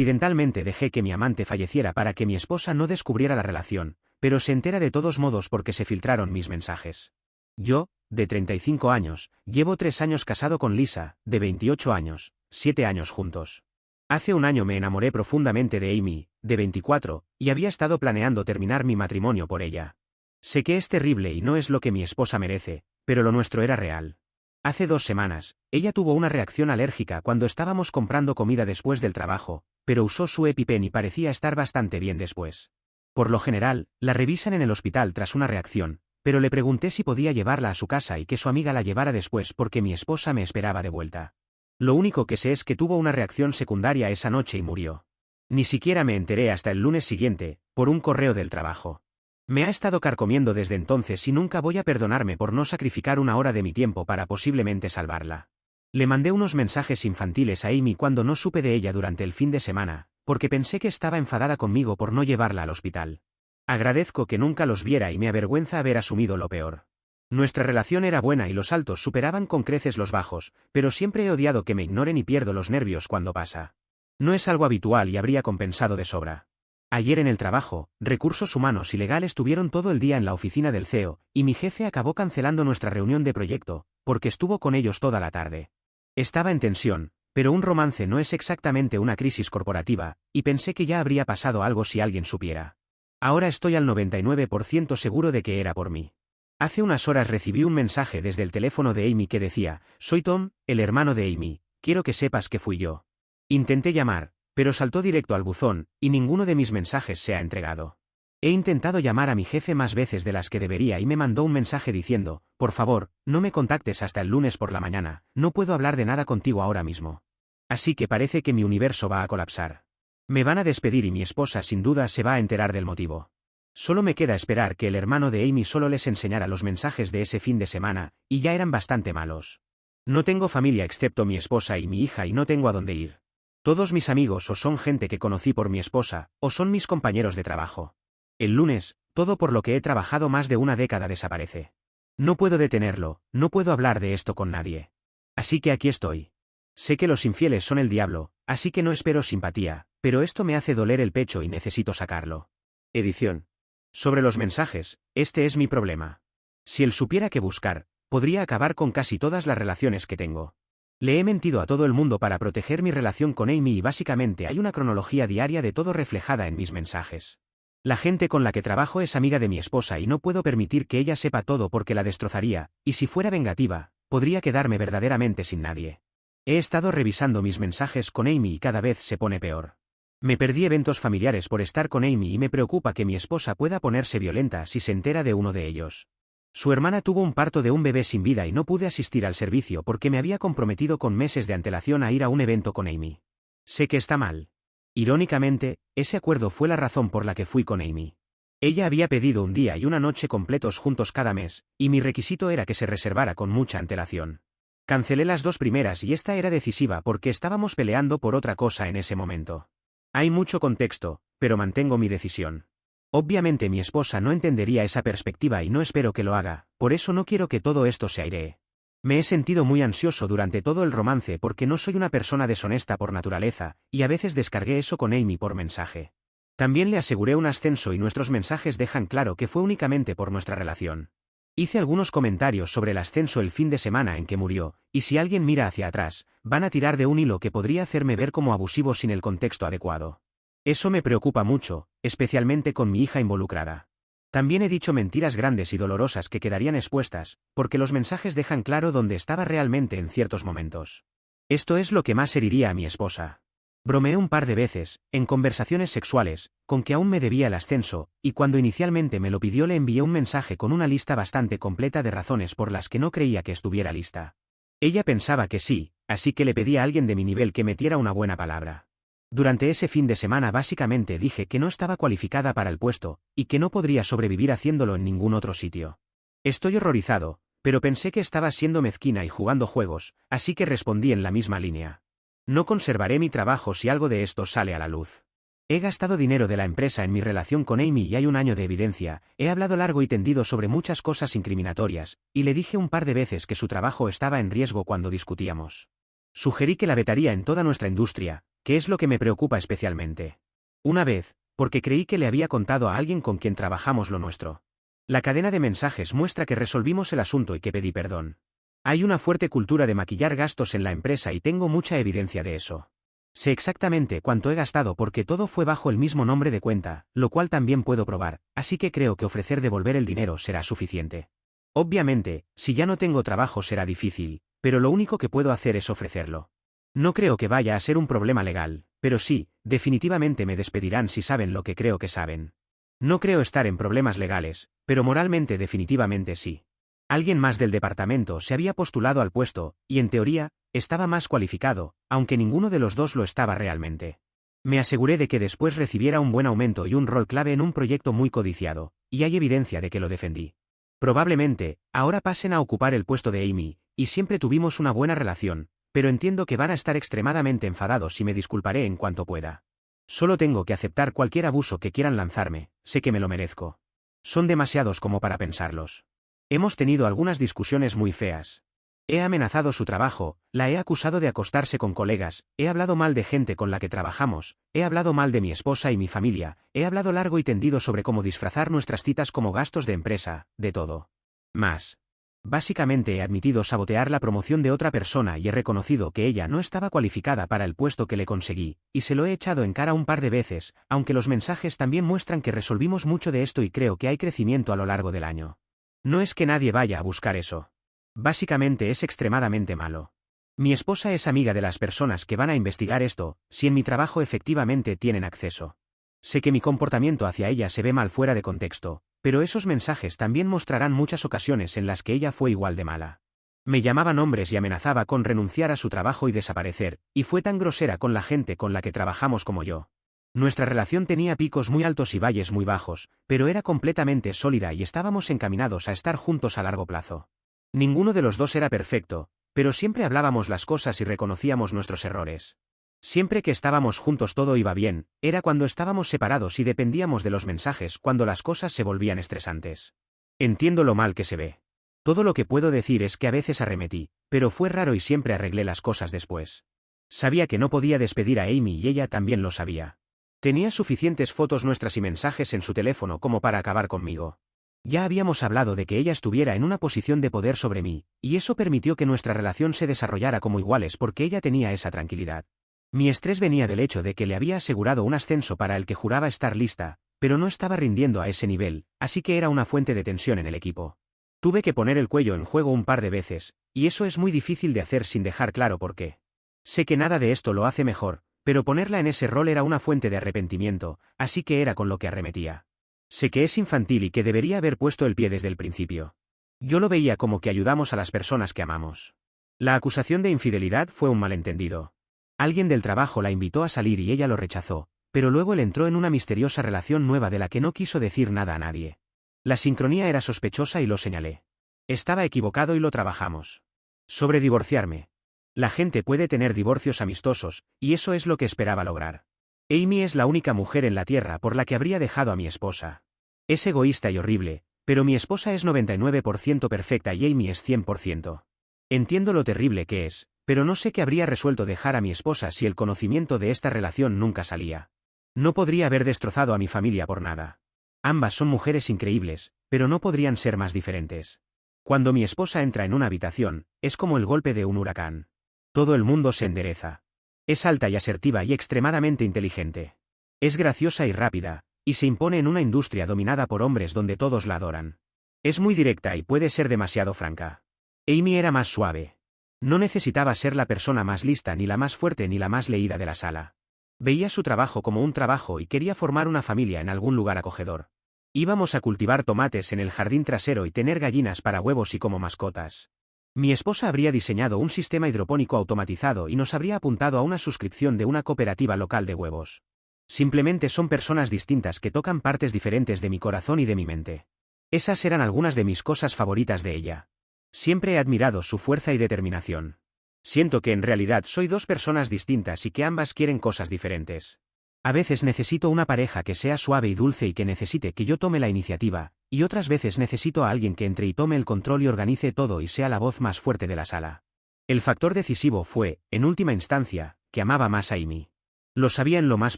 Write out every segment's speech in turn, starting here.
Accidentalmente dejé que mi amante falleciera para que mi esposa no descubriera la relación, pero se entera de todos modos porque se filtraron mis mensajes. Yo, de 35 años, llevo 3 años casado con Lisa, de 28 años, 7 años juntos. Hace un año me enamoré profundamente de Amy, de 24, y había estado planeando terminar mi matrimonio por ella. Sé que es terrible y no es lo que mi esposa merece, pero lo nuestro era real. Hace 2 semanas, ella tuvo una reacción alérgica cuando estábamos comprando comida después del trabajo, pero usó su EpiPen y parecía estar bastante bien después. Por lo general, la revisan en el hospital tras una reacción, pero le pregunté si podía llevarla a su casa y que su amiga la llevara después porque mi esposa me esperaba de vuelta. Lo único que sé es que tuvo una reacción secundaria esa noche y murió. Ni siquiera me enteré hasta el lunes siguiente, por un correo del trabajo. Me ha estado carcomiendo desde entonces y nunca voy a perdonarme por no sacrificar una hora de mi tiempo para posiblemente salvarla. Le mandé unos mensajes infantiles a Amy cuando no supe de ella durante el fin de semana, porque pensé que estaba enfadada conmigo por no llevarla al hospital. Agradezco que nunca los viera y me avergüenza haber asumido lo peor. Nuestra relación era buena y los altos superaban con creces los bajos, pero siempre he odiado que me ignoren y pierdo los nervios cuando pasa. No es algo habitual y habría compensado de sobra. Ayer en el trabajo, recursos humanos y legal estuvieron todo el día en la oficina del CEO, y mi jefe acabó cancelando nuestra reunión de proyecto, porque estuvo con ellos toda la tarde. Estaba en tensión, pero un romance no es exactamente una crisis corporativa, y pensé que ya habría pasado algo si alguien supiera. Ahora estoy al 99% seguro de que era por mí. Hace unas horas recibí un mensaje desde el teléfono de Amy que decía: «Soy Tom, el hermano de Amy, quiero que sepas que fui yo». Intenté llamar, pero saltó directo al buzón, y ninguno de mis mensajes se ha entregado. He intentado llamar a mi jefe más veces de las que debería y me mandó un mensaje diciendo: «Por favor, no me contactes hasta el lunes por la mañana, no puedo hablar de nada contigo ahora mismo». Así que parece que mi universo va a colapsar. Me van a despedir y mi esposa sin duda se va a enterar del motivo. Solo me queda esperar que el hermano de Amy solo les enseñara los mensajes de ese fin de semana, y ya eran bastante malos. No tengo familia excepto mi esposa y mi hija y no tengo a dónde ir. Todos mis amigos o son gente que conocí por mi esposa, o son mis compañeros de trabajo. El lunes, todo por lo que he trabajado más de una década desaparece. No puedo detenerlo, no puedo hablar de esto con nadie. Así que aquí estoy. Sé que los infieles son el diablo, así que no espero simpatía, pero esto me hace doler el pecho y necesito sacarlo. Edición. Sobre los mensajes, este es mi problema. Si él supiera qué buscar, podría acabar con casi todas las relaciones que tengo. Le he mentido a todo el mundo para proteger mi relación con Amy y básicamente hay una cronología diaria de todo reflejada en mis mensajes. La gente con la que trabajo es amiga de mi esposa y no puedo permitir que ella sepa todo porque la destrozaría, y si fuera vengativa, podría quedarme verdaderamente sin nadie. He estado revisando mis mensajes con Amy y cada vez se pone peor. Me perdí eventos familiares por estar con Amy y me preocupa que mi esposa pueda ponerse violenta si se entera de uno de ellos. Su hermana tuvo un parto de un bebé sin vida y no pude asistir al servicio porque me había comprometido con meses de antelación a ir a un evento con Amy. Sé que está mal. Irónicamente, ese acuerdo fue la razón por la que fui con Amy. Ella había pedido un día y una noche completos juntos cada mes, y mi requisito era que se reservara con mucha antelación. Cancelé las 2 primeras y esta era decisiva porque estábamos peleando por otra cosa en ese momento. Hay mucho contexto, pero mantengo mi decisión. Obviamente mi esposa no entendería esa perspectiva y no espero que lo haga, por eso no quiero que todo esto se airee. Me he sentido muy ansioso durante todo el romance porque no soy una persona deshonesta por naturaleza, y a veces descargué eso con Amy por mensaje. También le aseguré un ascenso y nuestros mensajes dejan claro que fue únicamente por nuestra relación. Hice algunos comentarios sobre el ascenso el fin de semana en que murió, y si alguien mira hacia atrás, van a tirar de un hilo que podría hacerme ver como abusivo sin el contexto adecuado. Eso me preocupa mucho, especialmente con mi hija involucrada. También he dicho mentiras grandes y dolorosas que quedarían expuestas, porque los mensajes dejan claro dónde estaba realmente en ciertos momentos. Esto es lo que más heriría a mi esposa. Bromeé un par de veces, en conversaciones sexuales, con que aún me debía el ascenso, y cuando inicialmente me lo pidió le envié un mensaje con una lista bastante completa de razones por las que no creía que estuviera lista. Ella pensaba que sí, así que le pedí a alguien de mi nivel que metiera una buena palabra. Durante ese fin de semana básicamente dije que no estaba cualificada para el puesto, y que no podría sobrevivir haciéndolo en ningún otro sitio. Estoy horrorizado, pero pensé que estaba siendo mezquina y jugando juegos, así que respondí en la misma línea. No conservaré mi trabajo si algo de esto sale a la luz. He gastado dinero de la empresa en mi relación con Amy y hay un año de evidencia, he hablado largo y tendido sobre muchas cosas incriminatorias, y le dije un par de veces que su trabajo estaba en riesgo cuando discutíamos. Sugerí que la vetaría en toda nuestra industria, que es lo que me preocupa especialmente. Una vez, porque creí que le había contado a alguien con quien trabajamos lo nuestro. La cadena de mensajes muestra que resolvimos el asunto y que pedí perdón. Hay una fuerte cultura de maquillar gastos en la empresa y tengo mucha evidencia de eso. Sé exactamente cuánto he gastado porque todo fue bajo el mismo nombre de cuenta, lo cual también puedo probar, así que creo que ofrecer devolver el dinero será suficiente. Obviamente, si ya no tengo trabajo será difícil, pero lo único que puedo hacer es ofrecerlo. No creo que vaya a ser un problema legal, pero sí, definitivamente me despedirán si saben lo que creo que saben. No creo estar en problemas legales, pero moralmente definitivamente sí. Alguien más del departamento se había postulado al puesto, y en teoría, estaba más cualificado, aunque ninguno de los dos lo estaba realmente. Me aseguré de que después recibiera un buen aumento y un rol clave en un proyecto muy codiciado, y hay evidencia de que lo defendí. Probablemente, ahora pasen a ocupar el puesto de Amy, y siempre tuvimos una buena relación, pero entiendo que van a estar extremadamente enfadados y me disculparé en cuanto pueda. Solo tengo que aceptar cualquier abuso que quieran lanzarme, sé que me lo merezco. Son demasiados como para pensarlos. Hemos tenido algunas discusiones muy feas. He amenazado su trabajo, la he acusado de acostarse con colegas, he hablado mal de gente con la que trabajamos, he hablado mal de mi esposa y mi familia, he hablado largo y tendido sobre cómo disfrazar nuestras citas como gastos de empresa, de todo. Más. Básicamente he admitido sabotear la promoción de otra persona y he reconocido que ella no estaba cualificada para el puesto que le conseguí, y se lo he echado en cara un par de veces, aunque los mensajes también muestran que resolvimos mucho de esto y creo que hay crecimiento a lo largo del año. No es que nadie vaya a buscar eso. Básicamente es extremadamente malo. Mi esposa es amiga de las personas que van a investigar esto, si en mi trabajo efectivamente tienen acceso. Sé que mi comportamiento hacia ella se ve mal fuera de contexto, pero esos mensajes también mostrarán muchas ocasiones en las que ella fue igual de mala. Me llamaba nombres y amenazaba con renunciar a su trabajo y desaparecer, y fue tan grosera con la gente con la que trabajamos como yo. Nuestra relación tenía picos muy altos y valles muy bajos, pero era completamente sólida y estábamos encaminados a estar juntos a largo plazo. Ninguno de los dos era perfecto, pero siempre hablábamos las cosas y reconocíamos nuestros errores. Siempre que estábamos juntos todo iba bien, era cuando estábamos separados y dependíamos de los mensajes cuando las cosas se volvían estresantes. Entiendo lo mal que se ve. Todo lo que puedo decir es que a veces arremetí, pero fue raro y siempre arreglé las cosas después. Sabía que no podía despedir a Amy y ella también lo sabía. Tenía suficientes fotos nuestras y mensajes en su teléfono como para acabar conmigo. Ya habíamos hablado de que ella estuviera en una posición de poder sobre mí, y eso permitió que nuestra relación se desarrollara como iguales porque ella tenía esa tranquilidad. Mi estrés venía del hecho de que le había asegurado un ascenso para el que juraba estar lista, pero no estaba rindiendo a ese nivel, así que era una fuente de tensión en el equipo. Tuve que poner el cuello en juego un par de veces, y eso es muy difícil de hacer sin dejar claro por qué. Sé que nada de esto lo hace mejor, pero ponerla en ese rol era una fuente de arrepentimiento, así que era con lo que arremetía. Sé que es infantil y que debería haber puesto el pie desde el principio. Yo lo veía como que ayudamos a las personas que amamos. La acusación de infidelidad fue un malentendido. Alguien del trabajo la invitó a salir y ella lo rechazó, pero luego él entró en una misteriosa relación nueva de la que no quiso decir nada a nadie. La sincronía era sospechosa y lo señalé. Estaba equivocado y lo trabajamos. Sobre divorciarme. La gente puede tener divorcios amistosos, y eso es lo que esperaba lograr. Amy es la única mujer en la tierra por la que habría dejado a mi esposa. Es egoísta y horrible, pero mi esposa es 99% perfecta y Amy es 100%. Entiendo lo terrible que es, pero no sé qué habría resuelto dejar a mi esposa si el conocimiento de esta relación nunca salía. No podría haber destrozado a mi familia por nada. Ambas son mujeres increíbles, pero no podrían ser más diferentes. Cuando mi esposa entra en una habitación, es como el golpe de un huracán. Todo el mundo se endereza. Es alta y asertiva y extremadamente inteligente. Es graciosa y rápida, y se impone en una industria dominada por hombres donde todos la adoran. Es muy directa y puede ser demasiado franca. Amy era más suave. No necesitaba ser la persona más lista ni la más fuerte ni la más leída de la sala. Veía su trabajo como un trabajo y quería formar una familia en algún lugar acogedor. Íbamos a cultivar tomates en el jardín trasero y tener gallinas para huevos y como mascotas. Mi esposa habría diseñado un sistema hidropónico automatizado y nos habría apuntado a una suscripción de una cooperativa local de huevos. Simplemente son personas distintas que tocan partes diferentes de mi corazón y de mi mente. Esas eran algunas de mis cosas favoritas de ella. Siempre he admirado su fuerza y determinación. Siento que en realidad soy dos personas distintas y que ambas quieren cosas diferentes. A veces necesito una pareja que sea suave y dulce y que necesite que yo tome la iniciativa, y otras veces necesito a alguien que entre y tome el control y organice todo y sea la voz más fuerte de la sala. El factor decisivo fue, en última instancia, que amaba más a Amy. Lo sabía en lo más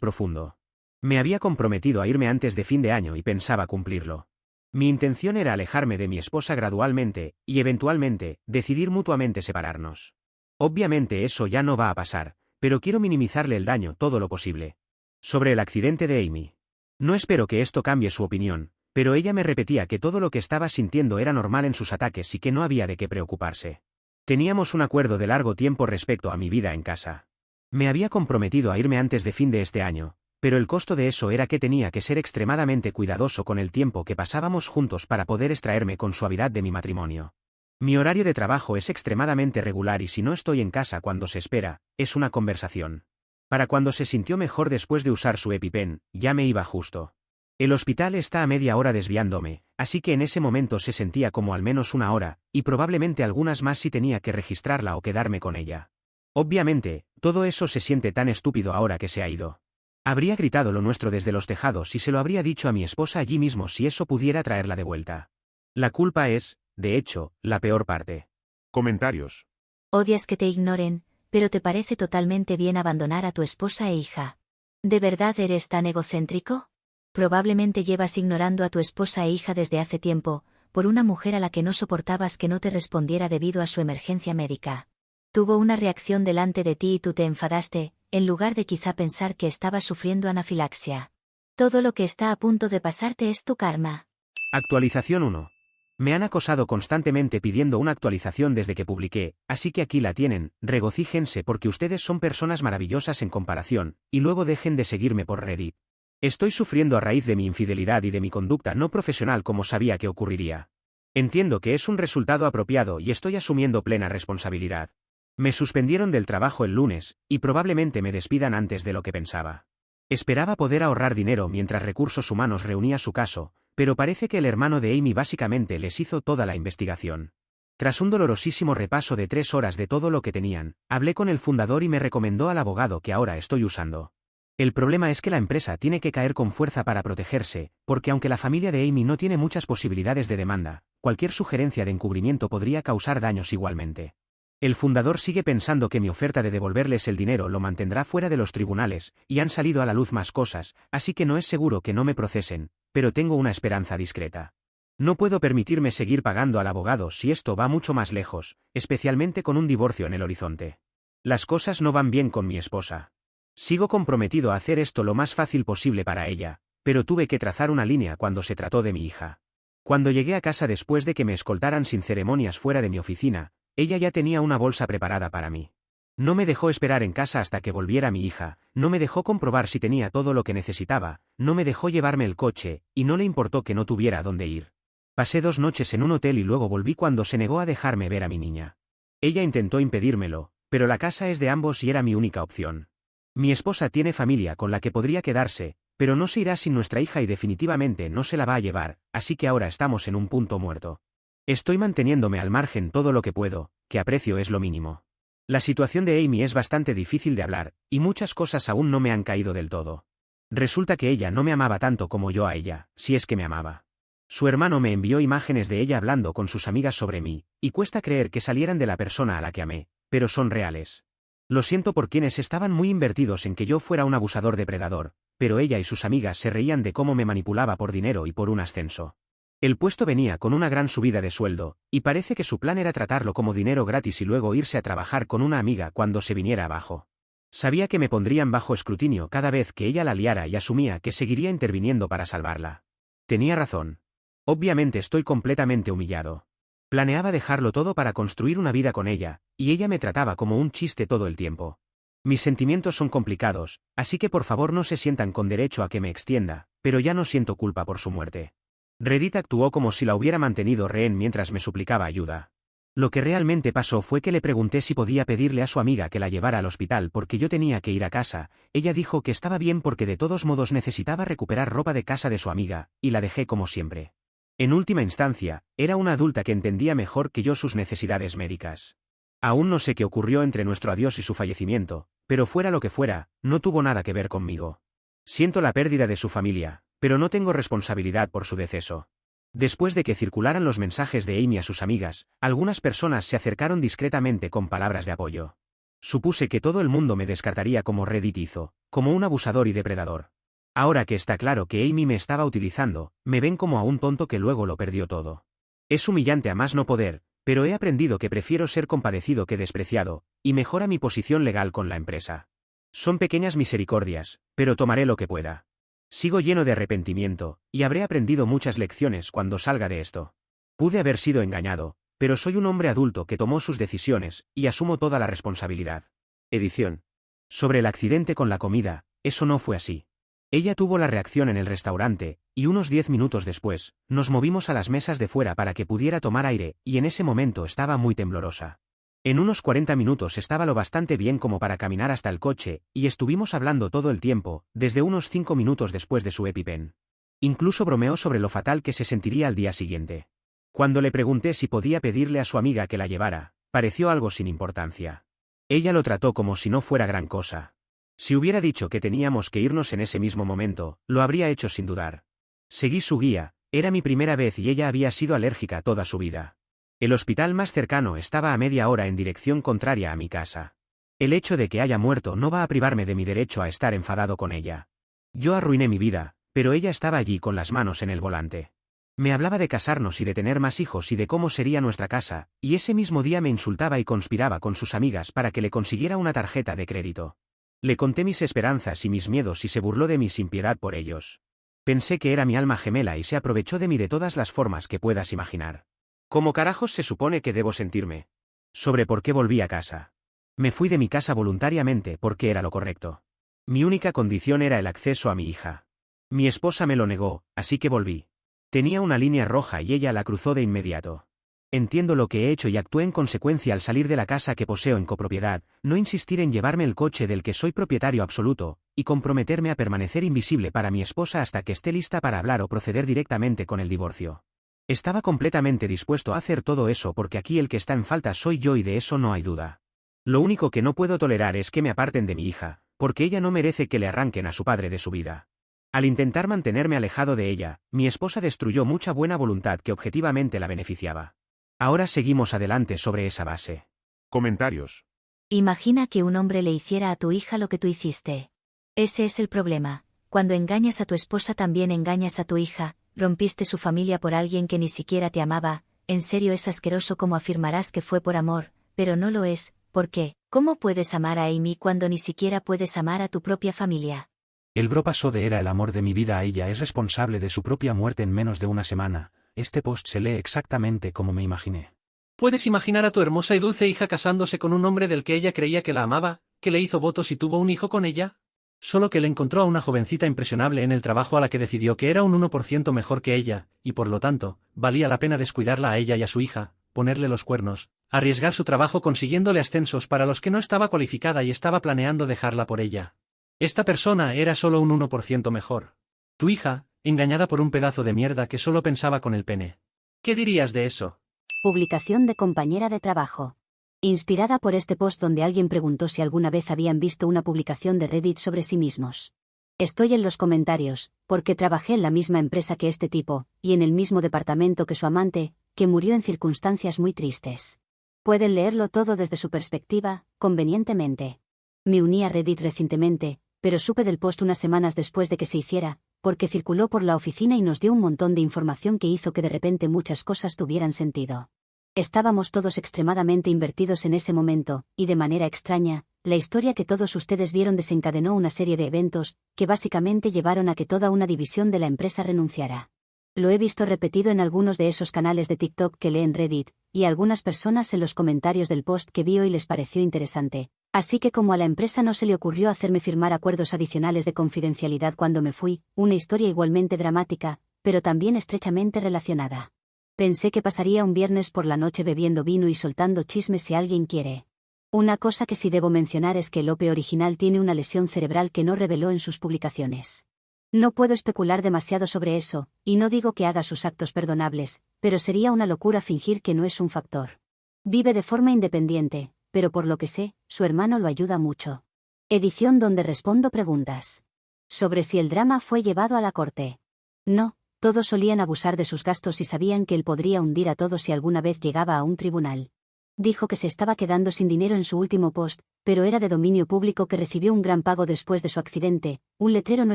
profundo. Me había comprometido a irme antes de fin de año y pensaba cumplirlo. Mi intención era alejarme de mi esposa gradualmente, y eventualmente, decidir mutuamente separarnos. Obviamente eso ya no va a pasar, pero quiero minimizarle el daño todo lo posible. Sobre el accidente de Amy. No espero que esto cambie su opinión, pero ella me repetía que todo lo que estaba sintiendo era normal en sus ataques y que no había de qué preocuparse. Teníamos un acuerdo de largo tiempo respecto a mi vida en casa. Me había comprometido a irme antes de fin de este año, pero el costo de eso era que tenía que ser extremadamente cuidadoso con el tiempo que pasábamos juntos para poder extraerme con suavidad de mi matrimonio. Mi horario de trabajo es extremadamente regular y si no estoy en casa cuando se espera, es una conversación. Para cuando se sintió mejor después de usar su EpiPen, ya me iba justo. El hospital está a media hora desviándome, así que en ese momento se sentía como al menos una hora, y probablemente algunas más si tenía que registrarla o quedarme con ella. Obviamente, todo eso se siente tan estúpido ahora que se ha ido. Habría gritado lo nuestro desde los tejados y se lo habría dicho a mi esposa allí mismo si eso pudiera traerla de vuelta. La culpa es, de hecho, la peor parte. Comentarios. Odias que te ignoren, pero te parece totalmente bien abandonar a tu esposa e hija. ¿De verdad eres tan egocéntrico? Probablemente llevas ignorando a tu esposa e hija desde hace tiempo, por una mujer a la que no soportabas que no te respondiera debido a su emergencia médica. Tuvo una reacción delante de ti y tú te enfadaste, en lugar de quizá pensar que estabas sufriendo anafilaxia. Todo lo que está a punto de pasarte es tu karma. Actualización 1. Me han acosado constantemente pidiendo una actualización desde que publiqué, así que aquí la tienen, regocíjense porque ustedes son personas maravillosas en comparación, y luego dejen de seguirme por Reddit. Estoy sufriendo a raíz de mi infidelidad y de mi conducta no profesional como sabía que ocurriría. Entiendo que es un resultado apropiado y estoy asumiendo plena responsabilidad. Me suspendieron del trabajo el lunes, y probablemente me despidan antes de lo que pensaba. Esperaba poder ahorrar dinero mientras Recursos Humanos reunía su caso, pero parece que el hermano de Amy básicamente les hizo toda la investigación. Tras un dolorosísimo repaso de 3 horas de todo lo que tenían, hablé con el fundador y me recomendó al abogado que ahora estoy usando. El problema es que la empresa tiene que caer con fuerza para protegerse, porque aunque la familia de Amy no tiene muchas posibilidades de demanda, cualquier sugerencia de encubrimiento podría causar daños igualmente. El fundador sigue pensando que mi oferta de devolverles el dinero lo mantendrá fuera de los tribunales, y han salido a la luz más cosas, así que no es seguro que no me procesen, pero tengo una esperanza discreta. No puedo permitirme seguir pagando al abogado si esto va mucho más lejos, especialmente con un divorcio en el horizonte. Las cosas no van bien con mi esposa. Sigo comprometido a hacer esto lo más fácil posible para ella, pero tuve que trazar una línea cuando se trató de mi hija. Cuando llegué a casa después de que me escoltaran sin ceremonias fuera de mi oficina, ella ya tenía una bolsa preparada para mí. No me dejó esperar en casa hasta que volviera mi hija, no me dejó comprobar si tenía todo lo que necesitaba, no me dejó llevarme el coche, y no le importó que no tuviera a dónde ir. Pasé 2 noches en un hotel y luego volví cuando se negó a dejarme ver a mi niña. Ella intentó impedírmelo, pero la casa es de ambos y era mi única opción. Mi esposa tiene familia con la que podría quedarse, pero no se irá sin nuestra hija y definitivamente no se la va a llevar, así que ahora estamos en un punto muerto. Estoy manteniéndome al margen todo lo que puedo, que aprecio es lo mínimo. La situación de Amy es bastante difícil de hablar, y muchas cosas aún no me han caído del todo. Resulta que ella no me amaba tanto como yo a ella, si es que me amaba. Su hermano me envió imágenes de ella hablando con sus amigas sobre mí, y cuesta creer que salieran de la persona a la que amé, pero son reales. Lo siento por quienes estaban muy invertidos en que yo fuera un abusador depredador, pero ella y sus amigas se reían de cómo me manipulaba por dinero y por un ascenso. El puesto venía con una gran subida de sueldo, y parece que su plan era tratarlo como dinero gratis y luego irse a trabajar con una amiga cuando se viniera abajo. Sabía que me pondrían bajo escrutinio cada vez que ella la liara y asumía que seguiría interviniendo para salvarla. Tenía razón. Obviamente estoy completamente humillado. Planeaba dejarlo todo para construir una vida con ella, y ella me trataba como un chiste todo el tiempo. Mis sentimientos son complicados, así que por favor no se sientan con derecho a que me extienda, pero ya no siento culpa por su muerte. Reddit actuó como si la hubiera mantenido rehén mientras me suplicaba ayuda. Lo que realmente pasó fue que le pregunté si podía pedirle a su amiga que la llevara al hospital porque yo tenía que ir a casa. Ella dijo que estaba bien porque de todos modos necesitaba recuperar ropa de casa de su amiga, y la dejé como siempre. En última instancia, era una adulta que entendía mejor que yo sus necesidades médicas. Aún no sé qué ocurrió entre nuestro adiós y su fallecimiento, pero fuera lo que fuera, no tuvo nada que ver conmigo. Siento la pérdida de su familia, pero no tengo responsabilidad por su deceso. Después de que circularan los mensajes de Amy a sus amigas, algunas personas se acercaron discretamente con palabras de apoyo. Supuse que todo el mundo me descartaría como Reddit hizo, como un abusador y depredador. Ahora que está claro que Amy me estaba utilizando, me ven como a un tonto que luego lo perdió todo. Es humillante a más no poder, pero he aprendido que prefiero ser compadecido que despreciado, y mejora mi posición legal con la empresa. Son pequeñas misericordias, pero tomaré lo que pueda. Sigo lleno de arrepentimiento, y habré aprendido muchas lecciones cuando salga de esto. Pude haber sido engañado, pero soy un hombre adulto que tomó sus decisiones, y asumo toda la responsabilidad. Edición. Sobre el accidente con la comida, eso no fue así. Ella tuvo la reacción en el restaurante, y unos 10 minutos después, nos movimos a las mesas de fuera para que pudiera tomar aire, y en ese momento estaba muy temblorosa. En unos 40 minutos estaba lo bastante bien como para caminar hasta el coche, y estuvimos hablando todo el tiempo, desde unos 5 minutos después de su EpiPen. Incluso bromeó sobre lo fatal que se sentiría al día siguiente. Cuando le pregunté si podía pedirle a su amiga que la llevara, pareció algo sin importancia. Ella lo trató como si no fuera gran cosa. Si hubiera dicho que teníamos que irnos en ese mismo momento, lo habría hecho sin dudar. Seguí su guía, era mi primera vez y ella había sido alérgica toda su vida. El hospital más cercano estaba a media hora en dirección contraria a mi casa. El hecho de que haya muerto no va a privarme de mi derecho a estar enfadado con ella. Yo arruiné mi vida, pero ella estaba allí con las manos en el volante. Me hablaba de casarnos y de tener más hijos y de cómo sería nuestra casa, y ese mismo día me insultaba y conspiraba con sus amigas para que le consiguiera una tarjeta de crédito. Le conté mis esperanzas y mis miedos y se burló de mí sin piedad por ellos. Pensé que era mi alma gemela y se aprovechó de mí de todas las formas que puedas imaginar. ¿Cómo carajos se supone que debo sentirme? Sobre por qué volví a casa. Me fui de mi casa voluntariamente porque era lo correcto. Mi única condición era el acceso a mi hija. Mi esposa me lo negó, así que volví. Tenía una línea roja y ella la cruzó de inmediato. Entiendo lo que he hecho y actué en consecuencia al salir de la casa que poseo en copropiedad, no insistir en llevarme el coche del que soy propietario absoluto, y comprometerme a permanecer invisible para mi esposa hasta que esté lista para hablar o proceder directamente con el divorcio. Estaba completamente dispuesto a hacer todo eso porque aquí el que está en falta soy yo y de eso no hay duda. Lo único que no puedo tolerar es que me aparten de mi hija, porque ella no merece que le arranquen a su padre de su vida. Al intentar mantenerme alejado de ella, mi esposa destruyó mucha buena voluntad que objetivamente la beneficiaba. Ahora seguimos adelante sobre esa base. Comentarios. Imagina que un hombre le hiciera a tu hija lo que tú hiciste. Ese es el problema. Cuando engañas a tu esposa también engañas a tu hija, rompiste su familia por alguien que ni siquiera te amaba. En serio es asqueroso como afirmarás que fue por amor, pero no lo es. ¿Por qué? ¿Cómo puedes amar a Amy cuando ni siquiera puedes amar a tu propia familia? El bro pasó de era el amor de mi vida a ella es responsable de su propia muerte en menos de una semana. Este post se lee exactamente como me imaginé. ¿Puedes imaginar a tu hermosa y dulce hija casándose con un hombre del que ella creía que la amaba, que le hizo votos y tuvo un hijo con ella? Solo que le encontró a una jovencita impresionable en el trabajo a la que decidió que era un 1% mejor que ella, y por lo tanto, valía la pena descuidarla a ella y a su hija, ponerle los cuernos, arriesgar su trabajo consiguiéndole ascensos para los que no estaba cualificada y estaba planeando dejarla por ella. Esta persona era solo un 1% mejor. Tu hija, engañada por un pedazo de mierda que solo pensaba con el pene. ¿Qué dirías de eso? Publicación de compañera de trabajo. Inspirada por este post donde alguien preguntó si alguna vez habían visto una publicación de Reddit sobre sí mismos. Estoy en los comentarios, porque trabajé en la misma empresa que este tipo, y en el mismo departamento que su amante, que murió en circunstancias muy tristes. Pueden leerlo todo desde su perspectiva, convenientemente. Me uní a Reddit recientemente, pero supe del post unas semanas después de que se hiciera, porque circuló por la oficina y nos dio un montón de información que hizo que de repente muchas cosas tuvieran sentido. Estábamos todos extremadamente invertidos en ese momento, y de manera extraña, la historia que todos ustedes vieron desencadenó una serie de eventos, que básicamente llevaron a que toda una división de la empresa renunciara. Lo he visto repetido en algunos de esos canales de TikTok que leen Reddit, y a algunas personas en los comentarios del post que vi hoy les pareció interesante. Así que como a la empresa no se le ocurrió hacerme firmar acuerdos adicionales de confidencialidad cuando me fui, una historia igualmente dramática, pero también estrechamente relacionada. Pensé que pasaría un viernes por la noche bebiendo vino y soltando chismes si alguien quiere. Una cosa que sí debo mencionar es que Lope original tiene una lesión cerebral que no reveló en sus publicaciones. No puedo especular demasiado sobre eso, y no digo que haga sus actos perdonables, pero sería una locura fingir que no es un factor. Vive de forma independiente, pero por lo que sé, su hermano lo ayuda mucho. Edición donde respondo preguntas. Sobre si el drama fue llevado a la corte. No, todos solían abusar de sus gastos y sabían que él podría hundir a todos si alguna vez llegaba a un tribunal. Dijo que se estaba quedando sin dinero en su último post, pero era de dominio público que recibió un gran pago después de su accidente. Un letrero no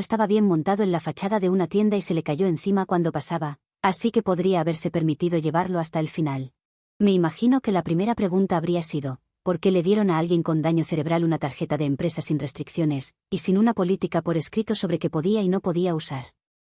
estaba bien montado en la fachada de una tienda y se le cayó encima cuando pasaba, así que podría haberse permitido llevarlo hasta el final. Me imagino que la primera pregunta habría sido, ¿por qué le dieron a alguien con daño cerebral una tarjeta de empresa sin restricciones, y sin una política por escrito sobre qué podía y no podía usar?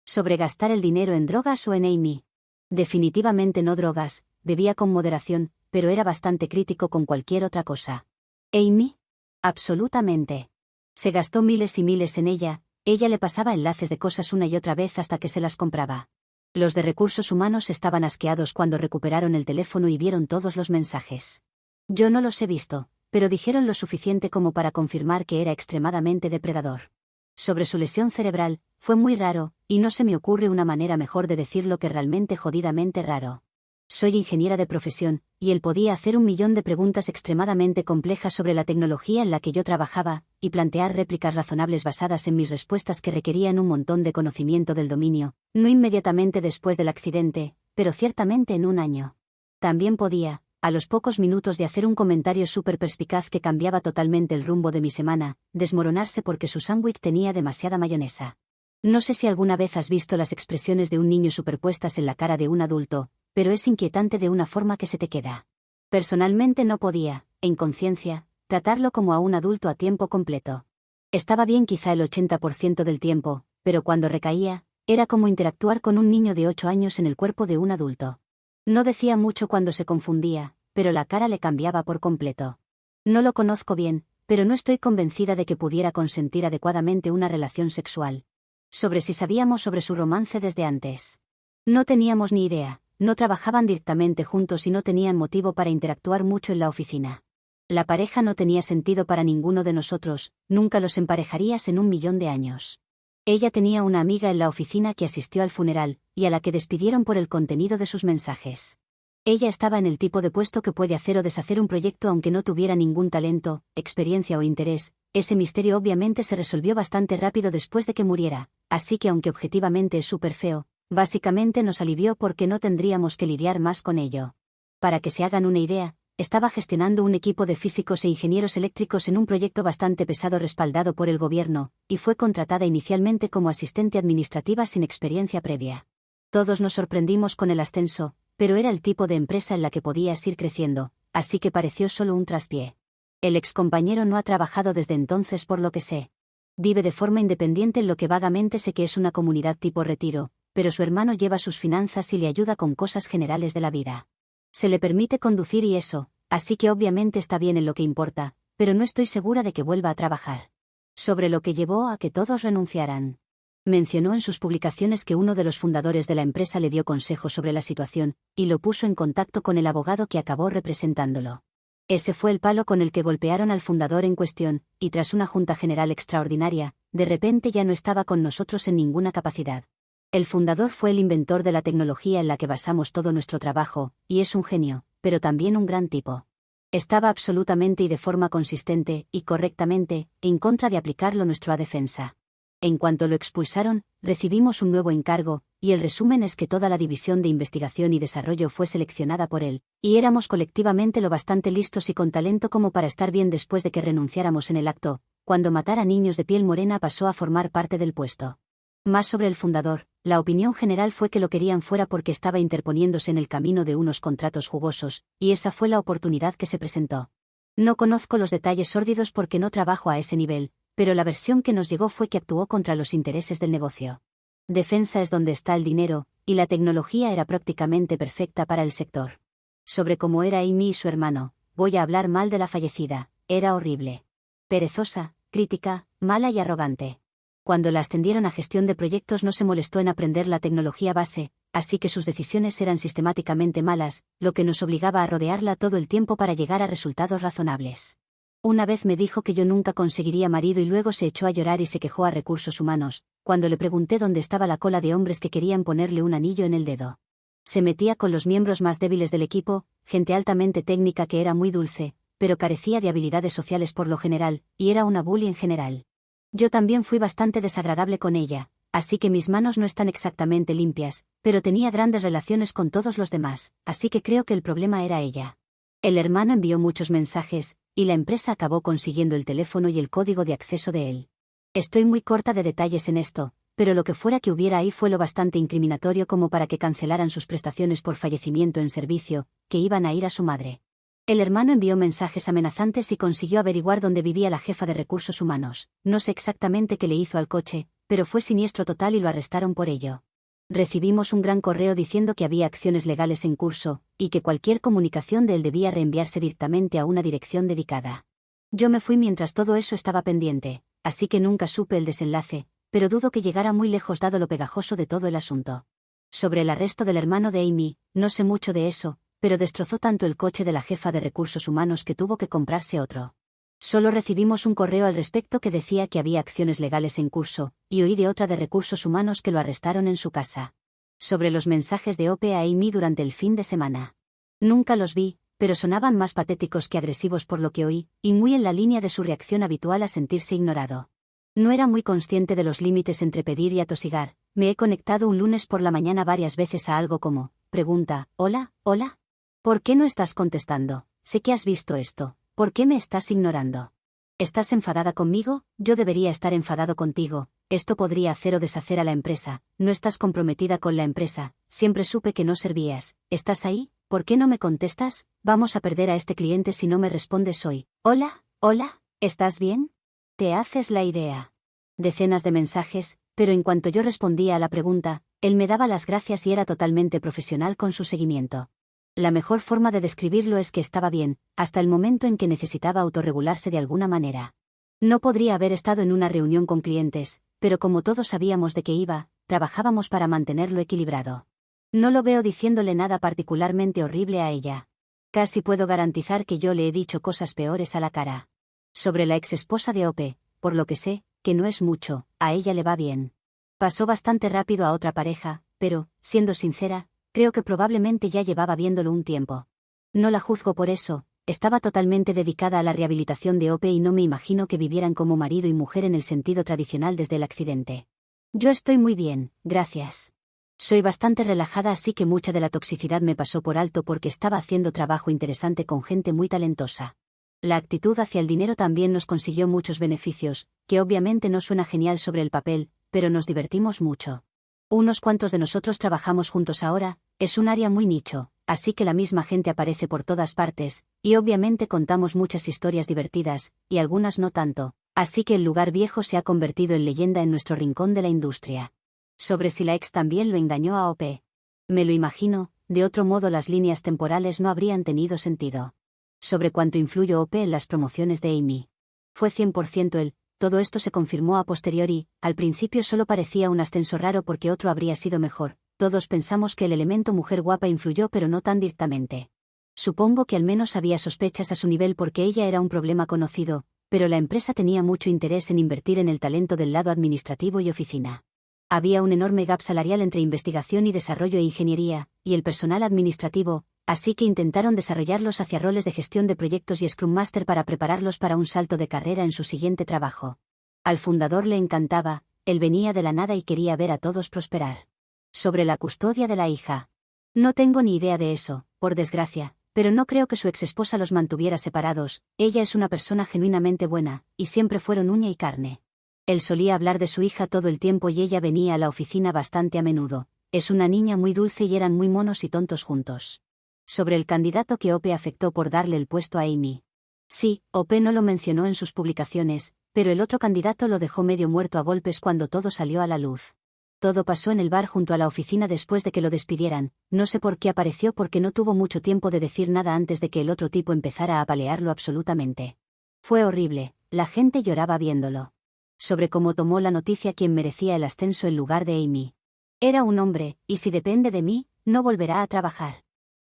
¿Sobre gastar el dinero en drogas o en Amy? Definitivamente no drogas, bebía con moderación, pero era bastante crítico con cualquier otra cosa. ¿Amy? Absolutamente. Se gastó miles y miles en ella le pasaba enlaces de cosas una y otra vez hasta que se las compraba. Los de recursos humanos estaban asqueados cuando recuperaron el teléfono y vieron todos los mensajes. Yo no los he visto, pero dijeron lo suficiente como para confirmar que era extremadamente depredador. Sobre su lesión cerebral, fue muy raro, y no se me ocurre una manera mejor de decirlo que realmente jodidamente raro. Soy ingeniera de profesión, y él podía hacer 1.000.000 de preguntas extremadamente complejas sobre la tecnología en la que yo trabajaba, y plantear réplicas razonables basadas en mis respuestas que requerían un montón de conocimiento del dominio, no inmediatamente después del accidente, pero ciertamente en un año. También podía, a los pocos minutos de hacer un comentario súper perspicaz que cambiaba totalmente el rumbo de mi semana, desmoronarse porque su sándwich tenía demasiada mayonesa. No sé si alguna vez has visto las expresiones de un niño superpuestas en la cara de un adulto, pero es inquietante de una forma que se te queda. Personalmente no podía, en conciencia, tratarlo como a un adulto a tiempo completo. Estaba bien quizá el 80% del tiempo, pero cuando recaía, era como interactuar con un niño de 8 años en el cuerpo de un adulto. No decía mucho cuando se confundía, pero la cara le cambiaba por completo. No lo conozco bien, pero no estoy convencida de que pudiera consentir adecuadamente una relación sexual. Sobre si sabíamos sobre su romance desde antes. No teníamos ni idea. No trabajaban directamente juntos y no tenían motivo para interactuar mucho en la oficina. La pareja no tenía sentido para ninguno de nosotros, nunca los emparejarías en 1.000.000 de años. Ella tenía una amiga en la oficina que asistió al funeral, y a la que despidieron por el contenido de sus mensajes. Ella estaba en el tipo de puesto que puede hacer o deshacer un proyecto aunque no tuviera ningún talento, experiencia o interés. Ese misterio obviamente se resolvió bastante rápido después de que muriera, así que aunque objetivamente es súper feo, básicamente nos alivió porque no tendríamos que lidiar más con ello. Para que se hagan una idea, estaba gestionando un equipo de físicos e ingenieros eléctricos en un proyecto bastante pesado respaldado por el gobierno, y fue contratada inicialmente como asistente administrativa sin experiencia previa. Todos nos sorprendimos con el ascenso, pero era el tipo de empresa en la que podías ir creciendo, así que pareció solo un traspié. El excompañero no ha trabajado desde entonces por lo que sé. Vive de forma independiente en lo que vagamente sé que es una comunidad tipo retiro, pero su hermano lleva sus finanzas y le ayuda con cosas generales de la vida. Se le permite conducir y eso, así que obviamente está bien en lo que importa, pero no estoy segura de que vuelva a trabajar. Sobre lo que llevó a que todos renunciaran. Mencionó en sus publicaciones que uno de los fundadores de la empresa le dio consejos sobre la situación, y lo puso en contacto con el abogado que acabó representándolo. Ese fue el palo con el que golpearon al fundador en cuestión, y tras una junta general extraordinaria, de repente ya no estaba con nosotros en ninguna capacidad. El fundador fue el inventor de la tecnología en la que basamos todo nuestro trabajo, y es un genio, pero también un gran tipo. Estaba absolutamente y de forma consistente, y correctamente, en contra de aplicarlo nuestro a defensa. En cuanto lo expulsaron, recibimos un nuevo encargo, y el resumen es que toda la división de investigación y desarrollo fue seleccionada por él, y éramos colectivamente lo bastante listos y con talento como para estar bien después de que renunciáramos en el acto, cuando matar a niños de piel morena pasó a formar parte del puesto. Más sobre el fundador, la opinión general fue que lo querían fuera porque estaba interponiéndose en el camino de unos contratos jugosos, y esa fue la oportunidad que se presentó. No conozco los detalles sórdidos porque no trabajo a ese nivel, pero la versión que nos llegó fue que actuó contra los intereses del negocio. Defensa es donde está el dinero, y la tecnología era prácticamente perfecta para el sector. Sobre cómo era Amy y su hermano, voy a hablar mal de la fallecida, era horrible. Perezosa, crítica, mala y arrogante. Cuando la ascendieron a gestión de proyectos no se molestó en aprender la tecnología base, así que sus decisiones eran sistemáticamente malas, lo que nos obligaba a rodearla todo el tiempo para llegar a resultados razonables. Una vez me dijo que yo nunca conseguiría marido y luego se echó a llorar y se quejó a recursos humanos, cuando le pregunté dónde estaba la cola de hombres que querían ponerle un anillo en el dedo. Se metía con los miembros más débiles del equipo, gente altamente técnica que era muy dulce, pero carecía de habilidades sociales por lo general, y era una bully en general. Yo también fui bastante desagradable con ella, así que mis manos no están exactamente limpias, pero tenía grandes relaciones con todos los demás, así que creo que el problema era ella. El hermano envió muchos mensajes, y la empresa acabó consiguiendo el teléfono y el código de acceso de él. Estoy muy corta de detalles en esto, pero lo que fuera que hubiera ahí fue lo bastante incriminatorio como para que cancelaran sus prestaciones por fallecimiento en servicio, que iban a ir a su madre. El hermano envió mensajes amenazantes y consiguió averiguar dónde vivía la jefa de recursos humanos. No sé exactamente qué le hizo al coche, pero fue siniestro total y lo arrestaron por ello. Recibimos un gran correo diciendo que había acciones legales en curso, y que cualquier comunicación de él debía reenviarse directamente a una dirección dedicada. Yo me fui mientras todo eso estaba pendiente, así que nunca supe el desenlace, pero dudo que llegara muy lejos dado lo pegajoso de todo el asunto. Sobre el arresto del hermano de Amy, no sé mucho de eso, pero destrozó tanto el coche de la jefa de recursos humanos que tuvo que comprarse otro. Solo recibimos un correo al respecto que decía que había acciones legales en curso, y oí de otra de recursos humanos que lo arrestaron en su casa. Sobre los mensajes de Ope a Amy durante el fin de semana. Nunca los vi, pero sonaban más patéticos que agresivos por lo que oí, y muy en la línea de su reacción habitual a sentirse ignorado. No era muy consciente de los límites entre pedir y atosigar. Me he conectado un lunes por la mañana varias veces a algo como, pregunta, hola, hola. ¿Por qué no estás contestando? Sé que has visto esto. ¿Por qué me estás ignorando? ¿Estás enfadada conmigo? Yo debería estar enfadado contigo. Esto podría hacer o deshacer a la empresa. No estás comprometida con la empresa. Siempre supe que no servías. ¿Estás ahí? ¿Por qué no me contestas? Vamos a perder a este cliente si no me respondes hoy. Hola, hola, ¿estás bien? Te haces la idea. Decenas de mensajes, pero en cuanto yo respondía a la pregunta, él me daba las gracias y era totalmente profesional con su seguimiento. La mejor forma de describirlo es que estaba bien, hasta el momento en que necesitaba autorregularse de alguna manera. No podría haber estado en una reunión con clientes, pero como todos sabíamos de qué iba, trabajábamos para mantenerlo equilibrado. No lo veo diciéndole nada particularmente horrible a ella. Casi puedo garantizar que yo le he dicho cosas peores a la cara. Sobre la exesposa de Ope, por lo que sé, que no es mucho, a ella le va bien. Pasó bastante rápido a otra pareja, pero, siendo sincera, creo que probablemente ya llevaba viéndolo un tiempo. No la juzgo por eso, estaba totalmente dedicada a la rehabilitación de Ope y no me imagino que vivieran como marido y mujer en el sentido tradicional desde el accidente. Yo estoy muy bien, gracias. Soy bastante relajada así que mucha de la toxicidad me pasó por alto porque estaba haciendo trabajo interesante con gente muy talentosa. La actitud hacia el dinero también nos consiguió muchos beneficios, que obviamente no suena genial sobre el papel, pero nos divertimos mucho. Unos cuantos de nosotros trabajamos juntos ahora, es un área muy nicho, así que la misma gente aparece por todas partes, y obviamente contamos muchas historias divertidas, y algunas no tanto, así que el lugar viejo se ha convertido en leyenda en nuestro rincón de la industria. Sobre si la ex también lo engañó a Ope. Me lo imagino, de otro modo las líneas temporales no habrían tenido sentido. Sobre cuánto influyó Ope en las promociones de Amy. Fue 100% él. Todo esto se confirmó a posteriori, al principio solo parecía un ascenso raro porque otro habría sido mejor, todos pensamos que el elemento mujer guapa influyó pero no tan directamente. Supongo que al menos había sospechas a su nivel porque ella era un problema conocido, pero la empresa tenía mucho interés en invertir en el talento del lado administrativo y oficina. Había un enorme gap salarial entre investigación y desarrollo e ingeniería, y el personal administrativo, así que intentaron desarrollarlos hacia roles de gestión de proyectos y Scrum Master para prepararlos para un salto de carrera en su siguiente trabajo. Al fundador le encantaba, él venía de la nada y quería ver a todos prosperar. Sobre la custodia de la hija. No tengo ni idea de eso, por desgracia, pero no creo que su exesposa los mantuviera separados, ella es una persona genuinamente buena, y siempre fueron uña y carne. Él solía hablar de su hija todo el tiempo y ella venía a la oficina bastante a menudo. Es una niña muy dulce y eran muy monos y tontos juntos. Sobre el candidato que Ope afectó por darle el puesto a Amy. Sí, Ope no lo mencionó en sus publicaciones, pero el otro candidato lo dejó medio muerto a golpes cuando todo salió a la luz. Todo pasó en el bar junto a la oficina después de que lo despidieran, no sé por qué apareció porque no tuvo mucho tiempo de decir nada antes de que el otro tipo empezara a apalearlo absolutamente. Fue horrible, la gente lloraba viéndolo. Sobre cómo tomó la noticia quien merecía el ascenso en lugar de Amy. Era un hombre, y si depende de mí, no volverá a trabajar.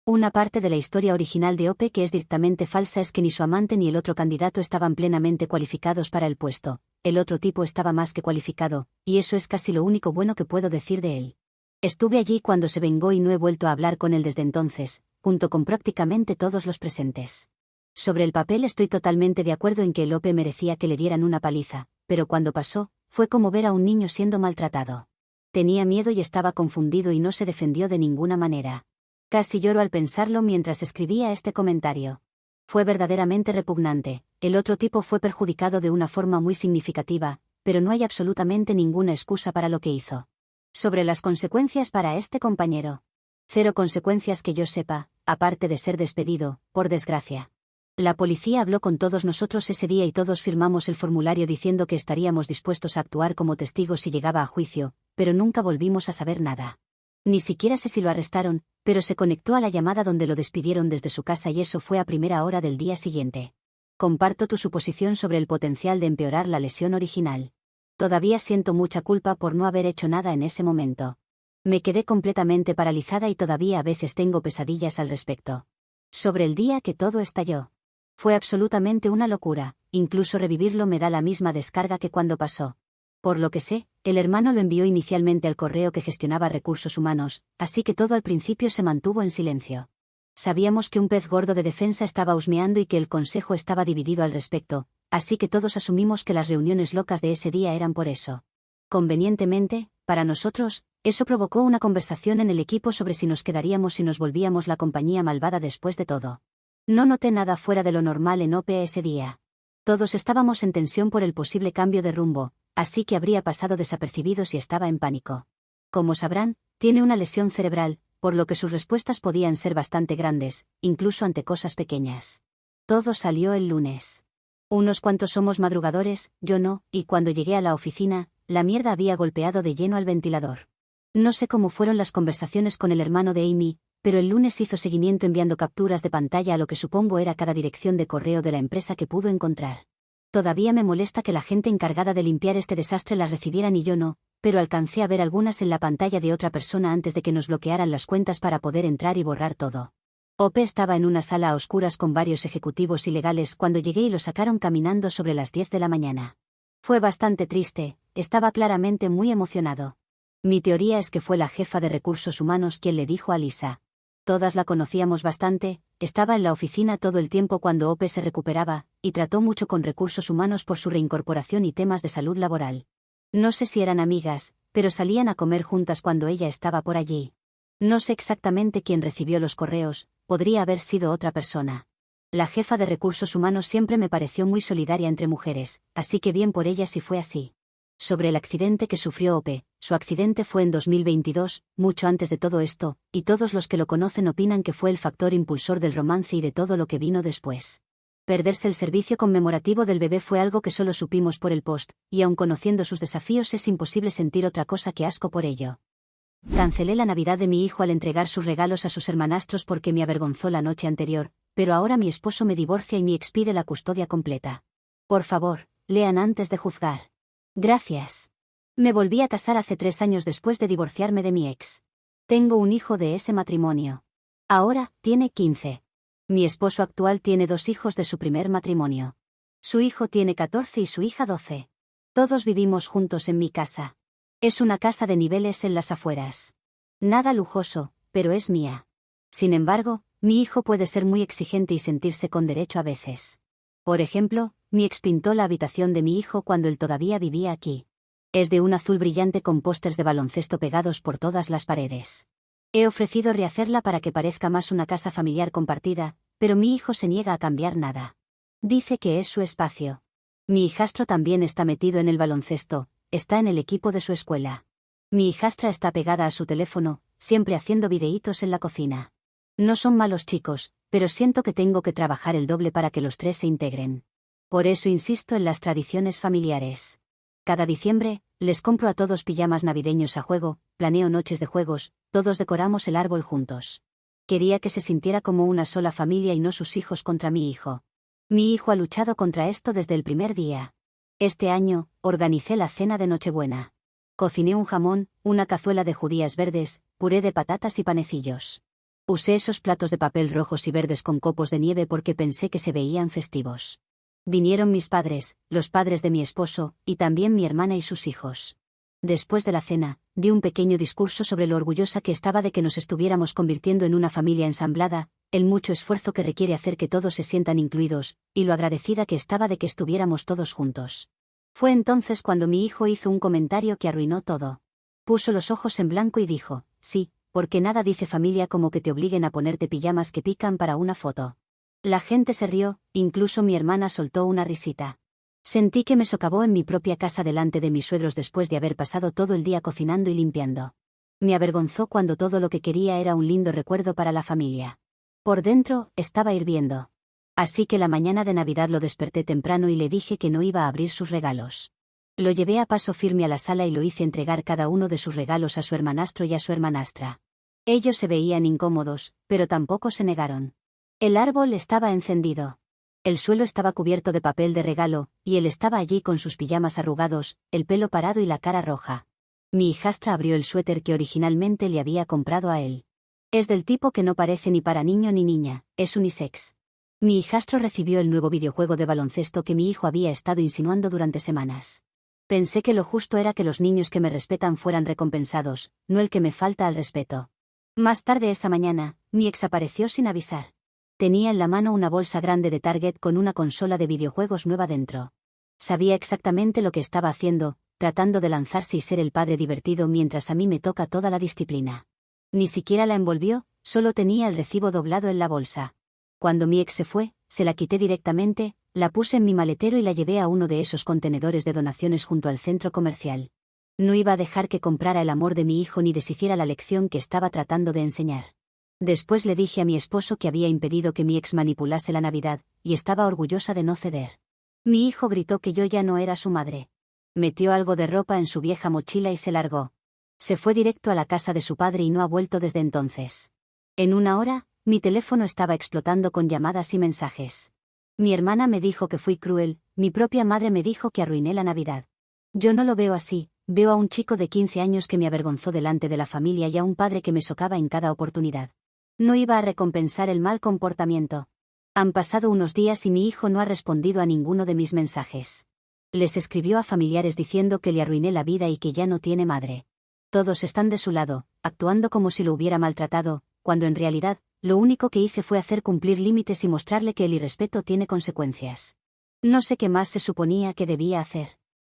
Una parte de la historia original de Ope que es directamente falsa es que ni su amante ni el otro candidato estaban plenamente cualificados para el puesto, el otro tipo estaba más que cualificado, y eso es casi lo único bueno que puedo decir de él. Estuve allí cuando se vengó y no he vuelto a hablar con él desde entonces, junto con prácticamente todos los presentes. Sobre el papel estoy totalmente de acuerdo en que el Ope merecía que le dieran una paliza, pero cuando pasó, fue como ver a un niño siendo maltratado. Tenía miedo y estaba confundido y no se defendió de ninguna manera. Casi lloro al pensarlo mientras escribía este comentario. Fue verdaderamente repugnante. El otro tipo fue perjudicado de una forma muy significativa, pero no hay absolutamente ninguna excusa para lo que hizo. Sobre las consecuencias para este compañero. Cero consecuencias que yo sepa, aparte de ser despedido, por desgracia. La policía habló con todos nosotros ese día y todos firmamos el formulario diciendo que estaríamos dispuestos a actuar como testigos si llegaba a juicio, pero nunca volvimos a saber nada. Ni siquiera sé si lo arrestaron, pero se conectó a la llamada donde lo despidieron desde su casa y eso fue a primera hora del día siguiente. Comparto tu suposición sobre el potencial de empeorar la lesión original. Todavía siento mucha culpa por no haber hecho nada en ese momento. Me quedé completamente paralizada y todavía a veces tengo pesadillas al respecto. Sobre el día que todo estalló. Fue absolutamente una locura, incluso revivirlo me da la misma descarga que cuando pasó. Por lo que sé, el hermano lo envió inicialmente al correo que gestionaba recursos humanos, así que todo al principio se mantuvo en silencio. Sabíamos que un pez gordo de defensa estaba husmeando y que el consejo estaba dividido al respecto, así que todos asumimos que las reuniones locas de ese día eran por eso. Convenientemente, para nosotros, eso provocó una conversación en el equipo sobre si nos quedaríamos si nos volvíamos la compañía malvada después de todo. No noté nada fuera de lo normal en OPE ese día. Todos estábamos en tensión por el posible cambio de rumbo, así que habría pasado desapercibido si estaba en pánico. Como sabrán, tiene una lesión cerebral, por lo que sus respuestas podían ser bastante grandes, incluso ante cosas pequeñas. Todo salió el lunes. Unos cuantos somos madrugadores, yo no, y cuando llegué a la oficina, la mierda había golpeado de lleno al ventilador. No sé cómo fueron las conversaciones con el hermano de Amy, pero el lunes hizo seguimiento enviando capturas de pantalla a lo que supongo era cada dirección de correo de la empresa que pudo encontrar. Todavía me molesta que la gente encargada de limpiar este desastre las recibieran y yo no, pero alcancé a ver algunas en la pantalla de otra persona antes de que nos bloquearan las cuentas para poder entrar y borrar todo. OPE estaba en una sala a oscuras con varios ejecutivos ilegales cuando llegué y lo sacaron caminando sobre las 10 de la mañana. Fue bastante triste, estaba claramente muy emocionado. Mi teoría es que fue la jefa de recursos humanos quien le dijo a Lisa. Todas la conocíamos bastante, estaba en la oficina todo el tiempo cuando OPE se recuperaba, y trató mucho con recursos humanos por su reincorporación y temas de salud laboral. No sé si eran amigas, pero salían a comer juntas cuando ella estaba por allí. No sé exactamente quién recibió los correos, podría haber sido otra persona. La jefa de recursos humanos siempre me pareció muy solidaria entre mujeres, así que bien por ella si fue así. Sobre el accidente que sufrió OPE, su accidente fue en 2022, mucho antes de todo esto, y todos los que lo conocen opinan que fue el factor impulsor del romance y de todo lo que vino después. Perderse el servicio conmemorativo del bebé fue algo que solo supimos por el post, y aun conociendo sus desafíos es imposible sentir otra cosa que asco por ello. Cancelé la Navidad de mi hijo al entregar sus regalos a sus hermanastros porque me avergonzó la noche anterior, pero ahora mi esposo me divorcia y me expide la custodia completa. Por favor, lean antes de juzgar. Gracias. Me volví a casar hace 3 años después de divorciarme de mi ex. Tengo un hijo de ese matrimonio. Ahora, tiene 15. Mi esposo actual tiene 2 hijos de su primer matrimonio. Su hijo tiene 14 y su hija 12. Todos vivimos juntos en mi casa. Es una casa de niveles en las afueras. Nada lujoso, pero es mía. Sin embargo, mi hijo puede ser muy exigente y sentirse con derecho a veces. Por ejemplo, mi ex pintó la habitación de mi hijo cuando él todavía vivía aquí. Es de un azul brillante con pósters de baloncesto pegados por todas las paredes. He ofrecido rehacerla para que parezca más una casa familiar compartida, pero mi hijo se niega a cambiar nada. Dice que es su espacio. Mi hijastro también está metido en el baloncesto, está en el equipo de su escuela. Mi hijastra está pegada a su teléfono, siempre haciendo videitos en la cocina. No son malos chicos, pero siento que tengo que trabajar el doble para que los 3 se integren. Por eso insisto en las tradiciones familiares. Cada diciembre, les compro a todos pijamas navideños a juego, planeo noches de juegos, todos decoramos el árbol juntos. Quería que se sintiera como una sola familia y no sus hijos contra mi hijo. Mi hijo ha luchado contra esto desde el primer día. Este año, organicé la cena de Nochebuena. Cociné un jamón, una cazuela de judías verdes, puré de patatas y panecillos. Usé esos platos de papel rojos y verdes con copos de nieve porque pensé que se veían festivos. Vinieron mis padres, los padres de mi esposo, y también mi hermana y sus hijos. Después de la cena, di un pequeño discurso sobre lo orgullosa que estaba de que nos estuviéramos convirtiendo en una familia ensamblada, el mucho esfuerzo que requiere hacer que todos se sientan incluidos, y lo agradecida que estaba de que estuviéramos todos juntos. Fue entonces cuando mi hijo hizo un comentario que arruinó todo. Puso los ojos en blanco y dijo, sí, porque nada dice familia como que te obliguen a ponerte pijamas que pican para una foto. La gente se rió, incluso mi hermana soltó una risita. Sentí que me socavó en mi propia casa delante de mis suegros después de haber pasado todo el día cocinando y limpiando. Me avergonzó cuando todo lo que quería era un lindo recuerdo para la familia. Por dentro, estaba hirviendo. Así que la mañana de Navidad lo desperté temprano y le dije que no iba a abrir sus regalos. Lo llevé a paso firme a la sala y lo hice entregar cada uno de sus regalos a su hermanastro y a su hermanastra. Ellos se veían incómodos, pero tampoco se negaron. El árbol estaba encendido. El suelo estaba cubierto de papel de regalo, y él estaba allí con sus pijamas arrugados, el pelo parado y la cara roja. Mi hijastra abrió el suéter que originalmente le había comprado a él. Es del tipo que no parece ni para niño ni niña, es unisex. Mi hijastro recibió el nuevo videojuego de baloncesto que mi hijo había estado insinuando durante semanas. Pensé que lo justo era que los niños que me respetan fueran recompensados, no el que me falta al respeto. Más tarde esa mañana, mi ex apareció sin avisar. Tenía en la mano una bolsa grande de Target con una consola de videojuegos nueva dentro. Sabía exactamente lo que estaba haciendo, tratando de lanzarse y ser el padre divertido mientras a mí me toca toda la disciplina. Ni siquiera la envolvió, solo tenía el recibo doblado en la bolsa. Cuando mi ex se fue, se la quité directamente, la puse en mi maletero y la llevé a uno de esos contenedores de donaciones junto al centro comercial. No iba a dejar que comprara el amor de mi hijo ni deshiciera la lección que estaba tratando de enseñar. Después le dije a mi esposo que había impedido que mi ex manipulase la Navidad, y estaba orgullosa de no ceder. Mi hijo gritó que yo ya no era su madre. Metió algo de ropa en su vieja mochila y se largó. Se fue directo a la casa de su padre y no ha vuelto desde entonces. En una hora, mi teléfono estaba explotando con llamadas y mensajes. Mi hermana me dijo que fui cruel, mi propia madre me dijo que arruiné la Navidad. Yo no lo veo así, veo a un chico de 15 años que me avergonzó delante de la familia y a un padre que me socava en cada oportunidad. No iba a recompensar el mal comportamiento. Han pasado unos días y mi hijo no ha respondido a ninguno de mis mensajes. Les escribió a familiares diciendo que le arruiné la vida y que ya no tiene madre. Todos están de su lado, actuando como si lo hubiera maltratado, cuando en realidad, lo único que hice fue hacer cumplir límites y mostrarle que el irrespeto tiene consecuencias. No sé qué más se suponía que debía hacer.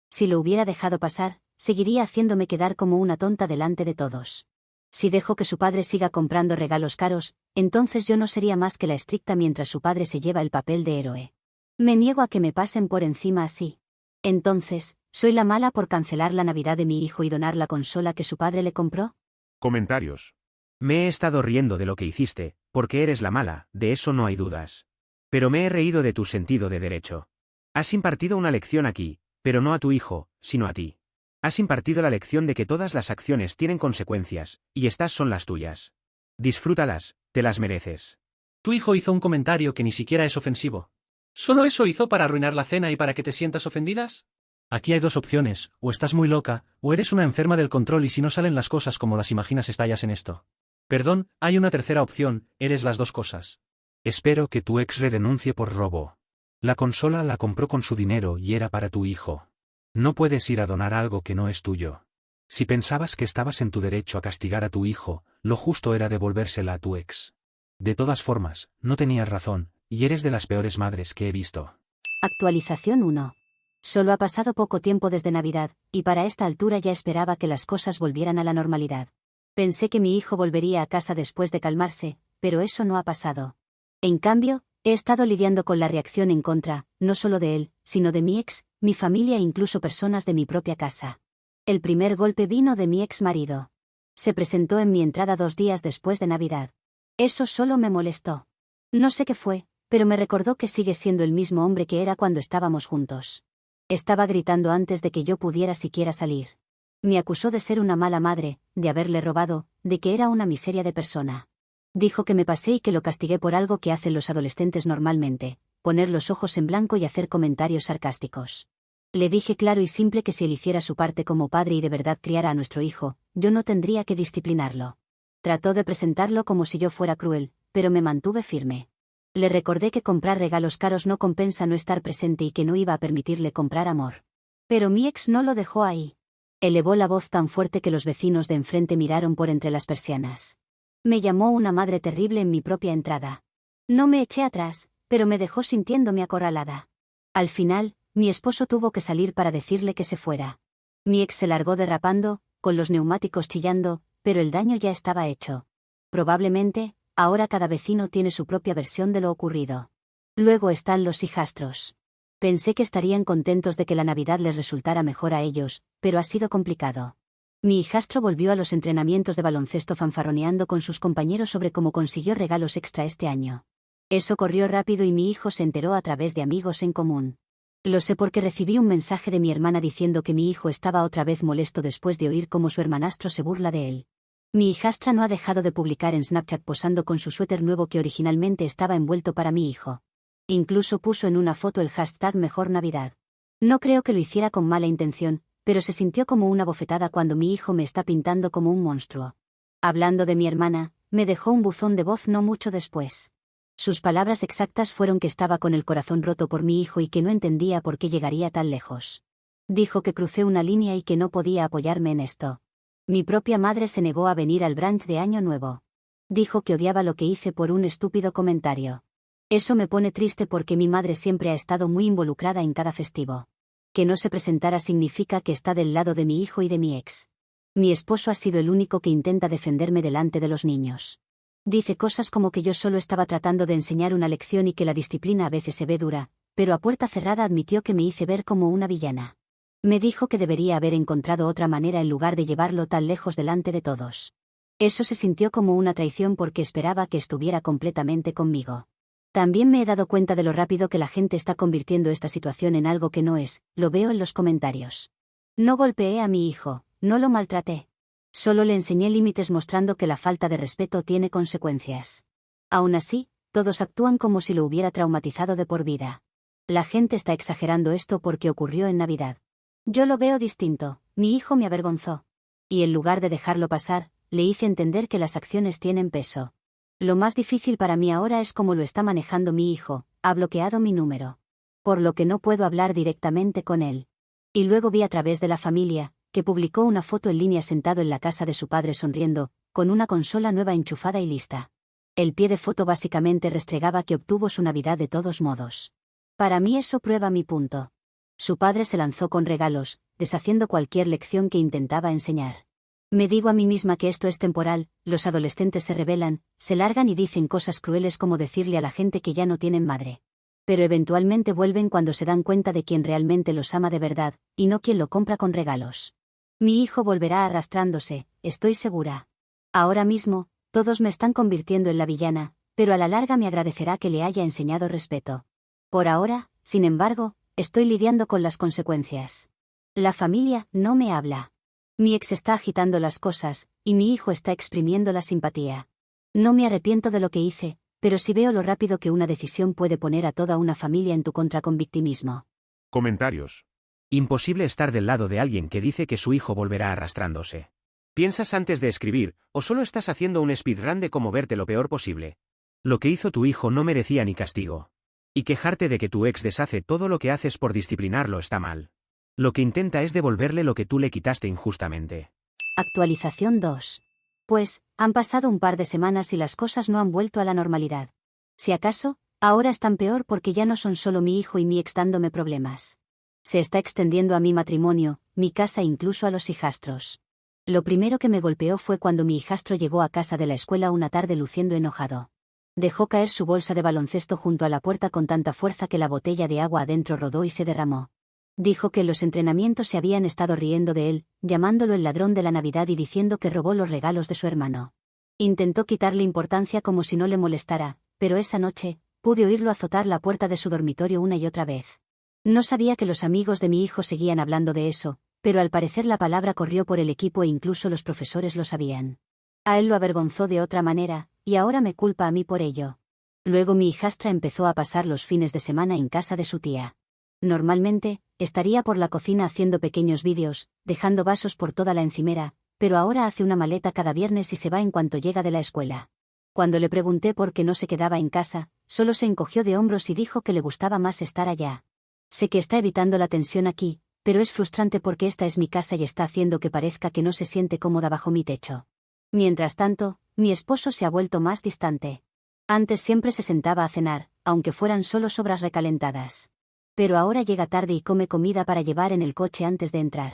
Si lo hubiera dejado pasar, seguiría haciéndome quedar como una tonta delante de todos. Si dejo que su padre siga comprando regalos caros, entonces yo no sería más que la estricta mientras su padre se lleva el papel de héroe. Me niego a que me pasen por encima así. Entonces, ¿soy la mala por cancelar la Navidad de mi hijo y donar la consola que su padre le compró? Comentarios. Me he estado riendo de lo que hiciste, porque eres la mala, de eso no hay dudas. Pero me he reído de tu sentido de derecho. Has impartido una lección aquí, pero no a tu hijo, sino a ti. Has impartido la lección de que todas las acciones tienen consecuencias, y estas son las tuyas. Disfrútalas, te las mereces. Tu hijo hizo un comentario que ni siquiera es ofensivo. ¿Solo eso hizo para arruinar la cena y para que te sientas ofendidas? Aquí hay dos opciones, o estás muy loca, o eres una enferma del control y si no salen las cosas como las imaginas estallas en esto. Perdón, hay una tercera opción, eres las dos cosas. Espero que tu ex le denuncie por robo. La consola la compró con su dinero y era para tu hijo. No puedes ir a donar algo que no es tuyo. Si pensabas que estabas en tu derecho a castigar a tu hijo, lo justo era devolvérsela a tu ex. De todas formas, no tenías razón, y eres de las peores madres que he visto. Actualización 1. Solo ha pasado poco tiempo desde Navidad, y para esta altura ya esperaba que las cosas volvieran a la normalidad. Pensé que mi hijo volvería a casa después de calmarse, pero eso no ha pasado. En cambio, he estado lidiando con la reacción en contra, no solo de él, sino de mi ex, mi familia e incluso personas de mi propia casa. El primer golpe vino de mi ex marido. Se presentó en mi entrada 2 días después de Navidad. Eso solo me molestó. No sé qué fue, pero me recordó que sigue siendo el mismo hombre que era cuando estábamos juntos. Estaba gritando antes de que yo pudiera siquiera salir. Me acusó de ser una mala madre, de haberle robado, de que era una miseria de persona. Dijo que me pasé y que lo castigué por algo que hacen los adolescentes normalmente, poner los ojos en blanco y hacer comentarios sarcásticos. Le dije claro y simple que si él hiciera su parte como padre y de verdad criara a nuestro hijo, yo no tendría que disciplinarlo. Trató de presentarlo como si yo fuera cruel, pero me mantuve firme. Le recordé que comprar regalos caros no compensa no estar presente y que no iba a permitirle comprar amor. Pero mi ex no lo dejó ahí. Elevó la voz tan fuerte que los vecinos de enfrente miraron por entre las persianas. Me llamó una madre terrible en mi propia entrada. No me eché atrás, pero me dejó sintiéndome acorralada. Al final, mi esposo tuvo que salir para decirle que se fuera. Mi ex se largó derrapando, con los neumáticos chillando, pero el daño ya estaba hecho. Probablemente, ahora cada vecino tiene su propia versión de lo ocurrido. Luego están los hijastros. Pensé que estarían contentos de que la Navidad les resultara mejor a ellos, pero ha sido complicado. Mi hijastro volvió a los entrenamientos de baloncesto fanfarroneando con sus compañeros sobre cómo consiguió regalos extra este año. Eso corrió rápido y mi hijo se enteró a través de amigos en común. Lo sé porque recibí un mensaje de mi hermana diciendo que mi hijo estaba otra vez molesto después de oír cómo su hermanastro se burla de él. Mi hijastra no ha dejado de publicar en Snapchat posando con su suéter nuevo que originalmente estaba envuelto para mi hijo. Incluso puso en una foto el hashtag Mejor Navidad. No creo que lo hiciera con mala intención, pero se sintió como una bofetada cuando mi hijo me está pintando como un monstruo. Hablando de mi hermana, me dejó un buzón de voz no mucho después. Sus palabras exactas fueron que estaba con el corazón roto por mi hijo y que no entendía por qué llegaría tan lejos. Dijo que crucé una línea y que no podía apoyarme en esto. Mi propia madre se negó a venir al brunch de Año Nuevo. Dijo que odiaba lo que hice por un estúpido comentario. Eso me pone triste porque mi madre siempre ha estado muy involucrada en cada festivo. Que no se presentara significa que está del lado de mi hijo y de mi ex. Mi esposo ha sido el único que intenta defenderme delante de los niños. Dice cosas como que yo solo estaba tratando de enseñar una lección y que la disciplina a veces se ve dura, pero a puerta cerrada admitió que me hice ver como una villana. Me dijo que debería haber encontrado otra manera en lugar de llevarlo tan lejos delante de todos. Eso se sintió como una traición porque esperaba que estuviera completamente conmigo. También me he dado cuenta de lo rápido que la gente está convirtiendo esta situación en algo que no es, lo veo en los comentarios. No golpeé a mi hijo, no lo maltraté. Solo le enseñé límites mostrando que la falta de respeto tiene consecuencias. Aún así, todos actúan como si lo hubiera traumatizado de por vida. La gente está exagerando esto porque ocurrió en Navidad. Yo lo veo distinto, mi hijo me avergonzó. Y en lugar de dejarlo pasar, le hice entender que las acciones tienen peso. Lo más difícil para mí ahora es cómo lo está manejando mi hijo, ha bloqueado mi número. Por lo que no puedo hablar directamente con él. Y luego vi a través de la familia, que publicó una foto en línea sentado en la casa de su padre sonriendo, con una consola nueva enchufada y lista. El pie de foto básicamente restregaba que obtuvo su Navidad de todos modos. Para mí eso prueba mi punto. Su padre se lanzó con regalos, deshaciendo cualquier lección que intentaba enseñar. Me digo a mí misma que esto es temporal, los adolescentes se rebelan, se largan y dicen cosas crueles como decirle a la gente que ya no tienen madre. Pero eventualmente vuelven cuando se dan cuenta de quien realmente los ama de verdad, y no quien lo compra con regalos. Mi hijo volverá arrastrándose, estoy segura. Ahora mismo, todos me están convirtiendo en la villana, pero a la larga me agradecerá que le haya enseñado respeto. Por ahora, sin embargo, estoy lidiando con las consecuencias. La familia no me habla. Mi ex está agitando las cosas, y mi hijo está exprimiendo la simpatía. No me arrepiento de lo que hice, pero sí veo lo rápido que una decisión puede poner a toda una familia en tu contra con victimismo. Comentarios. Imposible estar del lado de alguien que dice que su hijo volverá arrastrándose. ¿Piensas antes de escribir, o solo estás haciendo un speedrun de cómo verte lo peor posible? Lo que hizo tu hijo no merecía ni castigo. Y quejarte de que tu ex deshace todo lo que haces por disciplinarlo está mal. Lo que intenta es devolverle lo que tú le quitaste injustamente. Actualización 2. Pues, han pasado un par de semanas y las cosas no han vuelto a la normalidad. Si acaso, ahora están peor porque ya no son solo mi hijo y mi ex dándome problemas. Se está extendiendo a mi matrimonio, mi casa e incluso a los hijastros. Lo primero que me golpeó fue cuando mi hijastro llegó a casa de la escuela una tarde luciendo enojado. Dejó caer su bolsa de baloncesto junto a la puerta con tanta fuerza que la botella de agua adentro rodó y se derramó. Dijo que en los entrenamientos se habían estado riendo de él, llamándolo el ladrón de la Navidad y diciendo que robó los regalos de su hermano. Intentó quitarle importancia como si no le molestara, pero esa noche, pude oírlo azotar la puerta de su dormitorio una y otra vez. No sabía que los amigos de mi hijo seguían hablando de eso, pero al parecer la palabra corrió por el equipo e incluso los profesores lo sabían. A él lo avergonzó de otra manera, y ahora me culpa a mí por ello. Luego mi hijastra empezó a pasar los fines de semana en casa de su tía. Normalmente, estaría por la cocina haciendo pequeños vídeos, dejando vasos por toda la encimera, pero ahora hace una maleta cada viernes y se va en cuanto llega de la escuela. Cuando le pregunté por qué no se quedaba en casa, solo se encogió de hombros y dijo que le gustaba más estar allá. Sé que está evitando la tensión aquí, pero es frustrante porque esta es mi casa y está haciendo que parezca que no se siente cómoda bajo mi techo. Mientras tanto, mi esposo se ha vuelto más distante. Antes siempre se sentaba a cenar, aunque fueran solo sobras recalentadas. Pero ahora llega tarde y come comida para llevar en el coche antes de entrar.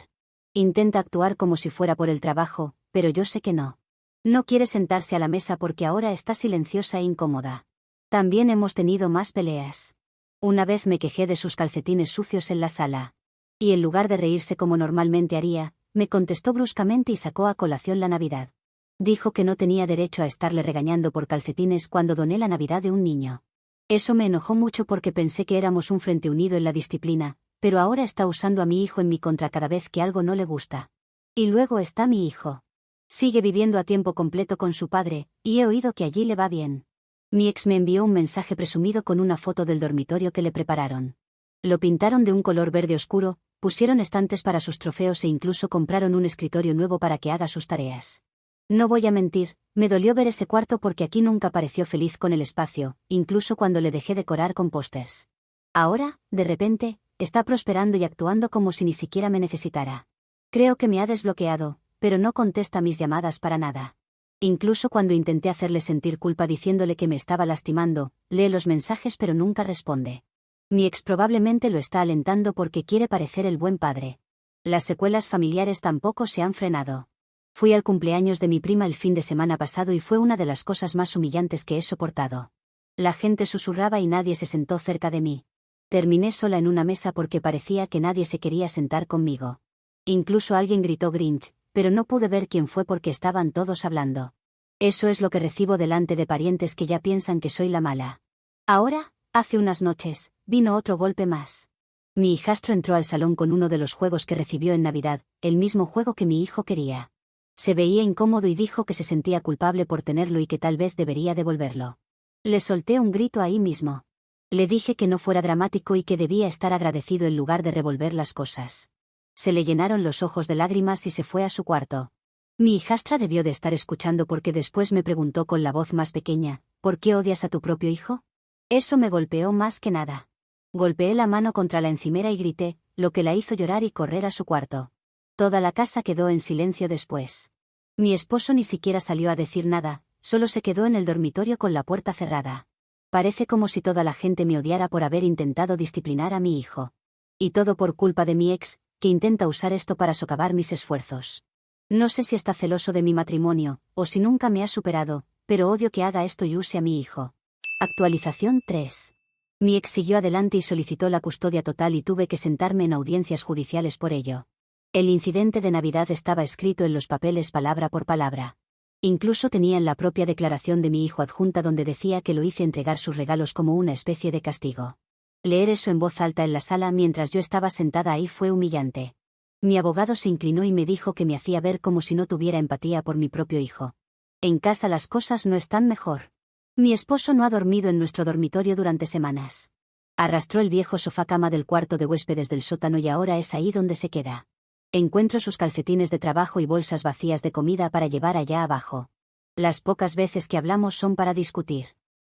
Intenta actuar como si fuera por el trabajo, pero yo sé que no. No quiere sentarse a la mesa porque ahora está silenciosa e incómoda. También hemos tenido más peleas. Una vez me quejé de sus calcetines sucios en la sala. Y en lugar de reírse como normalmente haría, me contestó bruscamente y sacó a colación la Navidad. Dijo que no tenía derecho a estarle regañando por calcetines cuando doné la Navidad de un niño. Eso me enojó mucho porque pensé que éramos un frente unido en la disciplina, pero ahora está usando a mi hijo en mi contra cada vez que algo no le gusta. Y luego está mi hijo. Sigue viviendo a tiempo completo con su padre, y he oído que allí le va bien. Mi ex me envió un mensaje presumido con una foto del dormitorio que le prepararon. Lo pintaron de un color verde oscuro, pusieron estantes para sus trofeos e incluso compraron un escritorio nuevo para que haga sus tareas. No voy a mentir, me dolió ver ese cuarto porque aquí nunca pareció feliz con el espacio, incluso cuando le dejé decorar con pósters. Ahora, de repente, está prosperando y actuando como si ni siquiera me necesitara. Creo que me ha desbloqueado, pero no contesta mis llamadas para nada. Incluso cuando intenté hacerle sentir culpa diciéndole que me estaba lastimando, lee los mensajes pero nunca responde. Mi ex probablemente lo está alentando porque quiere parecer el buen padre. Las secuelas familiares tampoco se han frenado. Fui al cumpleaños de mi prima el fin de semana pasado y fue una de las cosas más humillantes que he soportado. La gente susurraba y nadie se sentó cerca de mí. Terminé sola en una mesa porque parecía que nadie se quería sentar conmigo. Incluso alguien gritó Grinch, pero no pude ver quién fue porque estaban todos hablando. Eso es lo que recibo delante de parientes que ya piensan que soy la mala. Ahora, hace unas noches, vino otro golpe más. Mi hijastro entró al salón con uno de los juegos que recibió en Navidad, el mismo juego que mi hijo quería. Se veía incómodo y dijo que se sentía culpable por tenerlo y que tal vez debería devolverlo. Le solté un grito ahí mismo. Le dije que no fuera dramático y que debía estar agradecido en lugar de revolver las cosas. Se le llenaron los ojos de lágrimas y se fue a su cuarto. Mi hijastra debió de estar escuchando porque después me preguntó con la voz más pequeña, ¿por qué odias a tu propio hijo? Eso me golpeó más que nada. Golpeé la mano contra la encimera y grité, lo que la hizo llorar y correr a su cuarto. Toda la casa quedó en silencio después. Mi esposo ni siquiera salió a decir nada, solo se quedó en el dormitorio con la puerta cerrada. Parece como si toda la gente me odiara por haber intentado disciplinar a mi hijo. Y todo por culpa de mi ex, que intenta usar esto para socavar mis esfuerzos. No sé si está celoso de mi matrimonio, o si nunca me ha superado, pero odio que haga esto y use a mi hijo. Actualización 3. Mi ex siguió adelante y solicitó la custodia total y tuve que sentarme en audiencias judiciales por ello. El incidente de Navidad estaba escrito en los papeles palabra por palabra. Incluso tenían la propia declaración de mi hijo adjunta donde decía que lo hice entregar sus regalos como una especie de castigo. Leer eso en voz alta en la sala mientras yo estaba sentada ahí fue humillante. Mi abogado se inclinó y me dijo que me hacía ver como si no tuviera empatía por mi propio hijo. En casa las cosas no están mejor. Mi esposo no ha dormido en nuestro dormitorio durante semanas. Arrastró el viejo sofá cama del cuarto de huéspedes del sótano y ahora es ahí donde se queda. Encuentro sus calcetines de trabajo y bolsas vacías de comida para llevar allá abajo. Las pocas veces que hablamos son para discutir.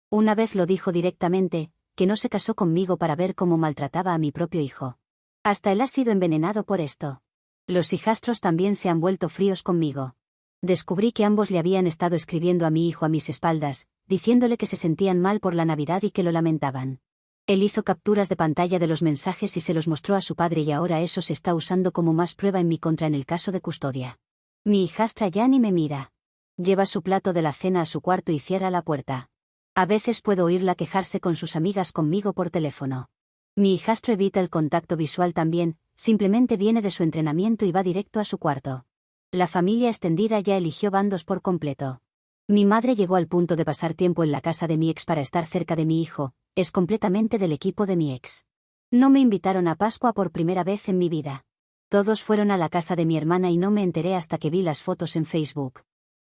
Una vez lo dijo directamente, que no se casó conmigo para ver cómo maltrataba a mi propio hijo. Hasta él ha sido envenenado por esto. Los hijastros también se han vuelto fríos conmigo. Descubrí que ambos le habían estado escribiendo a mi hijo a mis espaldas, diciéndole que se sentían mal por la Navidad y que lo lamentaban. Él hizo capturas de pantalla de los mensajes y se los mostró a su padre y ahora eso se está usando como más prueba en mi contra en el caso de custodia. Mi hijastra ya ni me mira. Lleva su plato de la cena a su cuarto y cierra la puerta. A veces puedo oírla quejarse con sus amigas conmigo por teléfono. Mi hijastro evita el contacto visual también, simplemente viene de su entrenamiento y va directo a su cuarto. La familia extendida ya eligió bandos por completo. Mi madre llegó al punto de pasar tiempo en la casa de mi ex para estar cerca de mi hijo, es completamente del equipo de mi ex. No me invitaron a Pascua por primera vez en mi vida. Todos fueron a la casa de mi hermana y no me enteré hasta que vi las fotos en Facebook.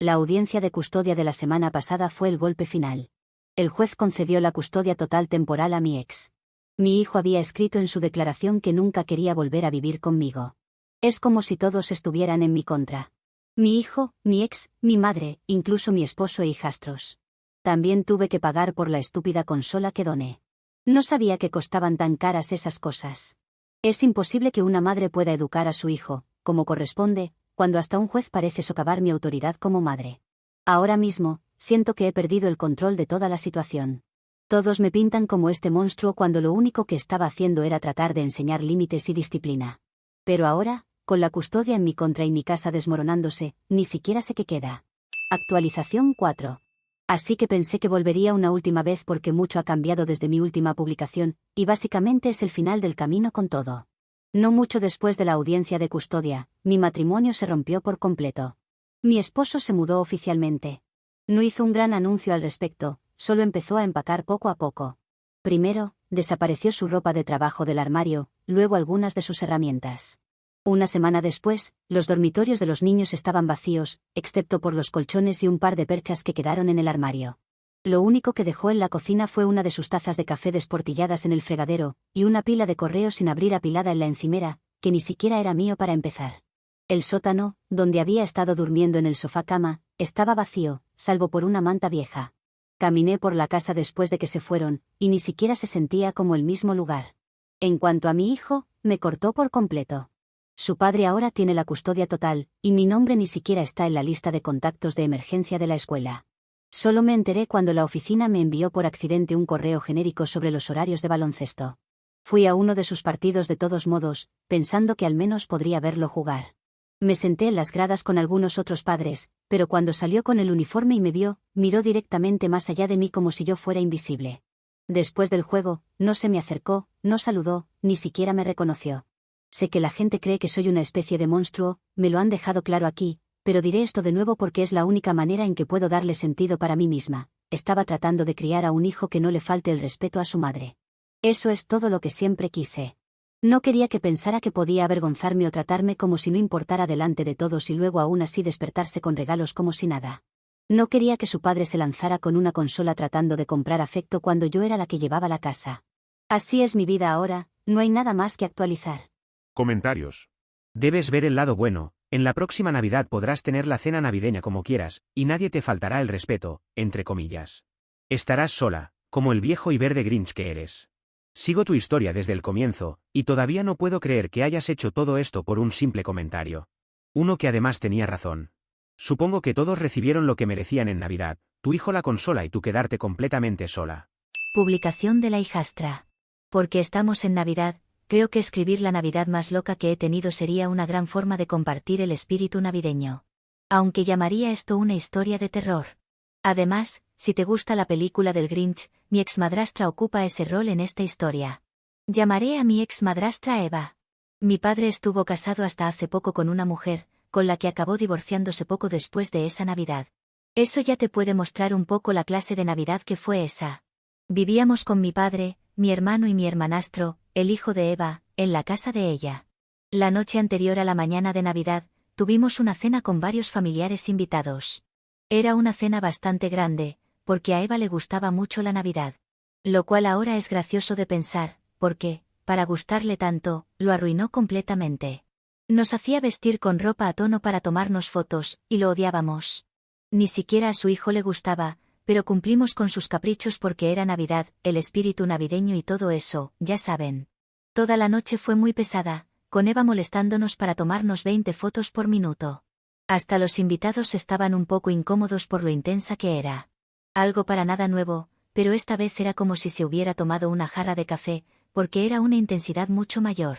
La audiencia de custodia de la semana pasada fue el golpe final. El juez concedió la custodia total temporal a mi ex. Mi hijo había escrito en su declaración que nunca quería volver a vivir conmigo. Es como si todos estuvieran en mi contra. Mi hijo, mi ex, mi madre, incluso mi esposo e hijastros. También tuve que pagar por la estúpida consola que doné. No sabía que costaban tan caras esas cosas. Es imposible que una madre pueda educar a su hijo, como corresponde, cuando hasta un juez parece socavar mi autoridad como madre. Ahora mismo, siento que he perdido el control de toda la situación. Todos me pintan como este monstruo cuando lo único que estaba haciendo era tratar de enseñar límites y disciplina. Pero ahora, con la custodia en mi contra y mi casa desmoronándose, ni siquiera sé qué queda. Actualización 4. Así que pensé que volvería una última vez porque mucho ha cambiado desde mi última publicación, y básicamente es el final del camino con todo. No mucho después de la audiencia de custodia, mi matrimonio se rompió por completo. Mi esposo se mudó oficialmente. No hizo un gran anuncio al respecto, solo empezó a empacar poco a poco. Primero, desapareció su ropa de trabajo del armario, luego algunas de sus herramientas. Una semana después, los dormitorios de los niños estaban vacíos, excepto por los colchones y un par de perchas que quedaron en el armario. Lo único que dejó en la cocina fue una de sus tazas de café desportilladas en el fregadero, y una pila de correos sin abrir apilada en la encimera, que ni siquiera era mío para empezar. El sótano, donde había estado durmiendo en el sofá-cama, estaba vacío, salvo por una manta vieja. Caminé por la casa después de que se fueron, y ni siquiera se sentía como el mismo lugar. En cuanto a mi hijo, me cortó por completo. Su padre ahora tiene la custodia total, y mi nombre ni siquiera está en la lista de contactos de emergencia de la escuela. Solo me enteré cuando la oficina me envió por accidente un correo genérico sobre los horarios de baloncesto. Fui a uno de sus partidos de todos modos, pensando que al menos podría verlo jugar. Me senté en las gradas con algunos otros padres, pero cuando salió con el uniforme y me vio, miró directamente más allá de mí como si yo fuera invisible. Después del juego, no se me acercó, no saludó, ni siquiera me reconoció. Sé que la gente cree que soy una especie de monstruo, me lo han dejado claro aquí, pero diré esto de nuevo porque es la única manera en que puedo darle sentido para mí misma. Estaba tratando de criar a un hijo que no le falte el respeto a su madre. Eso es todo lo que siempre quise. No quería que pensara que podía avergonzarme o tratarme como si no importara delante de todos y luego aún así despertarse con regalos como si nada. No quería que su padre se lanzara con una consola tratando de comprar afecto cuando yo era la que llevaba la casa. Así es mi vida ahora, no hay nada más que actualizar. Comentarios. Debes ver el lado bueno, en la próxima Navidad podrás tener la cena navideña como quieras, y nadie te faltará el respeto, entre comillas. Estarás sola, como el viejo y verde Grinch que eres. Sigo tu historia desde el comienzo, y todavía no puedo creer que hayas hecho todo esto por un simple comentario. Uno que además tenía razón. Supongo que todos recibieron lo que merecían en Navidad, tu hijo la consola y tú quedarte completamente sola. Publicación de la hijastra. Porque estamos en Navidad, creo que escribir la Navidad más loca que he tenido sería una gran forma de compartir el espíritu navideño. Aunque llamaría esto una historia de terror. Además, si te gusta la película del Grinch, mi exmadrastra ocupa ese rol en esta historia. Llamaré a mi exmadrastra Eva. Mi padre estuvo casado hasta hace poco con una mujer, con la que acabó divorciándose poco después de esa Navidad. Eso ya te puede mostrar un poco la clase de Navidad que fue esa. Vivíamos con mi padre, mi hermano y mi hermanastro, el hijo de Eva, en la casa de ella. La noche anterior a la mañana de Navidad, tuvimos una cena con varios familiares invitados. Era una cena bastante grande, porque a Eva le gustaba mucho la Navidad. Lo cual ahora es gracioso de pensar, porque, para gustarle tanto, lo arruinó completamente. Nos hacía vestir con ropa a tono para tomarnos fotos, y lo odiábamos. Ni siquiera a su hijo le gustaba, pero cumplimos con sus caprichos porque era Navidad, el espíritu navideño y todo eso, ya saben. Toda la noche fue muy pesada, con Eva molestándonos para tomarnos 20 fotos por minuto. Hasta los invitados estaban un poco incómodos por lo intensa que era. Algo para nada nuevo, pero esta vez era como si se hubiera tomado una jarra de café, porque era una intensidad mucho mayor.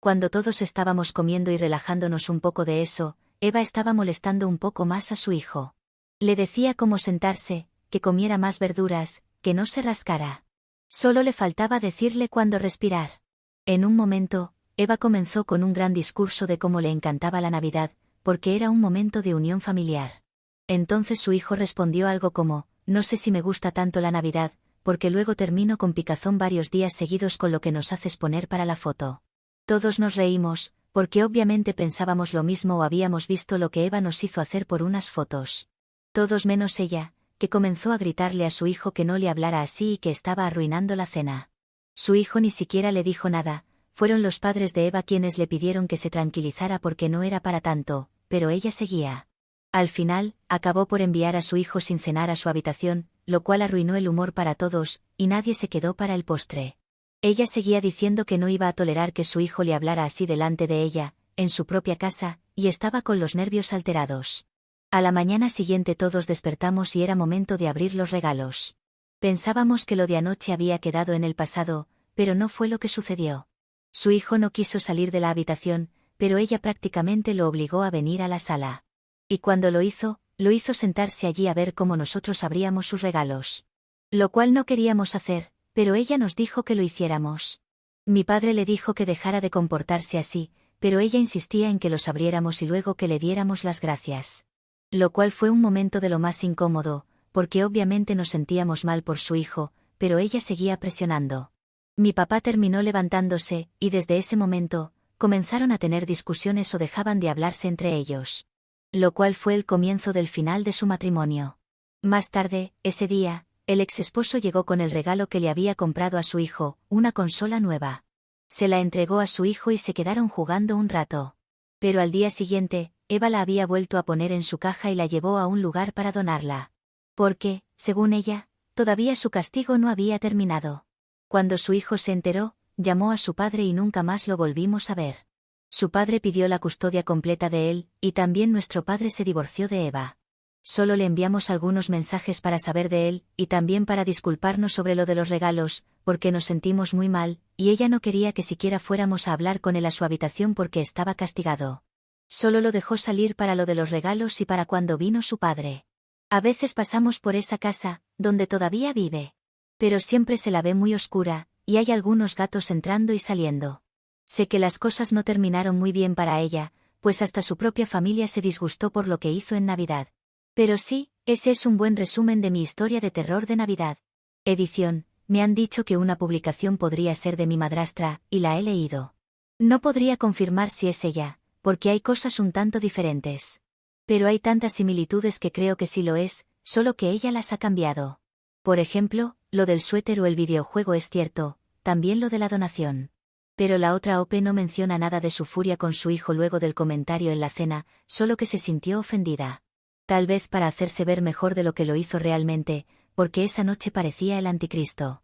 Cuando todos estábamos comiendo y relajándonos un poco de eso, Eva estaba molestando un poco más a su hijo. Le decía cómo sentarse, que comiera más verduras, que no se rascara. Solo le faltaba decirle cuándo respirar. En un momento, Eva comenzó con un gran discurso de cómo le encantaba la Navidad, porque era un momento de unión familiar. Entonces su hijo respondió algo como, no sé si me gusta tanto la Navidad, porque luego termino con picazón varios días seguidos con lo que nos haces poner para la foto. Todos nos reímos, porque obviamente pensábamos lo mismo o habíamos visto lo que Eva nos hizo hacer por unas fotos. Todos menos ella, que comenzó a gritarle a su hijo que no le hablara así y que estaba arruinando la cena. Su hijo ni siquiera le dijo nada, fueron los padres de Eva quienes le pidieron que se tranquilizara porque no era para tanto, pero ella seguía. Al final, acabó por enviar a su hijo sin cenar a su habitación, lo cual arruinó el humor para todos, y nadie se quedó para el postre. Ella seguía diciendo que no iba a tolerar que su hijo le hablara así delante de ella, en su propia casa, y estaba con los nervios alterados. A la mañana siguiente todos despertamos y era momento de abrir los regalos. Pensábamos que lo de anoche había quedado en el pasado, pero no fue lo que sucedió. Su hijo no quiso salir de la habitación, pero ella prácticamente lo obligó a venir a la sala. Y cuando lo hizo, lo hizo sentarse allí a ver cómo nosotros abríamos sus regalos. Lo cual no queríamos hacer, pero ella nos dijo que lo hiciéramos. Mi padre le dijo que dejara de comportarse así, pero ella insistía en que los abriéramos y luego que le diéramos las gracias. Lo cual fue un momento de lo más incómodo, porque obviamente nos sentíamos mal por su hijo, pero ella seguía presionando. Mi papá terminó levantándose, y desde ese momento, comenzaron a tener discusiones o dejaban de hablarse entre ellos. Lo cual fue el comienzo del final de su matrimonio. Más tarde, ese día, el ex esposo llegó con el regalo que le había comprado a su hijo, una consola nueva. Se la entregó a su hijo y se quedaron jugando un rato. Pero al día siguiente, Eva la había vuelto a poner en su caja y la llevó a un lugar para donarla. Porque, según ella, todavía su castigo no había terminado. Cuando su hijo se enteró, llamó a su padre y nunca más lo volvimos a ver. Su padre pidió la custodia completa de él, y también nuestro padre se divorció de Eva. Solo le enviamos algunos mensajes para saber de él, y también para disculparnos sobre lo de los regalos, porque nos sentimos muy mal, y ella no quería que siquiera fuéramos a hablar con él a su habitación porque estaba castigado. Solo lo dejó salir para lo de los regalos y para cuando vino su padre. A veces pasamos por esa casa, donde todavía vive. Pero siempre se la ve muy oscura, y hay algunos gatos entrando y saliendo. Sé que las cosas no terminaron muy bien para ella, pues hasta su propia familia se disgustó por lo que hizo en Navidad. Pero sí, ese es un buen resumen de mi historia de terror de Navidad. Edición, me han dicho que una publicación podría ser de mi madrastra, y la he leído. No podría confirmar si es ella, porque hay cosas un tanto diferentes. Pero hay tantas similitudes que creo que sí lo es, solo que ella las ha cambiado. Por ejemplo, lo del suéter o el videojuego es cierto, también lo de la donación. Pero la otra OP no menciona nada de su furia con su hijo luego del comentario en la cena, solo que se sintió ofendida. Tal vez para hacerse ver mejor de lo que lo hizo realmente, porque esa noche parecía el anticristo.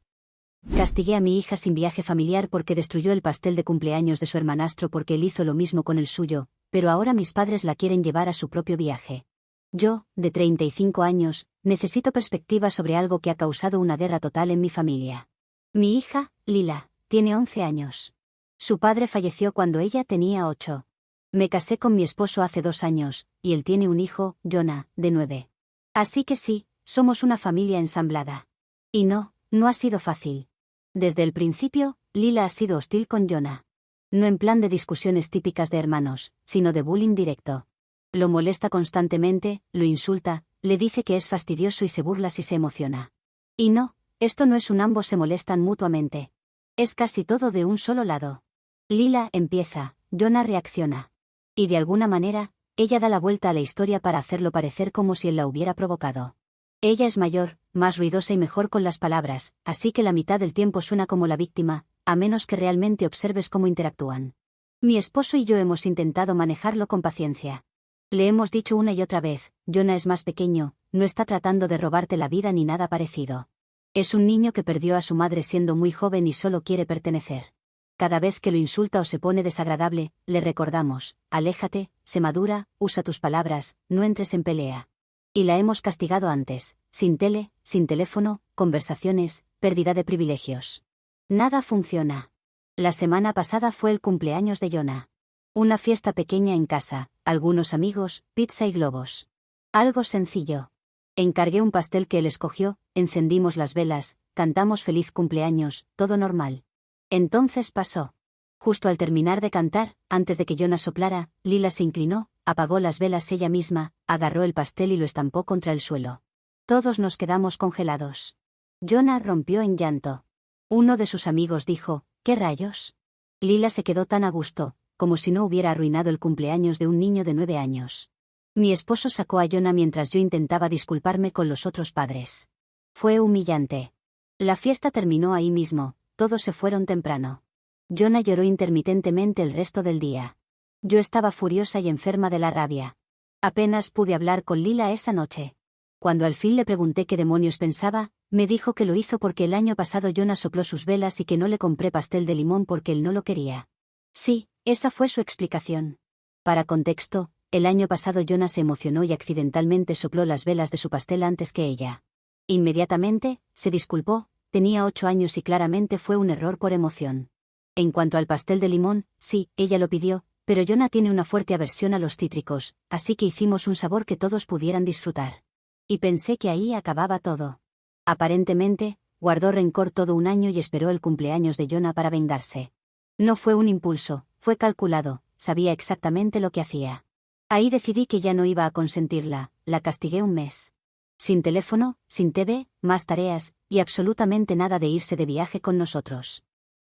Castigué a mi hija sin viaje familiar porque destruyó el pastel de cumpleaños de su hermanastro porque él hizo lo mismo con el suyo, pero ahora mis padres la quieren llevar a su propio viaje. Yo, de 35 años, necesito perspectiva sobre algo que ha causado una guerra total en mi familia. Mi hija, Lila, tiene 11 años. Su padre falleció cuando ella tenía 8. Me casé con mi esposo hace 2 años, y él tiene un hijo, Jonah, de 9. Así que sí, somos una familia ensamblada. Y no ha sido fácil. Desde el principio, Lila ha sido hostil con Jonah. No en plan de discusiones típicas de hermanos, sino de bullying directo. Lo molesta constantemente, lo insulta, le dice que es fastidioso y se burla si se emociona. Y no, esto no es un ambos se molestan mutuamente. Es casi todo de un solo lado. Lila empieza, Jonah reacciona. Y de alguna manera, ella da la vuelta a la historia para hacerlo parecer como si él la hubiera provocado. Ella es mayor, más ruidosa y mejor con las palabras, así que la mitad del tiempo suena como la víctima, a menos que realmente observes cómo interactúan. Mi esposo y yo hemos intentado manejarlo con paciencia. Le hemos dicho una y otra vez, Jonah es más pequeño, no está tratando de robarte la vida ni nada parecido. Es un niño que perdió a su madre siendo muy joven y solo quiere pertenecer. Cada vez que lo insulta o se pone desagradable, le recordamos, aléjate, sé madura, usa tus palabras, no entres en pelea. Y la hemos castigado antes, sin tele, sin teléfono, conversaciones, pérdida de privilegios. Nada funciona. La semana pasada fue el cumpleaños de Jonah. Una fiesta pequeña en casa, algunos amigos, pizza y globos. Algo sencillo. Encargué un pastel que él escogió, encendimos las velas, cantamos feliz cumpleaños, todo normal. Entonces pasó. Justo al terminar de cantar, antes de que Jonah soplara, Lila se inclinó, apagó las velas ella misma, agarró el pastel y lo estampó contra el suelo. Todos nos quedamos congelados. Jonah rompió en llanto. Uno de sus amigos dijo, ¿qué rayos? Lila se quedó tan a gusto, como si no hubiera arruinado el cumpleaños de un niño de 9 años. Mi esposo sacó a Jonah mientras yo intentaba disculparme con los otros padres. Fue humillante. La fiesta terminó ahí mismo, todos se fueron temprano. Jonah lloró intermitentemente el resto del día. Yo estaba furiosa y enferma de la rabia. Apenas pude hablar con Lila esa noche. Cuando al fin le pregunté qué demonios pensaba, me dijo que lo hizo porque el año pasado Jonah sopló sus velas y que no le compré pastel de limón porque él no lo quería. Sí, esa fue su explicación. Para contexto, el año pasado Jonah se emocionó y accidentalmente sopló las velas de su pastel antes que ella. Inmediatamente, se disculpó, tenía 8 años y claramente fue un error por emoción. En cuanto al pastel de limón, sí, ella lo pidió, pero Jonah tiene una fuerte aversión a los cítricos, así que hicimos un sabor que todos pudieran disfrutar. Y pensé que ahí acababa todo. Aparentemente, guardó rencor todo un año y esperó el cumpleaños de Jonah para vengarse. No fue un impulso, fue calculado, sabía exactamente lo que hacía. Ahí decidí que ya no iba a consentirla, la castigué un mes. Sin teléfono, sin TV, más tareas, y absolutamente nada de irse de viaje con nosotros.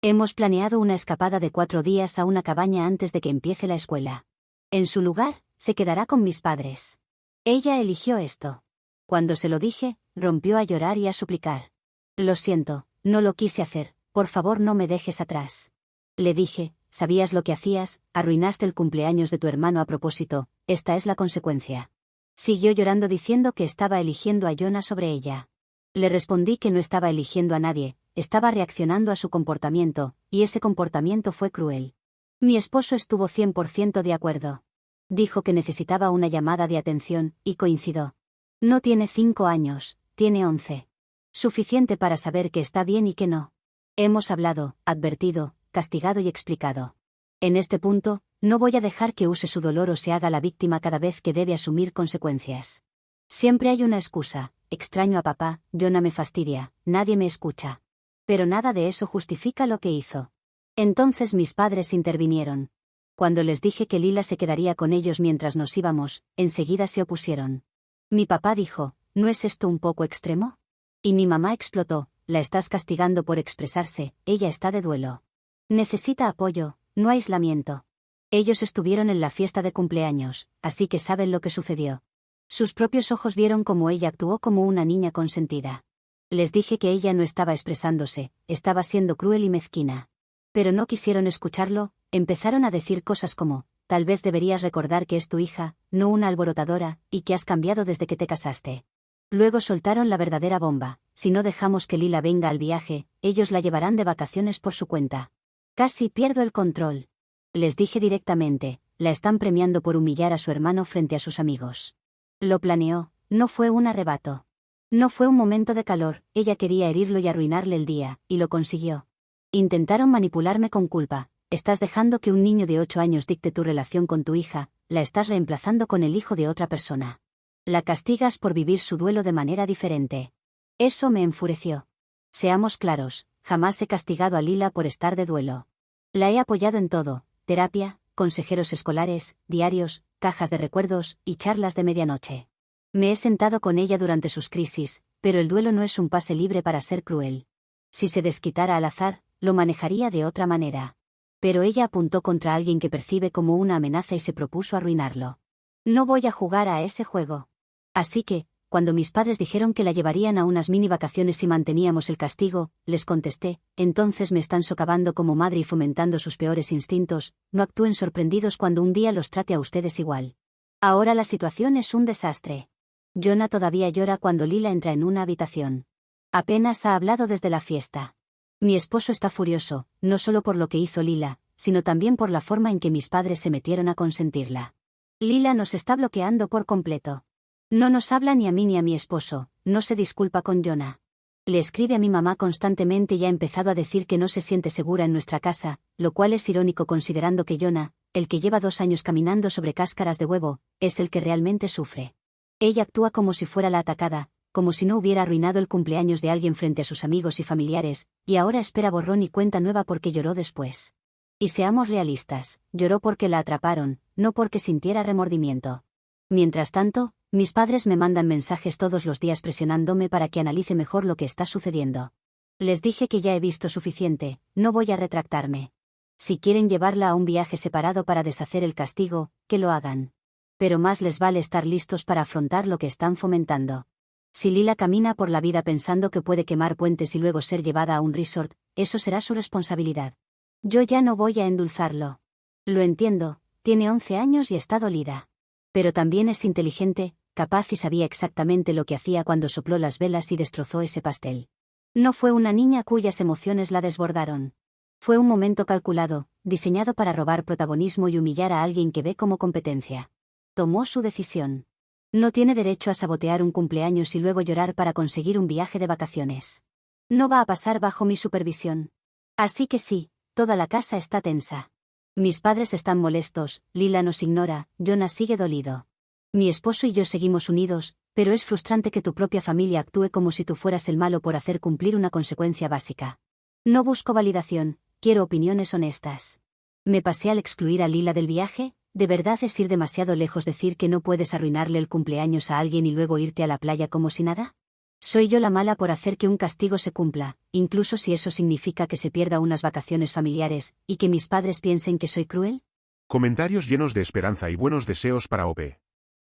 Hemos planeado una escapada de 4 días a una cabaña antes de que empiece la escuela. En su lugar, se quedará con mis padres. Ella eligió esto. Cuando se lo dije, rompió a llorar y a suplicar. Lo siento, no lo quise hacer, por favor no me dejes atrás. Le dije, sabías lo que hacías, arruinaste el cumpleaños de tu hermano a propósito, esta es la consecuencia. Siguió llorando diciendo que estaba eligiendo a Jonah sobre ella. Le respondí que no estaba eligiendo a nadie, estaba reaccionando a su comportamiento, y ese comportamiento fue cruel. Mi esposo estuvo 100% de acuerdo. Dijo que necesitaba una llamada de atención, y coincidió. No tiene 5 años, tiene 11. Suficiente para saber que está bien y que no. Hemos hablado, advertido, castigado y explicado. En este punto, no voy a dejar que use su dolor o se haga la víctima cada vez que debe asumir consecuencias. Siempre hay una excusa, extraño a papá, Jonah me fastidia, nadie me escucha. Pero nada de eso justifica lo que hizo. Entonces mis padres intervinieron. Cuando les dije que Lila se quedaría con ellos mientras nos íbamos, enseguida se opusieron. Mi papá dijo, ¿no es esto un poco extremo? Y mi mamá explotó, la estás castigando por expresarse, ella está de duelo. Necesita apoyo, no aislamiento. Ellos estuvieron en la fiesta de cumpleaños, así que saben lo que sucedió. Sus propios ojos vieron cómo ella actuó como una niña consentida. Les dije que ella no estaba expresándose, estaba siendo cruel y mezquina. Pero no quisieron escucharlo, empezaron a decir cosas como, tal vez deberías recordar que es tu hija, no una alborotadora, y que has cambiado desde que te casaste. Luego soltaron la verdadera bomba, si no dejamos que Lila venga al viaje, ellos la llevarán de vacaciones por su cuenta. Casi pierdo el control. Les dije directamente, la están premiando por humillar a su hermano frente a sus amigos. Lo planeó, no fue un arrebato. No fue un momento de calor, ella quería herirlo y arruinarle el día, y lo consiguió. Intentaron manipularme con culpa, estás dejando que un niño de 8 años dicte tu relación con tu hija, la estás reemplazando con el hijo de otra persona. La castigas por vivir su duelo de manera diferente. Eso me enfureció. Seamos claros, jamás he castigado a Lila por estar de duelo. La he apoyado en todo, terapia, consejeros escolares, diarios, cajas de recuerdos y charlas de medianoche. Me he sentado con ella durante sus crisis, pero el duelo no es un pase libre para ser cruel. Si se desquitara al azar, lo manejaría de otra manera. Pero ella apuntó contra alguien que percibe como una amenaza y se propuso arruinarlo. No voy a jugar a ese juego. Así que, cuando mis padres dijeron que la llevarían a unas mini vacaciones si manteníamos el castigo, les contesté, entonces me están socavando como madre y fomentando sus peores instintos, no actúen sorprendidos cuando un día los trate a ustedes igual. Ahora la situación es un desastre. Jonah todavía llora cuando Lila entra en una habitación. Apenas ha hablado desde la fiesta. Mi esposo está furioso, no solo por lo que hizo Lila, sino también por la forma en que mis padres se metieron a consentirla. Lila nos está bloqueando por completo. No nos habla ni a mí ni a mi esposo, no se disculpa con Jonah. Le escribe a mi mamá constantemente y ha empezado a decir que no se siente segura en nuestra casa, lo cual es irónico considerando que Jonah, el que lleva 2 años caminando sobre cáscaras de huevo, es el que realmente sufre. Ella actúa como si fuera la atacada, como si no hubiera arruinado el cumpleaños de alguien frente a sus amigos y familiares, y ahora espera borrón y cuenta nueva porque lloró después. Y seamos realistas, lloró porque la atraparon, no porque sintiera remordimiento. Mientras tanto, mis padres me mandan mensajes todos los días presionándome para que analice mejor lo que está sucediendo. Les dije que ya he visto suficiente, no voy a retractarme. Si quieren llevarla a un viaje separado para deshacer el castigo, que lo hagan. Pero más les vale estar listos para afrontar lo que están fomentando. Si Lila camina por la vida pensando que puede quemar puentes y luego ser llevada a un resort, eso será su responsabilidad. Yo ya no voy a endulzarlo. Lo entiendo, tiene 11 años y está dolida. Pero también es inteligente, capaz y sabía exactamente lo que hacía cuando sopló las velas y destrozó ese pastel. No fue una niña cuyas emociones la desbordaron. Fue un momento calculado, diseñado para robar protagonismo y humillar a alguien que ve como competencia. Tomó su decisión. No tiene derecho a sabotear un cumpleaños y luego llorar para conseguir un viaje de vacaciones. No va a pasar bajo mi supervisión. Así que sí, toda la casa está tensa. Mis padres están molestos, Lila nos ignora, Jonas sigue dolido. Mi esposo y yo seguimos unidos, pero es frustrante que tu propia familia actúe como si tú fueras el malo por hacer cumplir una consecuencia básica. No busco validación, quiero opiniones honestas. ¿Me pasé al excluir a Lila del viaje? ¿De verdad es ir demasiado lejos decir que no puedes arruinarle el cumpleaños a alguien y luego irte a la playa como si nada? ¿Soy yo la mala por hacer que un castigo se cumpla, incluso si eso significa que se pierda unas vacaciones familiares, y que mis padres piensen que soy cruel? Comentarios llenos de esperanza y buenos deseos para OP.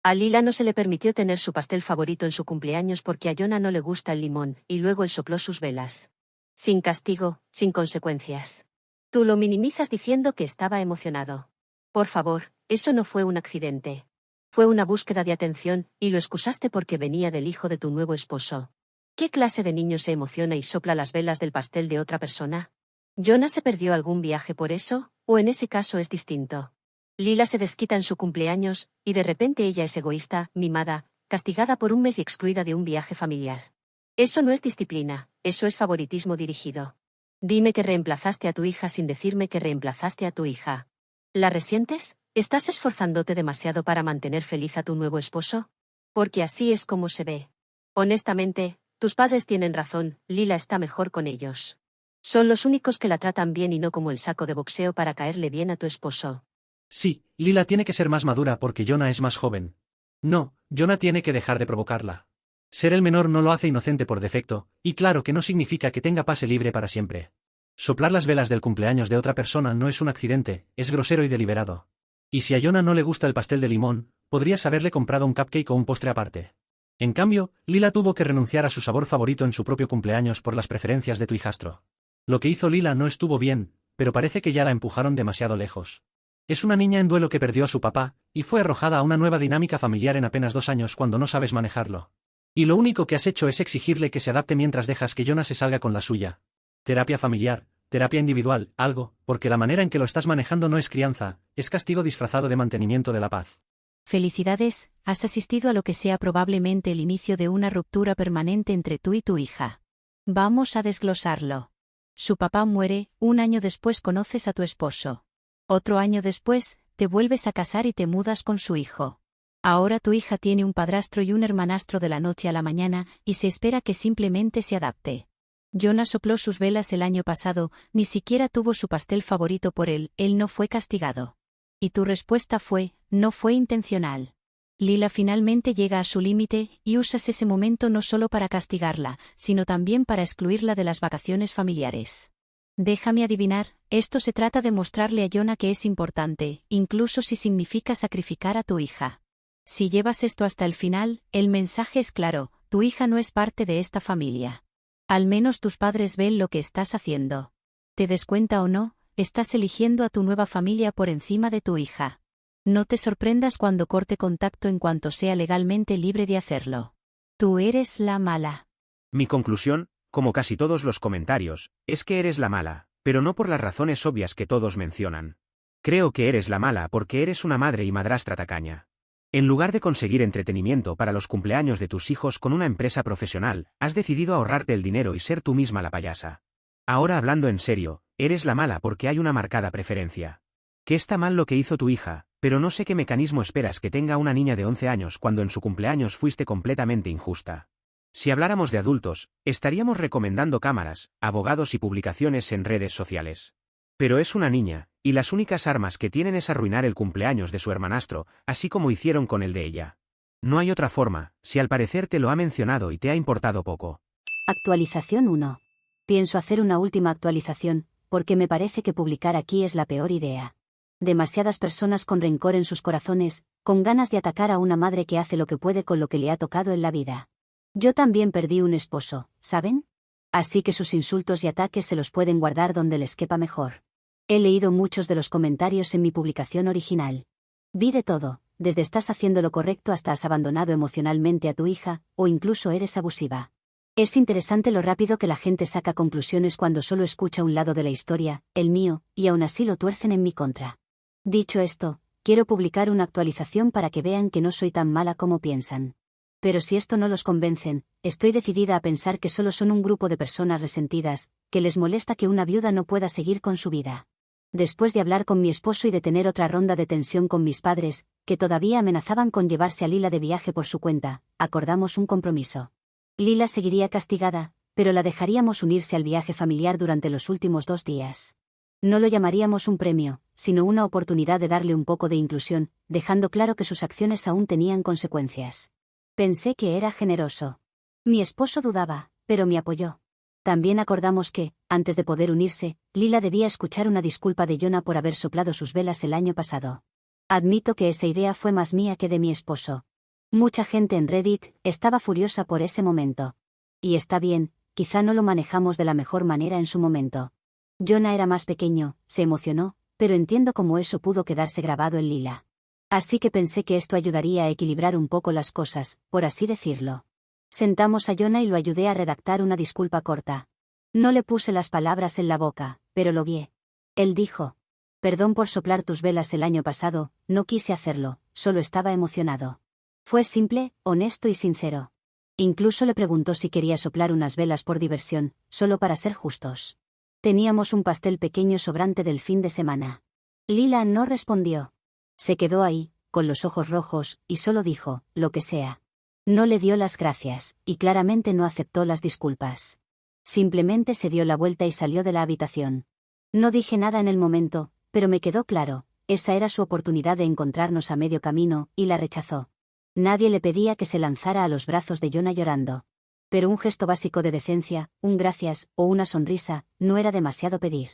A Lila no se le permitió tener su pastel favorito en su cumpleaños porque a Jonah no le gusta el limón, y luego él sopló sus velas. Sin castigo, sin consecuencias. Tú lo minimizas diciendo que estaba emocionado. Por favor, eso no fue un accidente. Fue una búsqueda de atención, y lo excusaste porque venía del hijo de tu nuevo esposo. ¿Qué clase de niño se emociona y sopla las velas del pastel de otra persona? ¿Jonah se perdió algún viaje por eso, o en ese caso es distinto? Lila se desquita en su cumpleaños, y de repente ella es egoísta, mimada, castigada por un mes y excluida de un viaje familiar. Eso no es disciplina, eso es favoritismo dirigido. Dime que reemplazaste a tu hija sin decirme que reemplazaste a tu hija. ¿La resientes? ¿Estás esforzándote demasiado para mantener feliz a tu nuevo esposo? Porque así es como se ve. Honestamente, tus padres tienen razón, Lila está mejor con ellos. Son los únicos que la tratan bien y no como el saco de boxeo para caerle bien a tu esposo. Sí, Lila tiene que ser más madura porque Jonah es más joven. No, Jonah tiene que dejar de provocarla. Ser el menor no lo hace inocente por defecto, y claro que no significa que tenga pase libre para siempre. Soplar las velas del cumpleaños de otra persona no es un accidente, es grosero y deliberado. Y si a Jonah no le gusta el pastel de limón, podrías haberle comprado un cupcake o un postre aparte. En cambio, Lila tuvo que renunciar a su sabor favorito en su propio cumpleaños por las preferencias de tu hijastro. Lo que hizo Lila no estuvo bien, pero parece que ya la empujaron demasiado lejos. Es una niña en duelo que perdió a su papá, y fue arrojada a una nueva dinámica familiar en apenas 2 años cuando no sabes manejarlo. Y lo único que has hecho es exigirle que se adapte mientras dejas que Jonah se salga con la suya. Terapia familiar, terapia individual, algo, porque la manera en que lo estás manejando no es crianza, es castigo disfrazado de mantenimiento de la paz. Felicidades, has asistido a lo que sea probablemente el inicio de una ruptura permanente entre tú y tu hija. Vamos a desglosarlo. Su papá muere, 1 año después conoces a tu esposo. Otro año después, te vuelves a casar y te mudas con su hijo. Ahora tu hija tiene un padrastro y un hermanastro de la noche a la mañana, y se espera que simplemente se adapte. Jonah sopló sus velas el año pasado, ni siquiera tuvo su pastel favorito por él no fue castigado. Y tu respuesta fue, no fue intencional. Lila finalmente llega a su límite, y usas ese momento no solo para castigarla, sino también para excluirla de las vacaciones familiares. Déjame adivinar, esto se trata de mostrarle a Jonah que es importante, incluso si significa sacrificar a tu hija. Si llevas esto hasta el final, el mensaje es claro, tu hija no es parte de esta familia. Al menos tus padres ven lo que estás haciendo. Te des cuenta o no, estás eligiendo a tu nueva familia por encima de tu hija. No te sorprendas cuando corte contacto en cuanto sea legalmente libre de hacerlo. Tú eres la mala. Mi conclusión, como casi todos los comentarios, es que eres la mala, pero no por las razones obvias que todos mencionan. Creo que eres la mala porque eres una madre y madrastra tacaña. En lugar de conseguir entretenimiento para los cumpleaños de tus hijos con una empresa profesional, has decidido ahorrarte el dinero y ser tú misma la payasa. Ahora hablando en serio, eres la mala porque hay una marcada preferencia. Que está mal lo que hizo tu hija, pero no sé qué mecanismo esperas que tenga una niña de 11 años cuando en su cumpleaños fuiste completamente injusta. Si habláramos de adultos, estaríamos recomendando cámaras, abogados y publicaciones en redes sociales. Pero es una niña, y las únicas armas que tienen es arruinar el cumpleaños de su hermanastro, así como hicieron con el de ella. No hay otra forma, si al parecer te lo ha mencionado y te ha importado poco. Actualización 1. Pienso hacer una última actualización, porque me parece que publicar aquí es la peor idea. Demasiadas personas con rencor en sus corazones, con ganas de atacar a una madre que hace lo que puede con lo que le ha tocado en la vida. Yo también perdí un esposo, ¿saben? Así que sus insultos y ataques se los pueden guardar donde les quepa mejor. He leído muchos de los comentarios en mi publicación original. Vi de todo, desde estás haciendo lo correcto hasta has abandonado emocionalmente a tu hija, o incluso eres abusiva. Es interesante lo rápido que la gente saca conclusiones cuando solo escucha un lado de la historia, el mío, y aún así lo tuercen en mi contra. Dicho esto, quiero publicar una actualización para que vean que no soy tan mala como piensan. Pero si esto no los convencen, estoy decidida a pensar que solo son un grupo de personas resentidas, que les molesta que una viuda no pueda seguir con su vida. Después de hablar con mi esposo y de tener otra ronda de tensión con mis padres, que todavía amenazaban con llevarse a Lila de viaje por su cuenta, acordamos un compromiso. Lila seguiría castigada, pero la dejaríamos unirse al viaje familiar durante los últimos 2 días. No lo llamaríamos un premio, sino una oportunidad de darle un poco de inclusión, dejando claro que sus acciones aún tenían consecuencias. Pensé que era generoso. Mi esposo dudaba, pero me apoyó. También acordamos que, antes de poder unirse, Lila debía escuchar una disculpa de Jonah por haber soplado sus velas el año pasado. Admito que esa idea fue más mía que de mi esposo. Mucha gente en Reddit estaba furiosa por ese momento. Y está bien, quizá no lo manejamos de la mejor manera en su momento. Jonah era más pequeño, se emocionó, pero entiendo cómo eso pudo quedarse grabado en Lila. Así que pensé que esto ayudaría a equilibrar un poco las cosas, por así decirlo. Sentamos a Jonah y lo ayudé a redactar una disculpa corta. No le puse las palabras en la boca, pero lo guié. Él dijo: «Perdón por soplar tus velas el año pasado, no quise hacerlo, solo estaba emocionado». Fue simple, honesto y sincero. Incluso le preguntó si quería soplar unas velas por diversión, solo para ser justos. Teníamos un pastel pequeño sobrante del fin de semana. Lila no respondió. Se quedó ahí, con los ojos rojos, y solo dijo: «Lo que sea». No le dio las gracias, y claramente no aceptó las disculpas. Simplemente se dio la vuelta y salió de la habitación. No dije nada en el momento, pero me quedó claro, esa era su oportunidad de encontrarnos a medio camino, y la rechazó. Nadie le pedía que se lanzara a los brazos de Jonah llorando. Pero un gesto básico de decencia, un gracias, o una sonrisa, no era demasiado pedir.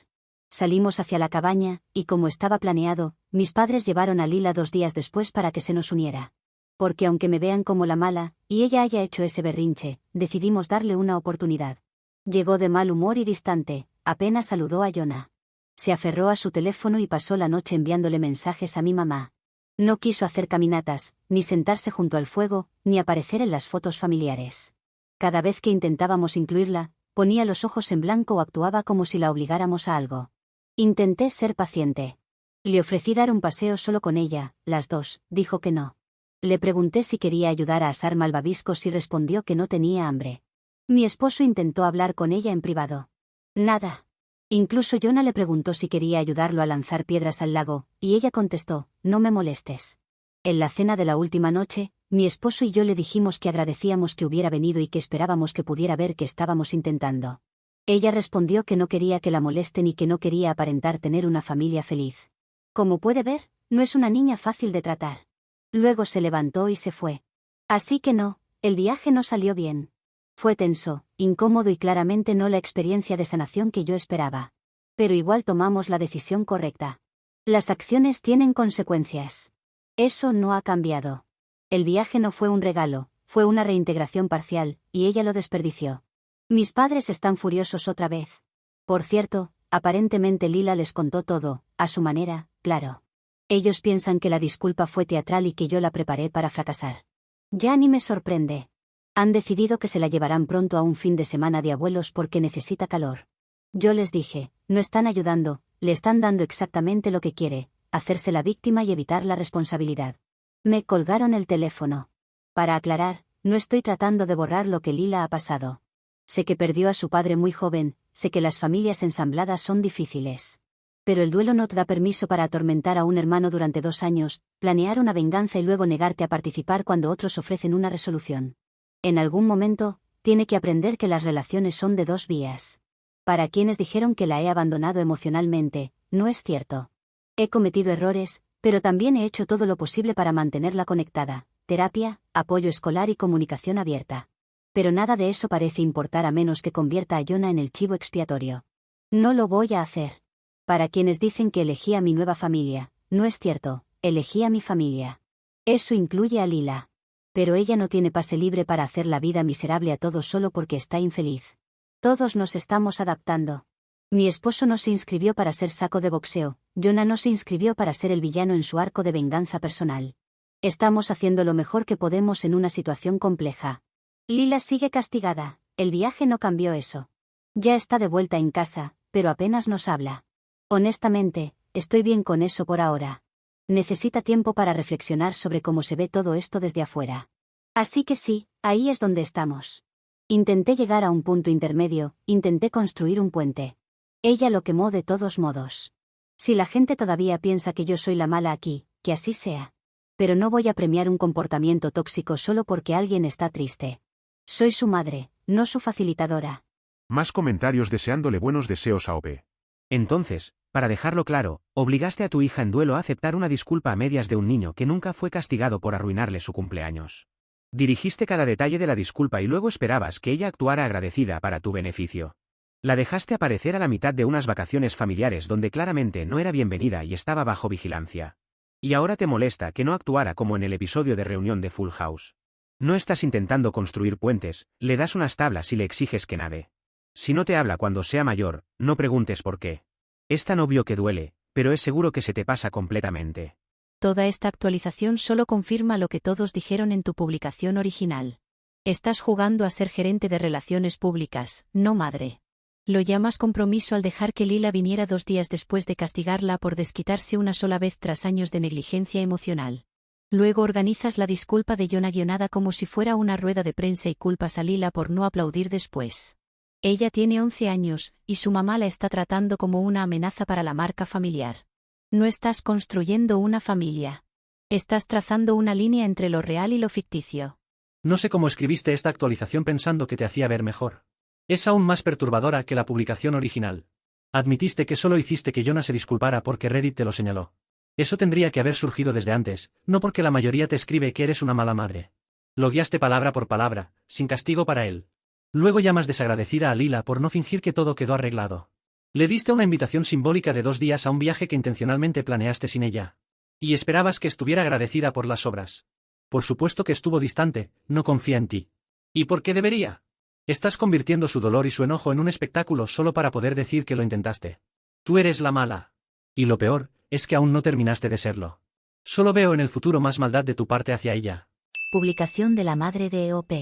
Salimos hacia la cabaña, y como estaba planeado, mis padres llevaron a Lila 2 días después para que se nos uniera. Porque aunque me vean como la mala, y ella haya hecho ese berrinche, decidimos darle una oportunidad. Llegó de mal humor y distante, apenas saludó a Jonah. Se aferró a su teléfono y pasó la noche enviándole mensajes a mi mamá. No quiso hacer caminatas, ni sentarse junto al fuego, ni aparecer en las fotos familiares. Cada vez que intentábamos incluirla, ponía los ojos en blanco o actuaba como si la obligáramos a algo. Intenté ser paciente. Le ofrecí dar un paseo solo con ella, las dos, dijo que no. Le pregunté si quería ayudar a asar malvaviscos y respondió que no tenía hambre. Mi esposo intentó hablar con ella en privado. Nada. Incluso Jonah le preguntó si quería ayudarlo a lanzar piedras al lago, y ella contestó: «No me molestes». En la cena de la última noche, mi esposo y yo le dijimos que agradecíamos que hubiera venido y que esperábamos que pudiera ver que estábamos intentando. Ella respondió que no quería que la molesten y que no quería aparentar tener una familia feliz. Como puede ver, no es una niña fácil de tratar. Luego se levantó y se fue. Así que no, el viaje no salió bien. Fue tenso, incómodo y claramente no la experiencia de sanación que yo esperaba. Pero igual tomamos la decisión correcta. Las acciones tienen consecuencias. Eso no ha cambiado. El viaje no fue un regalo, fue una reintegración parcial, y ella lo desperdició. Mis padres están furiosos otra vez. Por cierto, aparentemente Lila les contó todo, a su manera, claro. Ellos piensan que la disculpa fue teatral y que yo la preparé para fracasar. Ya ni me sorprende. Han decidido que se la llevarán pronto a un fin de semana de abuelos porque necesita calor. Yo les dije: no están ayudando, le están dando exactamente lo que quiere, hacerse la víctima y evitar la responsabilidad. Me colgaron el teléfono. Para aclarar, no estoy tratando de borrar lo que Lila ha pasado. Sé que perdió a su padre muy joven, sé que las familias ensambladas son difíciles. Pero el duelo no te da permiso para atormentar a un hermano durante 2 años, planear una venganza y luego negarte a participar cuando otros ofrecen una resolución. En algún momento, tiene que aprender que las relaciones son de 2 vías. Para quienes dijeron que la he abandonado emocionalmente, no es cierto. He cometido errores, pero también he hecho todo lo posible para mantenerla conectada: terapia, apoyo escolar y comunicación abierta. Pero nada de eso parece importar a menos que convierta a Jonah en el chivo expiatorio. No lo voy a hacer. Para quienes dicen que elegí a mi nueva familia, no es cierto, elegí a mi familia. Eso incluye a Lila. Pero ella no tiene pase libre para hacer la vida miserable a todos solo porque está infeliz. Todos nos estamos adaptando. Mi esposo no se inscribió para ser saco de boxeo, Jonah no se inscribió para ser el villano en su arco de venganza personal. Estamos haciendo lo mejor que podemos en una situación compleja. Lila sigue castigada, el viaje no cambió eso. Ya está de vuelta en casa, pero apenas nos habla. Honestamente, estoy bien con eso por ahora. Necesita tiempo para reflexionar sobre cómo se ve todo esto desde afuera. Así que sí, ahí es donde estamos. Intenté llegar a un punto intermedio, intenté construir un puente. Ella lo quemó de todos modos. Si la gente todavía piensa que yo soy la mala aquí, que así sea. Pero no voy a premiar un comportamiento tóxico solo porque alguien está triste. Soy su madre, no su facilitadora. Más comentarios deseándole buenos deseos a OP. Entonces, para dejarlo claro, obligaste a tu hija en duelo a aceptar una disculpa a medias de un niño que nunca fue castigado por arruinarle su cumpleaños. Dirigiste cada detalle de la disculpa y luego esperabas que ella actuara agradecida para tu beneficio. La dejaste aparecer a la mitad de unas vacaciones familiares donde claramente no era bienvenida y estaba bajo vigilancia. Y ahora te molesta que no actuara como en el episodio de reunión de Full House. No estás intentando construir puentes, le das unas tablas y le exiges que nade. Si no te habla cuando sea mayor, no preguntes por qué. Es tan obvio que duele, pero es seguro que se te pasa completamente. Toda esta actualización solo confirma lo que todos dijeron en tu publicación original. Estás jugando a ser gerente de relaciones públicas, no madre. Lo llamas compromiso al dejar que Lila viniera 2 días después de castigarla por desquitarse una sola vez tras años de negligencia emocional. Luego organizas la disculpa de Jonah guionada como si fuera una rueda de prensa y culpas a Lila por no aplaudir después. Ella tiene 11 años, y su mamá la está tratando como una amenaza para la marca familiar. No estás construyendo una familia. Estás trazando una línea entre lo real y lo ficticio. No sé cómo escribiste esta actualización pensando que te hacía ver mejor. Es aún más perturbadora que la publicación original. Admitiste que solo hiciste que Jonah se disculpara porque Reddit te lo señaló. Eso tendría que haber surgido desde antes, no porque la mayoría te escribe que eres una mala madre. Lo guiaste palabra por palabra, sin castigo para él. Luego llamas desagradecida a Lila por no fingir que todo quedó arreglado. Le diste una invitación simbólica de 2 días a un viaje que intencionalmente planeaste sin ella. Y esperabas que estuviera agradecida por las obras. Por supuesto que estuvo distante, no confía en ti. ¿Y por qué debería? Estás convirtiendo su dolor y su enojo en un espectáculo solo para poder decir que lo intentaste. Tú eres la mala. Y lo peor, es que aún no terminaste de serlo. Solo veo en el futuro más maldad de tu parte hacia ella. Publicación de la madre de EOP.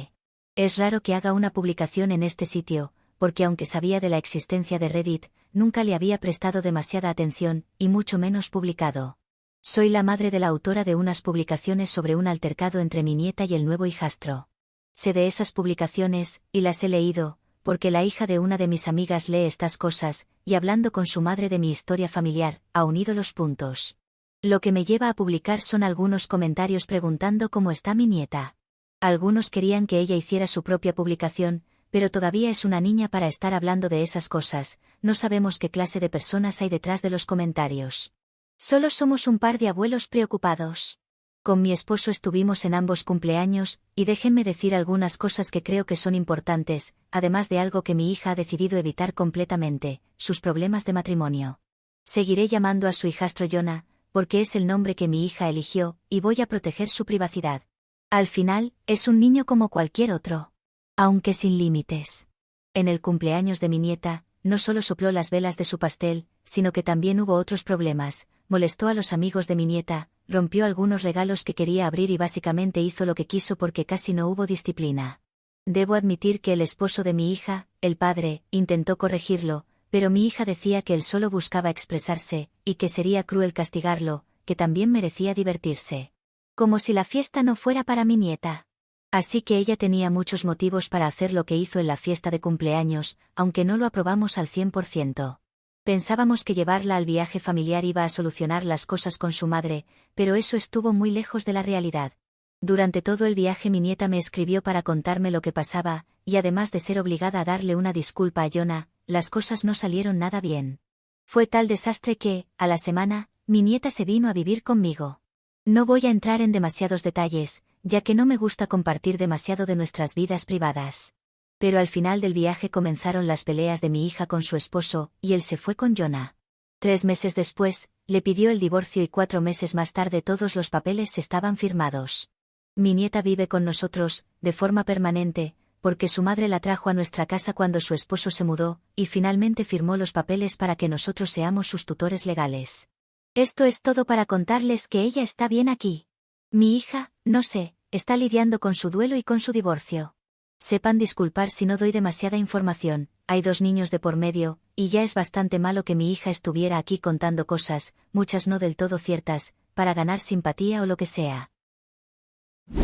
Es raro que haga una publicación en este sitio, porque aunque sabía de la existencia de Reddit, nunca le había prestado demasiada atención, y mucho menos publicado. Soy la madre de la autora de unas publicaciones sobre un altercado entre mi nieta y el nuevo hijastro. Sé de esas publicaciones, y las he leído, porque la hija de una de mis amigas lee estas cosas, y hablando con su madre de mi historia familiar, ha unido los puntos. Lo que me lleva a publicar son algunos comentarios preguntando cómo está mi nieta. Algunos querían que ella hiciera su propia publicación, pero todavía es una niña para estar hablando de esas cosas, no sabemos qué clase de personas hay detrás de los comentarios. Solo somos un par de abuelos preocupados. Con mi esposo estuvimos en ambos cumpleaños, y déjenme decir algunas cosas que creo que son importantes, además de algo que mi hija ha decidido evitar completamente, sus problemas de matrimonio. Seguiré llamando a su hijastro Jonah, porque es el nombre que mi hija eligió, y voy a proteger su privacidad. Al final, es un niño como cualquier otro. Aunque sin límites. En el cumpleaños de mi nieta, no solo sopló las velas de su pastel, sino que también hubo otros problemas, molestó a los amigos de mi nieta, rompió algunos regalos que quería abrir y básicamente hizo lo que quiso porque casi no hubo disciplina. Debo admitir que el esposo de mi hija, el padre, intentó corregirlo, pero mi hija decía que él solo buscaba expresarse, y que sería cruel castigarlo, que también merecía divertirse. Como si la fiesta no fuera para mi nieta. Así que ella tenía muchos motivos para hacer lo que hizo en la fiesta de cumpleaños, aunque no lo aprobamos al 100%. Pensábamos que llevarla al viaje familiar iba a solucionar las cosas con su madre, pero eso estuvo muy lejos de la realidad. Durante todo el viaje mi nieta me escribió para contarme lo que pasaba, y además de ser obligada a darle una disculpa a Jonah, las cosas no salieron nada bien. Fue tal desastre que, a la semana, mi nieta se vino a vivir conmigo. No voy a entrar en demasiados detalles, ya que no me gusta compartir demasiado de nuestras vidas privadas. Pero al final del viaje comenzaron las peleas de mi hija con su esposo, y él se fue con Jonah. 3 meses después, le pidió el divorcio y 4 meses más tarde todos los papeles estaban firmados. Mi nieta vive con nosotros, de forma permanente, porque su madre la trajo a nuestra casa cuando su esposo se mudó, y finalmente firmó los papeles para que nosotros seamos sus tutores legales. Esto es todo para contarles que ella está bien aquí. Mi hija, no sé, está lidiando con su duelo y con su divorcio. Sepan disculpar si no doy demasiada información, hay 2 niños de por medio, y ya es bastante malo que mi hija estuviera aquí contando cosas, muchas no del todo ciertas, para ganar simpatía o lo que sea.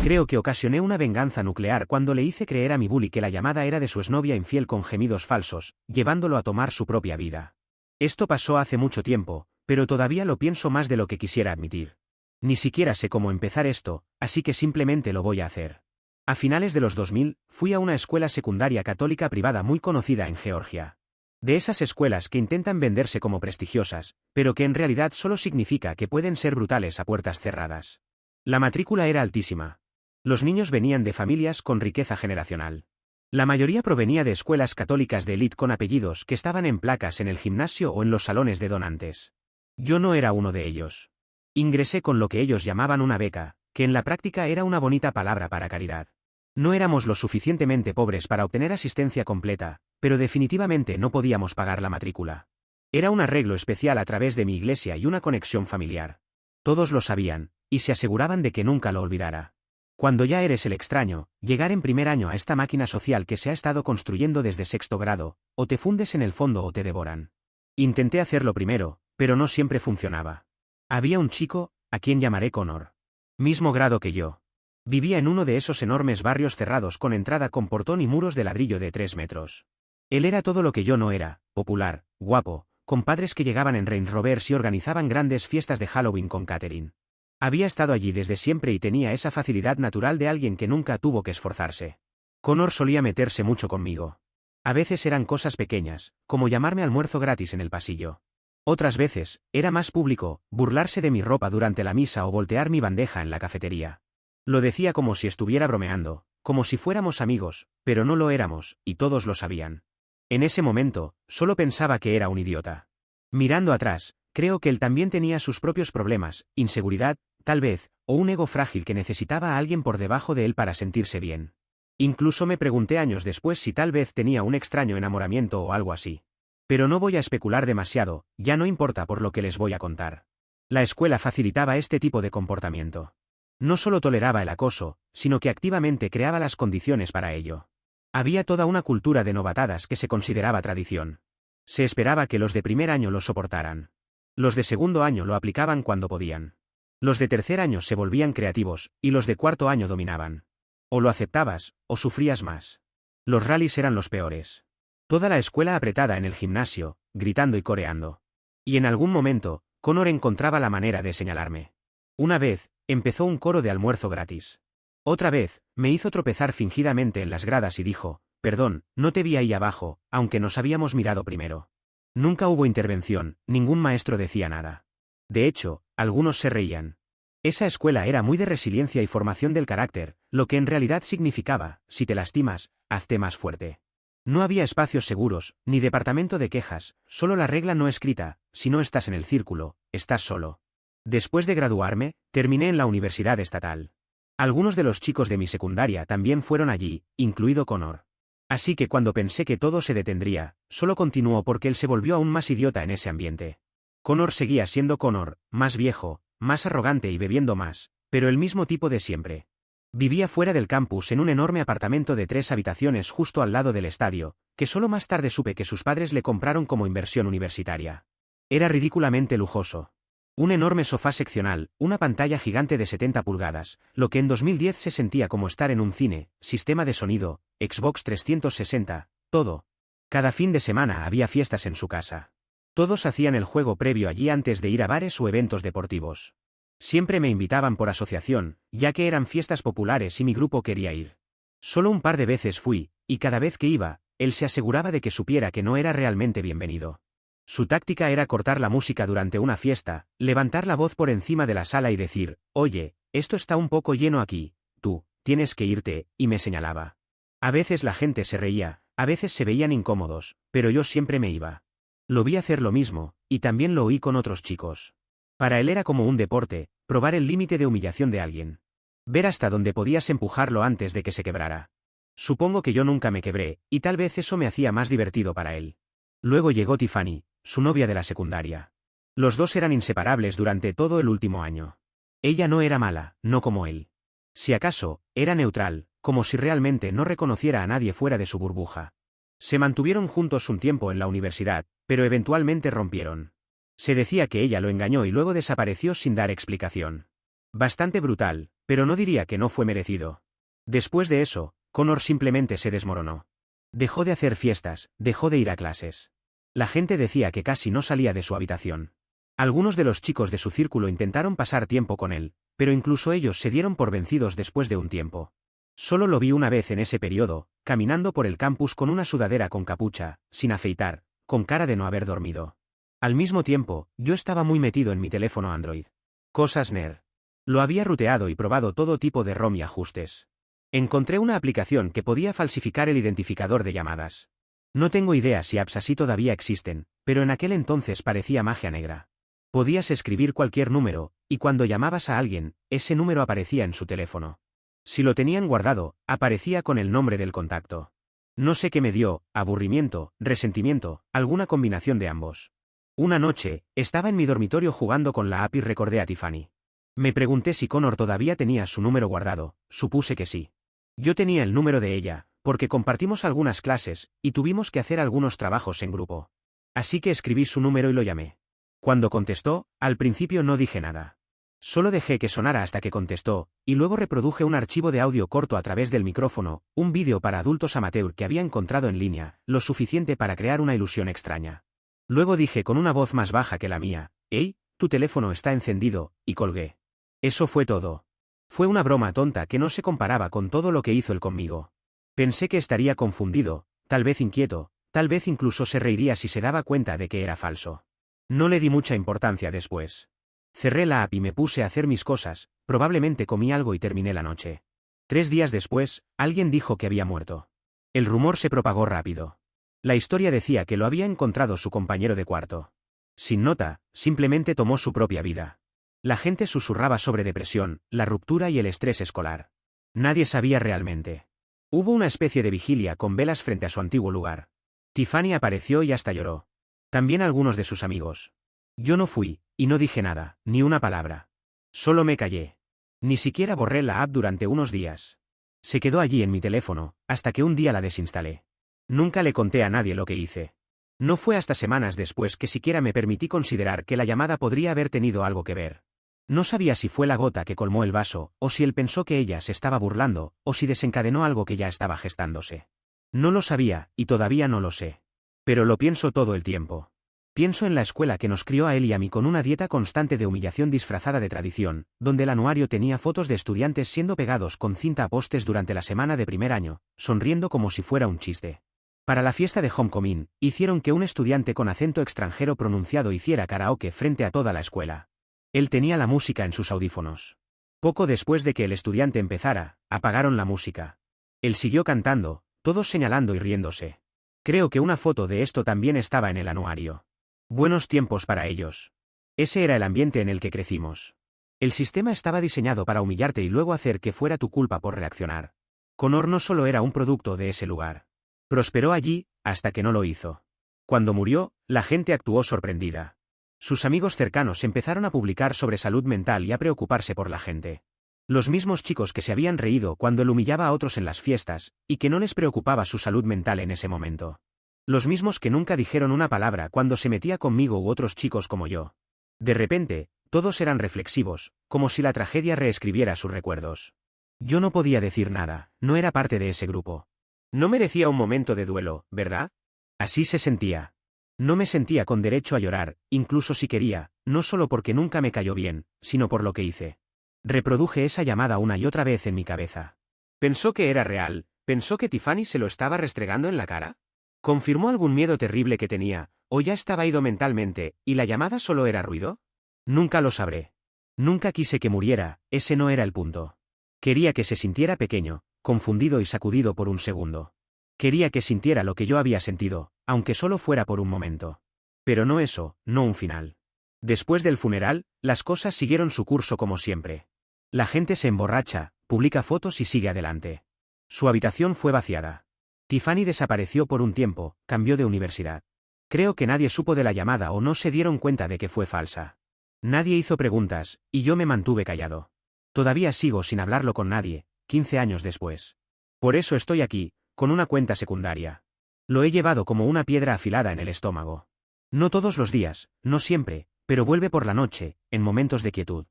Creo que ocasioné una venganza nuclear cuando le hice creer a mi bully que la llamada era de su exnovia infiel con gemidos falsos, llevándolo a tomar su propia vida. Esto pasó hace mucho tiempo, pero todavía lo pienso más de lo que quisiera admitir. Ni siquiera sé cómo empezar esto, así que simplemente lo voy a hacer. A finales de los 2000, fui a una escuela secundaria católica privada muy conocida en Georgia. De esas escuelas que intentan venderse como prestigiosas, pero que en realidad solo significa que pueden ser brutales a puertas cerradas. La matrícula era altísima. Los niños venían de familias con riqueza generacional. La mayoría provenía de escuelas católicas de élite con apellidos que estaban en placas en el gimnasio o en los salones de donantes. Yo no era uno de ellos. Ingresé con lo que ellos llamaban una beca, que en la práctica era una bonita palabra para caridad. No éramos lo suficientemente pobres para obtener asistencia completa, pero definitivamente no podíamos pagar la matrícula. Era un arreglo especial a través de mi iglesia y una conexión familiar. Todos lo sabían, y se aseguraban de que nunca lo olvidara. Cuando ya eres el extraño, llegar en primer año a esta máquina social que se ha estado construyendo desde sexto grado, o te fundes en el fondo o te devoran. Intenté hacerlo primero, pero no siempre funcionaba. Había un chico, a quien llamaré Connor. Mismo grado que yo. Vivía en uno de esos enormes barrios cerrados con entrada con portón y muros de ladrillo de 3 metros. Él era todo lo que yo no era, popular, guapo, con padres que llegaban en Range Rovers y organizaban grandes fiestas de Halloween con catering. Había estado allí desde siempre y tenía esa facilidad natural de alguien que nunca tuvo que esforzarse. Connor solía meterse mucho conmigo. A veces eran cosas pequeñas, como llamarme almuerzo gratis en el pasillo. Otras veces, era más público, burlarse de mi ropa durante la misa o voltear mi bandeja en la cafetería. Lo decía como si estuviera bromeando, como si fuéramos amigos, pero no lo éramos, y todos lo sabían. En ese momento, solo pensaba que era un idiota. Mirando atrás, creo que él también tenía sus propios problemas, inseguridad, tal vez, o un ego frágil que necesitaba a alguien por debajo de él para sentirse bien. Incluso me pregunté años después si tal vez tenía un extraño enamoramiento o algo así. Pero no voy a especular demasiado, ya no importa por lo que les voy a contar. La escuela facilitaba este tipo de comportamiento. No solo toleraba el acoso, sino que activamente creaba las condiciones para ello. Había toda una cultura de novatadas que se consideraba tradición. Se esperaba que los de primer año lo soportaran. Los de segundo año lo aplicaban cuando podían. Los de tercer año se volvían creativos, y los de cuarto año dominaban. O lo aceptabas, o sufrías más. Los rallies eran los peores. Toda la escuela apretada en el gimnasio, gritando y coreando. Y en algún momento, Connor encontraba la manera de señalarme. Una vez, empezó un coro de almuerzo gratis. Otra vez, me hizo tropezar fingidamente en las gradas y dijo, perdón, no te vi ahí abajo, aunque nos habíamos mirado primero. Nunca hubo intervención, ningún maestro decía nada. De hecho, algunos se reían. Esa escuela era muy de resiliencia y formación del carácter, lo que en realidad significaba, si te lastimas, hazte más fuerte. No había espacios seguros, ni departamento de quejas, solo la regla no escrita, si no estás en el círculo, estás solo. Después de graduarme, terminé en la universidad estatal. Algunos de los chicos de mi secundaria también fueron allí, incluido Connor. Así que cuando pensé que todo se detendría, solo continuó porque él se volvió aún más idiota en ese ambiente. Connor seguía siendo Connor, más viejo, más arrogante y bebiendo más, pero el mismo tipo de siempre. Vivía fuera del campus en un enorme apartamento de 3 habitaciones justo al lado del estadio, que solo más tarde supe que sus padres le compraron como inversión universitaria. Era ridículamente lujoso. Un enorme sofá seccional, una pantalla gigante de 70 pulgadas, lo que en 2010 se sentía como estar en un cine, sistema de sonido, Xbox 360, todo. Cada fin de semana había fiestas en su casa. Todos hacían el juego previo allí antes de ir a bares o eventos deportivos. Siempre me invitaban por asociación, ya que eran fiestas populares y mi grupo quería ir. Solo un par de veces fui, y cada vez que iba, él se aseguraba de que supiera que no era realmente bienvenido. Su táctica era cortar la música durante una fiesta, levantar la voz por encima de la sala y decir, oye, esto está un poco lleno aquí, tú, tienes que irte, y me señalaba. A veces la gente se reía, a veces se veían incómodos, pero yo siempre me iba. Lo vi hacer lo mismo, y también lo oí con otros chicos. Para él era como un deporte, probar el límite de humillación de alguien. Ver hasta dónde podías empujarlo antes de que se quebrara. Supongo que yo nunca me quebré, y tal vez eso me hacía más divertido para él. Luego llegó Tiffany, su novia de la secundaria. Los dos eran inseparables durante todo el último año. Ella no era mala, no como él. Si acaso, era neutral, como si realmente no reconociera a nadie fuera de su burbuja. Se mantuvieron juntos un tiempo en la universidad, pero eventualmente rompieron. Se decía que ella lo engañó y luego desapareció sin dar explicación. Bastante brutal, pero no diría que no fue merecido. Después de eso, Connor simplemente se desmoronó. Dejó de hacer fiestas, dejó de ir a clases. La gente decía que casi no salía de su habitación. Algunos de los chicos de su círculo intentaron pasar tiempo con él, pero incluso ellos se dieron por vencidos después de un tiempo. Solo lo vi una vez en ese periodo, caminando por el campus con una sudadera con capucha, sin afeitar, con cara de no haber dormido. Al mismo tiempo, yo estaba muy metido en mi teléfono Android. Cosas nerd. Lo había ruteado y probado todo tipo de ROM y ajustes. Encontré una aplicación que podía falsificar el identificador de llamadas. No tengo idea si apps así todavía existen, pero en aquel entonces parecía magia negra. Podías escribir cualquier número, y cuando llamabas a alguien, ese número aparecía en su teléfono. Si lo tenían guardado, aparecía con el nombre del contacto. No sé qué me dio, aburrimiento, resentimiento, alguna combinación de ambos. Una noche, estaba en mi dormitorio jugando con la app y recordé a Tiffany. Me pregunté si Connor todavía tenía su número guardado, supuse que sí. Yo tenía el número de ella, porque compartimos algunas clases, y tuvimos que hacer algunos trabajos en grupo. Así que escribí su número y lo llamé. Cuando contestó, al principio no dije nada. Solo dejé que sonara hasta que contestó, y luego reproduje un archivo de audio corto a través del micrófono, un vídeo para adultos amateur que había encontrado en línea, lo suficiente para crear una ilusión extraña. Luego dije con una voz más baja que la mía, «Hey, tu teléfono está encendido», y colgué. Eso fue todo. Fue una broma tonta que no se comparaba con todo lo que hizo él conmigo. Pensé que estaría confundido, tal vez inquieto, tal vez incluso se reiría si se daba cuenta de que era falso. No le di mucha importancia después. Cerré la app y me puse a hacer mis cosas, probablemente comí algo y terminé la noche. 3 días después, alguien dijo que había muerto. El rumor se propagó rápido. La historia decía que lo había encontrado su compañero de cuarto. Sin nota, simplemente tomó su propia vida. La gente susurraba sobre depresión, la ruptura y el estrés escolar. Nadie sabía realmente. Hubo una especie de vigilia con velas frente a su antiguo lugar. Tiffany apareció y hasta lloró. También algunos de sus amigos. Yo no fui, y no dije nada, ni una palabra. Solo me callé. Ni siquiera borré la app durante unos días. Se quedó allí en mi teléfono, hasta que un día la desinstalé. Nunca le conté a nadie lo que hice. No fue hasta semanas después que siquiera me permití considerar que la llamada podría haber tenido algo que ver. No sabía si fue la gota que colmó el vaso, o si él pensó que ella se estaba burlando, o si desencadenó algo que ya estaba gestándose. No lo sabía, y todavía no lo sé. Pero lo pienso todo el tiempo. Pienso en la escuela que nos crió a él y a mí con una dieta constante de humillación disfrazada de tradición, donde el anuario tenía fotos de estudiantes siendo pegados con cinta a postes durante la semana de primer año, sonriendo como si fuera un chiste. Para la fiesta de homecoming, hicieron que un estudiante con acento extranjero pronunciado hiciera karaoke frente a toda la escuela. Él tenía la música en sus audífonos. Poco después de que el estudiante empezara, apagaron la música. Él siguió cantando, todos señalando y riéndose. Creo que una foto de esto también estaba en el anuario. Buenos tiempos para ellos. Ese era el ambiente en el que crecimos. El sistema estaba diseñado para humillarte y luego hacer que fuera tu culpa por reaccionar. Connor no solo era un producto de ese lugar. Prosperó allí, hasta que no lo hizo. Cuando murió, la gente actuó sorprendida. Sus amigos cercanos empezaron a publicar sobre salud mental y a preocuparse por la gente. Los mismos chicos que se habían reído cuando él humillaba a otros en las fiestas, y que no les preocupaba su salud mental en ese momento. Los mismos que nunca dijeron una palabra cuando se metía conmigo u otros chicos como yo. De repente, todos eran reflexivos, como si la tragedia reescribiera sus recuerdos. Yo no podía decir nada, no era parte de ese grupo. No merecía un momento de duelo, ¿verdad? Así se sentía. No me sentía con derecho a llorar, incluso si quería, no solo porque nunca me cayó bien, sino por lo que hice. Reproduje esa llamada una y otra vez en mi cabeza. ¿Pensó que era real? ¿Pensó que Tiffany se lo estaba restregando en la cara? ¿Confirmó algún miedo terrible que tenía, o ya estaba ido mentalmente, y la llamada solo era ruido? Nunca lo sabré. Nunca quise que muriera, ese no era el punto. Quería que se sintiera pequeño, confundido y sacudido por un segundo. Quería que sintiera lo que yo había sentido, aunque solo fuera por un momento. Pero no eso, no un final. Después del funeral, las cosas siguieron su curso como siempre. La gente se emborracha, publica fotos y sigue adelante. Su habitación fue vaciada. Tiffany desapareció por un tiempo, cambió de universidad. Creo que nadie supo de la llamada o no se dieron cuenta de que fue falsa. Nadie hizo preguntas, y yo me mantuve callado. Todavía sigo sin hablarlo con nadie, 15 años después. Por eso estoy aquí, con una cuenta secundaria. Lo he llevado como una piedra afilada en el estómago. No todos los días, no siempre, pero vuelve por la noche, en momentos de quietud.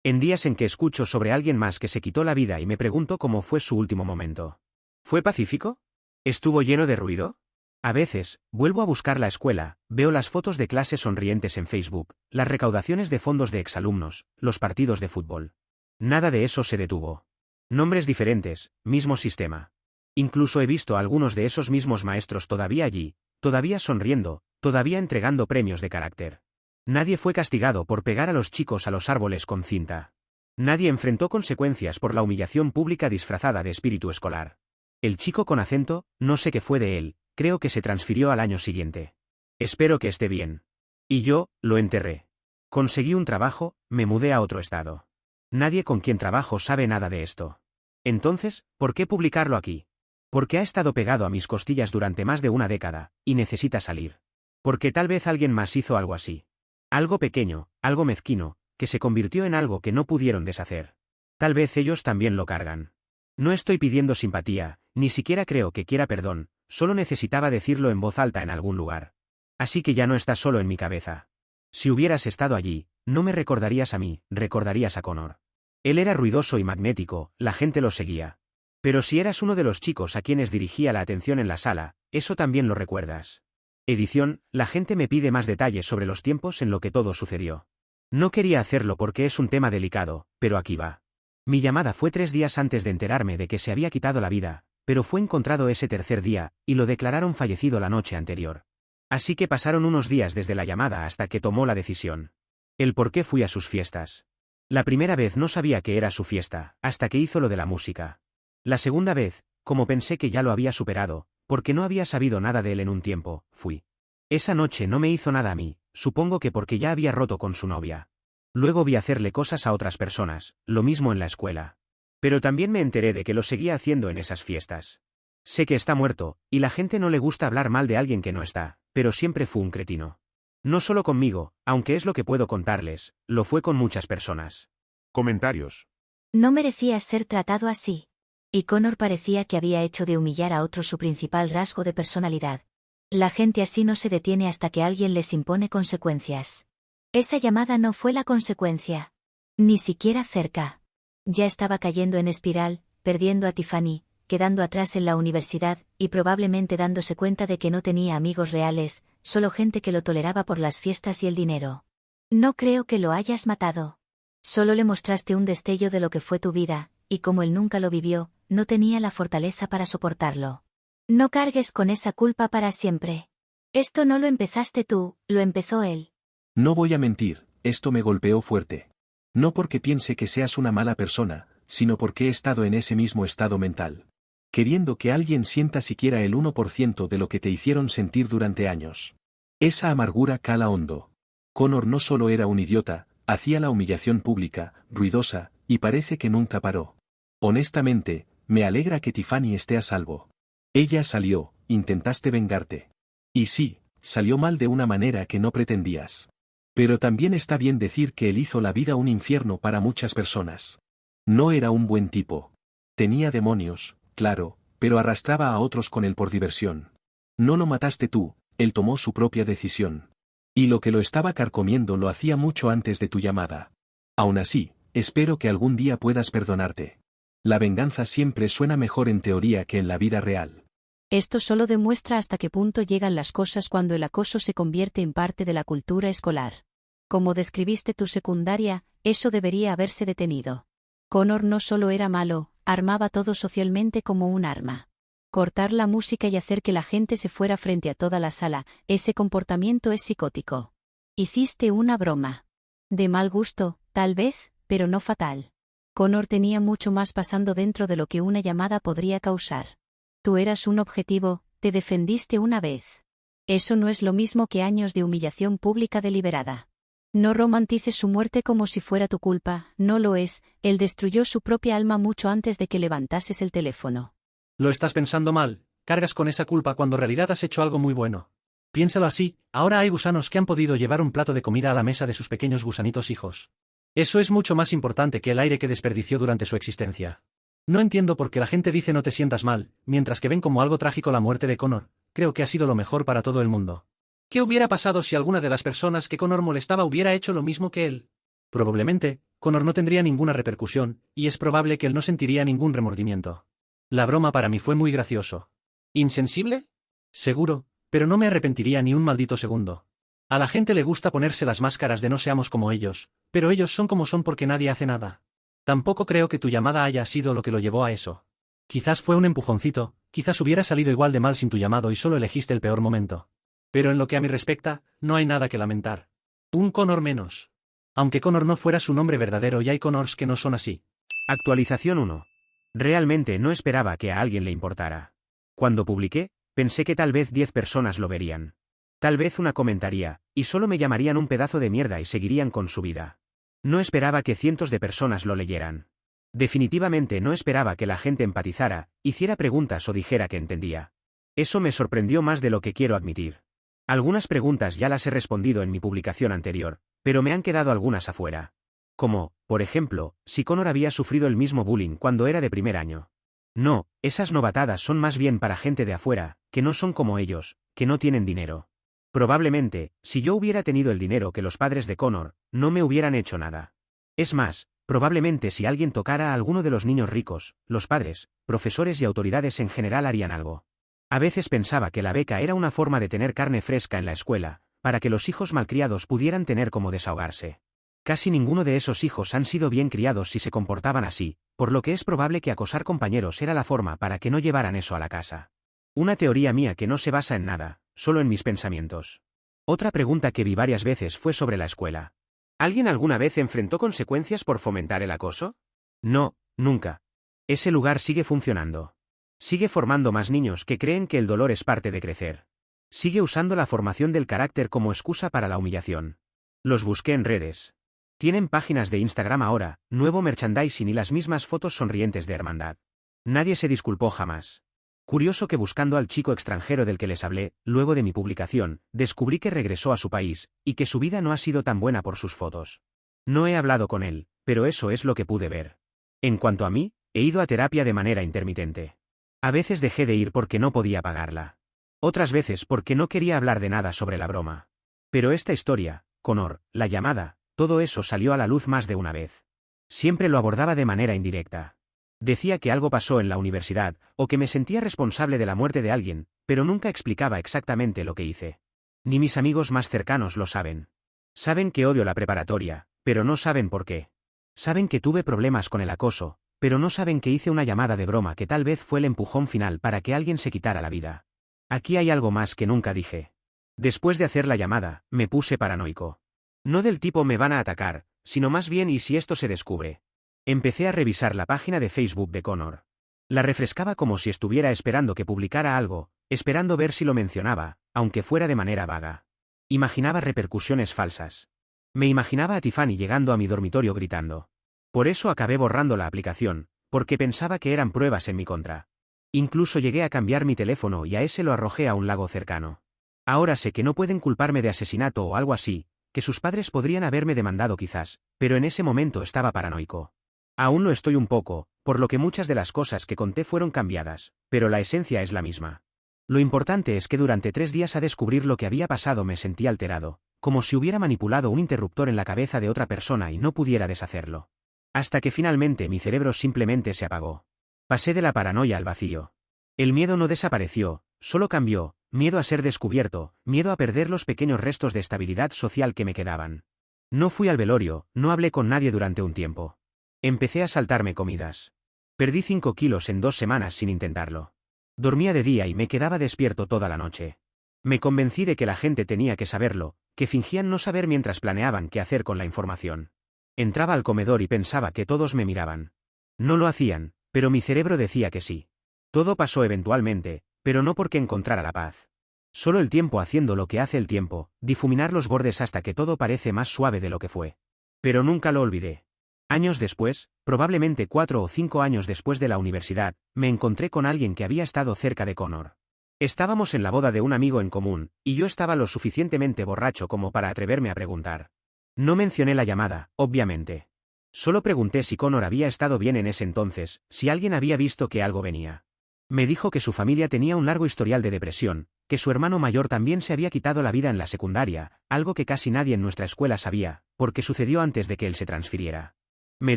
En días en que escucho sobre alguien más que se quitó la vida y me pregunto cómo fue su último momento. ¿Fue pacífico? ¿Estuvo lleno de ruido? A veces, vuelvo a buscar la escuela, veo las fotos de clases sonrientes en Facebook, las recaudaciones de fondos de exalumnos, los partidos de fútbol. Nada de eso se detuvo. Nombres diferentes, mismo sistema. Incluso he visto a algunos de esos mismos maestros todavía allí, todavía sonriendo, todavía entregando premios de carácter. Nadie fue castigado por pegar a los chicos a los árboles con cinta. Nadie enfrentó consecuencias por la humillación pública disfrazada de espíritu escolar. El chico con acento, no sé qué fue de él, creo que se transfirió al año siguiente. Espero que esté bien. Y yo, lo enterré. Conseguí un trabajo, me mudé a otro estado. Nadie con quien trabajo sabe nada de esto. Entonces, ¿por qué publicarlo aquí? Porque ha estado pegado a mis costillas durante más de una década, y necesita salir. Porque tal vez alguien más hizo algo así. Algo pequeño, algo mezquino, que se convirtió en algo que no pudieron deshacer. Tal vez ellos también lo cargan. No estoy pidiendo simpatía, ni siquiera creo que quiera perdón, solo necesitaba decirlo en voz alta en algún lugar. Así que ya no estás solo en mi cabeza. Si hubieras estado allí, no me recordarías a mí, recordarías a Connor. Él era ruidoso y magnético, la gente lo seguía. Pero si eras uno de los chicos a quienes dirigía la atención en la sala, eso también lo recuerdas. Edición, la gente me pide más detalles sobre los tiempos en lo que todo sucedió. No quería hacerlo porque es un tema delicado, pero aquí va. Mi llamada fue 3 días antes de enterarme de que se había quitado la vida, pero fue encontrado ese tercer día, y lo declararon fallecido la noche anterior. Así que pasaron unos días desde la llamada hasta que tomó la decisión. El por qué fui a sus fiestas. La primera vez no sabía que era su fiesta, hasta que hizo lo de la música. La segunda vez, como pensé que ya lo había superado, porque no había sabido nada de él en un tiempo, fui. Esa noche no me hizo nada a mí, supongo que porque ya había roto con su novia. Luego vi hacerle cosas a otras personas, lo mismo en la escuela. Pero también me enteré de que lo seguía haciendo en esas fiestas. Sé que está muerto, y la gente no le gusta hablar mal de alguien que no está, pero siempre fue un cretino. No solo conmigo, aunque es lo que puedo contarles, lo fue con muchas personas. Comentarios. No merecías ser tratado así. Y Connor parecía que había hecho de humillar a otros su principal rasgo de personalidad. La gente así no se detiene hasta que alguien les impone consecuencias. Esa llamada no fue la consecuencia. Ni siquiera cerca. Ya estaba cayendo en espiral, perdiendo a Tiffany, quedando atrás en la universidad, y probablemente dándose cuenta de que no tenía amigos reales, solo gente que lo toleraba por las fiestas y el dinero. No creo que lo hayas matado. Solo le mostraste un destello de lo que fue tu vida, y como él nunca lo vivió, no tenía la fortaleza para soportarlo. No cargues con esa culpa para siempre. Esto no lo empezaste tú, lo empezó él. No voy a mentir, esto me golpeó fuerte. No porque piense que seas una mala persona, sino porque he estado en ese mismo estado mental. Queriendo que alguien sienta siquiera el 1% de lo que te hicieron sentir durante años. Esa amargura cala hondo. Connor no solo era un idiota, hacía la humillación pública, ruidosa, y parece que nunca paró. Honestamente, me alegra que Tiffany esté a salvo. Ella salió, intentaste vengarte. Y sí, salió mal de una manera que no pretendías. Pero también está bien decir que él hizo la vida un infierno para muchas personas. No era un buen tipo. Tenía demonios, claro, pero arrastraba a otros con él por diversión. No lo mataste tú, él tomó su propia decisión. Y lo que lo estaba carcomiendo lo hacía mucho antes de tu llamada. Aún así, espero que algún día puedas perdonarte. La venganza siempre suena mejor en teoría que en la vida real. Esto solo demuestra hasta qué punto llegan las cosas cuando el acoso se convierte en parte de la cultura escolar. Como describiste tu secundaria, eso debería haberse detenido. Connor no solo era malo, armaba todo socialmente como un arma. Cortar la música y hacer que la gente se fuera frente a toda la sala, ese comportamiento es psicótico. Hiciste una broma. De mal gusto, tal vez, pero no fatal. Connor tenía mucho más pasando dentro de lo que una llamada podría causar. Tú eras un objetivo, te defendiste una vez. Eso no es lo mismo que años de humillación pública deliberada. No romantices su muerte como si fuera tu culpa, no lo es, él destruyó su propia alma mucho antes de que levantases el teléfono. Lo estás pensando mal, cargas con esa culpa cuando en realidad has hecho algo muy bueno. Piénsalo así, ahora hay gusanos que han podido llevar un plato de comida a la mesa de sus pequeños gusanitos hijos. Eso es mucho más importante que el aire que desperdició durante su existencia. No entiendo por qué la gente dice no te sientas mal, mientras que ven como algo trágico la muerte de Connor. Creo que ha sido lo mejor para todo el mundo. ¿Qué hubiera pasado si alguna de las personas que Connor molestaba hubiera hecho lo mismo que él? Probablemente, Connor no tendría ninguna repercusión, y es probable que él no sentiría ningún remordimiento. La broma para mí fue muy gracioso. ¿Insensible? Seguro, Pero no me arrepentiría ni un maldito segundo. A la gente le gusta ponerse las máscaras de no seamos como ellos, pero ellos son como son porque nadie hace nada. Tampoco creo que tu llamada haya sido lo que lo llevó a eso. Quizás fue un empujoncito, quizás hubiera salido igual de mal sin tu llamado y solo elegiste el peor momento. Pero en lo que a mí respecta, no hay nada que lamentar. Un Connor menos. Aunque Connor no fuera su nombre verdadero y hay Connors que no son así. Actualización 1. Realmente no esperaba que a alguien le importara. Cuando publiqué, pensé que tal vez 10 personas lo verían. Tal vez una comentaría, y solo me llamarían un pedazo de mierda y seguirían con su vida. No esperaba que cientos de personas lo leyeran. Definitivamente no esperaba que la gente empatizara, hiciera preguntas o dijera que entendía. Eso me sorprendió más de lo que quiero admitir. Algunas preguntas ya las he respondido en mi publicación anterior, pero me han quedado algunas afuera. Como, por ejemplo, si Connor había sufrido el mismo bullying cuando era de primer año. No, esas novatadas son más bien para gente de afuera, que no son como ellos, que no tienen dinero. Probablemente, si yo hubiera tenido el dinero que los padres de Connor, no me hubieran hecho nada. Es más, probablemente si alguien tocara a alguno de los niños ricos, los padres, profesores y autoridades en general harían algo. A veces pensaba que la beca era una forma de tener carne fresca en la escuela, para que los hijos malcriados pudieran tener como desahogarse. Casi ninguno de esos hijos han sido bien criados si se comportaban así, por lo que es probable que acosar compañeros era la forma para que no llevaran eso a la casa. Una teoría mía que no se basa en nada, solo en mis pensamientos. Otra pregunta que vi varias veces fue sobre la escuela. ¿Alguien alguna vez enfrentó consecuencias por fomentar el acoso? No, nunca. Ese lugar sigue funcionando. Sigue formando más niños que creen que el dolor es parte de crecer. Sigue usando la formación del carácter como excusa para la humillación. Los busqué en redes. Tienen páginas de Instagram ahora, nuevo merchandising y las mismas fotos sonrientes de hermandad. Nadie se disculpó jamás. Curioso que buscando al chico extranjero del que les hablé, luego de mi publicación, descubrí que regresó a su país, y que su vida no ha sido tan buena por sus fotos. No he hablado con él, pero eso es lo que pude ver. En cuanto a mí, he ido a terapia de manera intermitente. A veces dejé de ir porque no podía pagarla. Otras veces porque no quería hablar de nada sobre la broma. Pero esta historia, Connor, la llamada, todo eso salió a la luz más de una vez. Siempre lo abordaba de manera indirecta. Decía que algo pasó en la universidad, o que me sentía responsable de la muerte de alguien, pero nunca explicaba exactamente lo que hice. Ni mis amigos más cercanos lo saben. Saben que odio la preparatoria, pero no saben por qué. Saben que tuve problemas con el acoso, pero no saben que hice una llamada de broma que tal vez fue el empujón final para que alguien se quitara la vida. Aquí hay algo más que nunca dije. Después de hacer la llamada, me puse paranoico. No del tipo me van a atacar, sino más bien ¿y si esto se descubre? Empecé a revisar la página de Facebook de Connor. La refrescaba como si estuviera esperando que publicara algo, esperando ver si lo mencionaba, aunque fuera de manera vaga. Imaginaba repercusiones falsas. Me imaginaba a Tiffany llegando a mi dormitorio gritando. Por eso acabé borrando la aplicación, porque pensaba que eran pruebas en mi contra. Incluso llegué a cambiar mi teléfono y a ese lo arrojé a un lago cercano. Ahora sé que no pueden culparme de asesinato o algo así, que sus padres podrían haberme demandado quizás, pero en ese momento estaba paranoico. Aún lo estoy un poco, por lo que muchas de las cosas que conté fueron cambiadas, pero la esencia es la misma. Lo importante es que durante 3 días a descubrir lo que había pasado me sentí alterado, como si hubiera manipulado un interruptor en la cabeza de otra persona y no pudiera deshacerlo. Hasta que finalmente mi cerebro simplemente se apagó. Pasé de la paranoia al vacío. El miedo no desapareció, solo cambió, miedo a ser descubierto, miedo a perder los pequeños restos de estabilidad social que me quedaban. No fui al velorio, no hablé con nadie durante un tiempo. Empecé a saltarme comidas. Perdí 5 kilos en 2 semanas sin intentarlo. Dormía de día y me quedaba despierto toda la noche. Me convencí de que la gente tenía que saberlo, que fingían no saber mientras planeaban qué hacer con la información. Entraba al comedor y pensaba que todos me miraban. No lo hacían, pero mi cerebro decía que sí. Todo pasó eventualmente, pero no porque encontrara la paz. Solo el tiempo haciendo lo que hace el tiempo, difuminar los bordes hasta que todo parece más suave de lo que fue. Pero nunca lo olvidé. Años después, probablemente 4 o 5 años después de la universidad, me encontré con alguien que había estado cerca de Connor. Estábamos en la boda de un amigo en común, y yo estaba lo suficientemente borracho como para atreverme a preguntar. No mencioné la llamada, obviamente. Solo pregunté si Connor había estado bien en ese entonces, si alguien había visto que algo venía. Me dijo que su familia tenía un largo historial de depresión, que su hermano mayor también se había quitado la vida en la secundaria, algo que casi nadie en nuestra escuela sabía, porque sucedió antes de que él se transfiriera. Me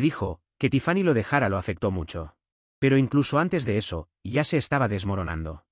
dijo, que Tiffany lo dejara lo afectó mucho. Pero incluso antes de eso, ya se estaba desmoronando.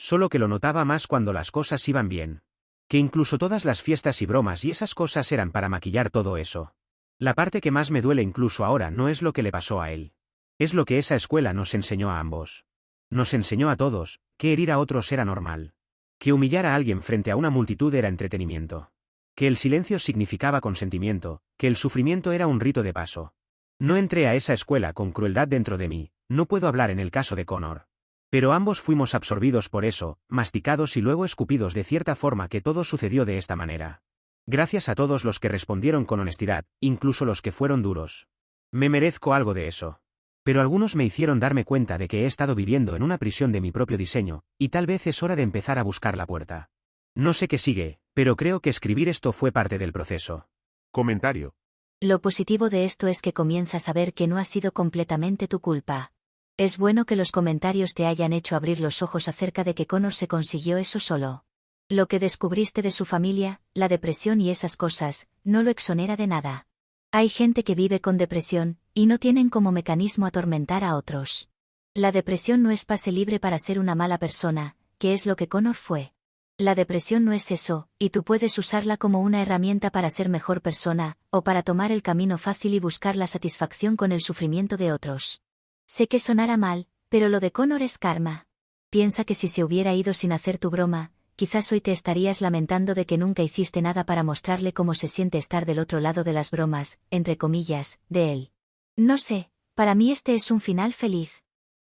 Solo que lo notaba más cuando las cosas iban bien. Que incluso todas las fiestas y bromas y esas cosas eran para maquillar todo eso. La parte que más me duele incluso ahora no es lo que le pasó a él. Es lo que esa escuela nos enseñó a ambos. Nos enseñó a todos, que herir a otros era normal. Que humillar a alguien frente a una multitud era entretenimiento. Que el silencio significaba consentimiento, que el sufrimiento era un rito de paso. No entré a esa escuela con crueldad dentro de mí, no puedo hablar en el caso de Connor. Pero ambos fuimos absorbidos por eso, masticados y luego escupidos de cierta forma que todo sucedió de esta manera. Gracias a todos los que respondieron con honestidad, incluso los que fueron duros. Me merezco algo de eso. Pero algunos me hicieron darme cuenta de que he estado viviendo en una prisión de mi propio diseño, y tal vez es hora de empezar a buscar la puerta. No sé qué sigue, pero creo que escribir esto fue parte del proceso. Comentario. Lo positivo de esto es que comienzas a ver que no ha sido completamente tu culpa. Es bueno que los comentarios te hayan hecho abrir los ojos acerca de que Connor se consiguió eso solo. Lo que descubriste de su familia, la depresión y esas cosas, no lo exonera de nada. Hay gente que vive con depresión, y no tienen como mecanismo atormentar a otros. La depresión no es pase libre para ser una mala persona, que es lo que Connor fue. La depresión no es eso, y tú puedes usarla como una herramienta para ser mejor persona, o para tomar el camino fácil y buscar la satisfacción con el sufrimiento de otros. Sé que sonará mal, pero lo de Connor es karma. Piensa que si se hubiera ido sin hacer tu broma, quizás hoy te estarías lamentando de que nunca hiciste nada para mostrarle cómo se siente estar del otro lado de las bromas, entre comillas, de él. No sé, para mí este es un final feliz.